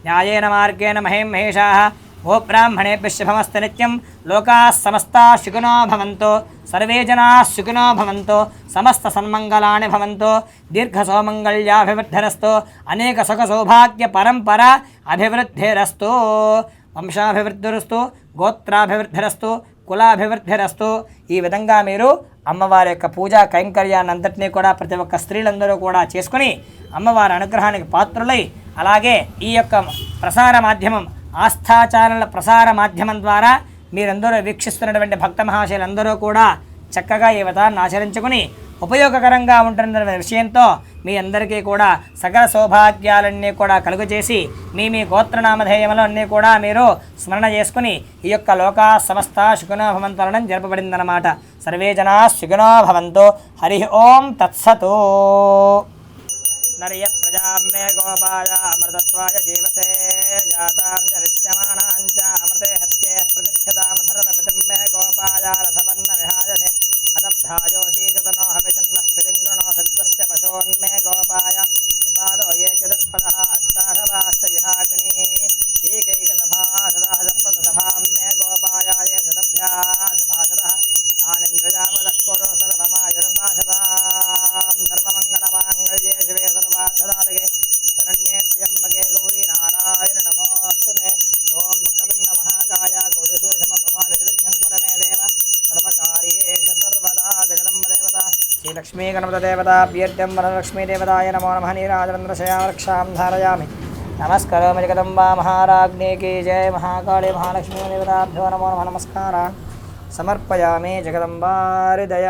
న్యాయేన మార్గేణ మహేం మహేషాః గోబ్రాహ్మణేభ్యः శుభమస్తు నిత్యం. లోకాः సమస్తాः సుఖినో భవంతు. సర్వే జనాः సుఖినో భవంతు. సమస్త సన్మంగళాని భవంతు. దీర్ఘసౌమంగళ్యాభివృద్ధిరస్తు. అనేక సుఖ సౌభాగ్య పరంపర అభివృద్ధిరస్తు. వంశాభివృద్ధిరస్తు. గోత్రాభివృద్ధిరస్తు. కులాభివృద్ధిరస్తు. ఈ విధంగా మీరు అమ్మవారి యొక్క పూజా కైంకర్యాన్ని అంతటినీ కూడా ప్రతి ఒక్క స్త్రీలందరూ కూడా చేసుకుని అమ్మవారి అనుగ్రహానికి పాత్రులై అలాగే ఈ యొక్క ప్రసార మాధ్యమం ఆస్థా ఛానళ్ళ ప్రసార మాధ్యమం ద్వారా మీరందరూ వీక్షిస్తున్నటువంటి భక్త మహాశయులందరూ కూడా చక్కగా ఈ వ్రతాన్ని ఆచరించుకుని ఉపయోగకరంగా ఉంటున్న విషయంతో మీ అందరికీ కూడా సకల సౌభాగ్యాలన్నీ కూడా కలుగజేసి మీ గోత్రనామధేయములు అన్నీ కూడా మీరు స్మరణ చేసుకుని ఈ యొక్క లోకా సమస్త సుఖినో భవంతు అనడం జరపబడిందన్నమాట. సర్వే జనా సుఖినో భవంతు. హరి ఓం తత్సతు. నర్య ప్రజామే గోపాయ అమృతత్వాయ జీవసే జాతాం జరిష్యమాణాంచ అమృతే హత్యే ప్రతిష్ఠితామధర్మపితం మే గోపాయ రసవన్న విహాయసే అతభ్రాజోషీషతనో హవిషన్న స్ఫితింగణో సద్వస్య పశోన్మే గోపాయ నిపాదో ఏ చతుష్పదః అష్టాఢవాష్టయుహాగ్ని ఏకైక సభాసదః సప్త సభాం మే గోపాయ ఏ శతభ్యా సభాసదః తానింద్రజామదః కురు సర్వమాయురపాసదాం. సర్వమంగళమాంగళ్యే శివే సర్వార్థదాతకే శరణ్యే త్ర్యంబకే గౌరీ నారాయణ నమోస్తుతే. ఓం వక్రతుण्ड మహాకాయ కోటిసూర్యసమప్రభా నిర్విఘ్నం కురు మే దేవ సర్వకార్యేషు సర్వదా. జగదంబ దేవత శ్రీలక్ష్మీ గణపత దేవతాభ్యర్థ్యం వరలక్ష్మీ దేవతాయ నమో నమః. నీరాజనంద్రశయారక్షాం ధారయామి. నమస్కరోమి జగదంబా మహారాజ్ఞీ కీ జయ. మహాకాళీ మహాలక్ష్మీ దేవతాభ్యో నమో నమః. నమస్కారాన్ సమర్పయామి. జగదంబా హృదయ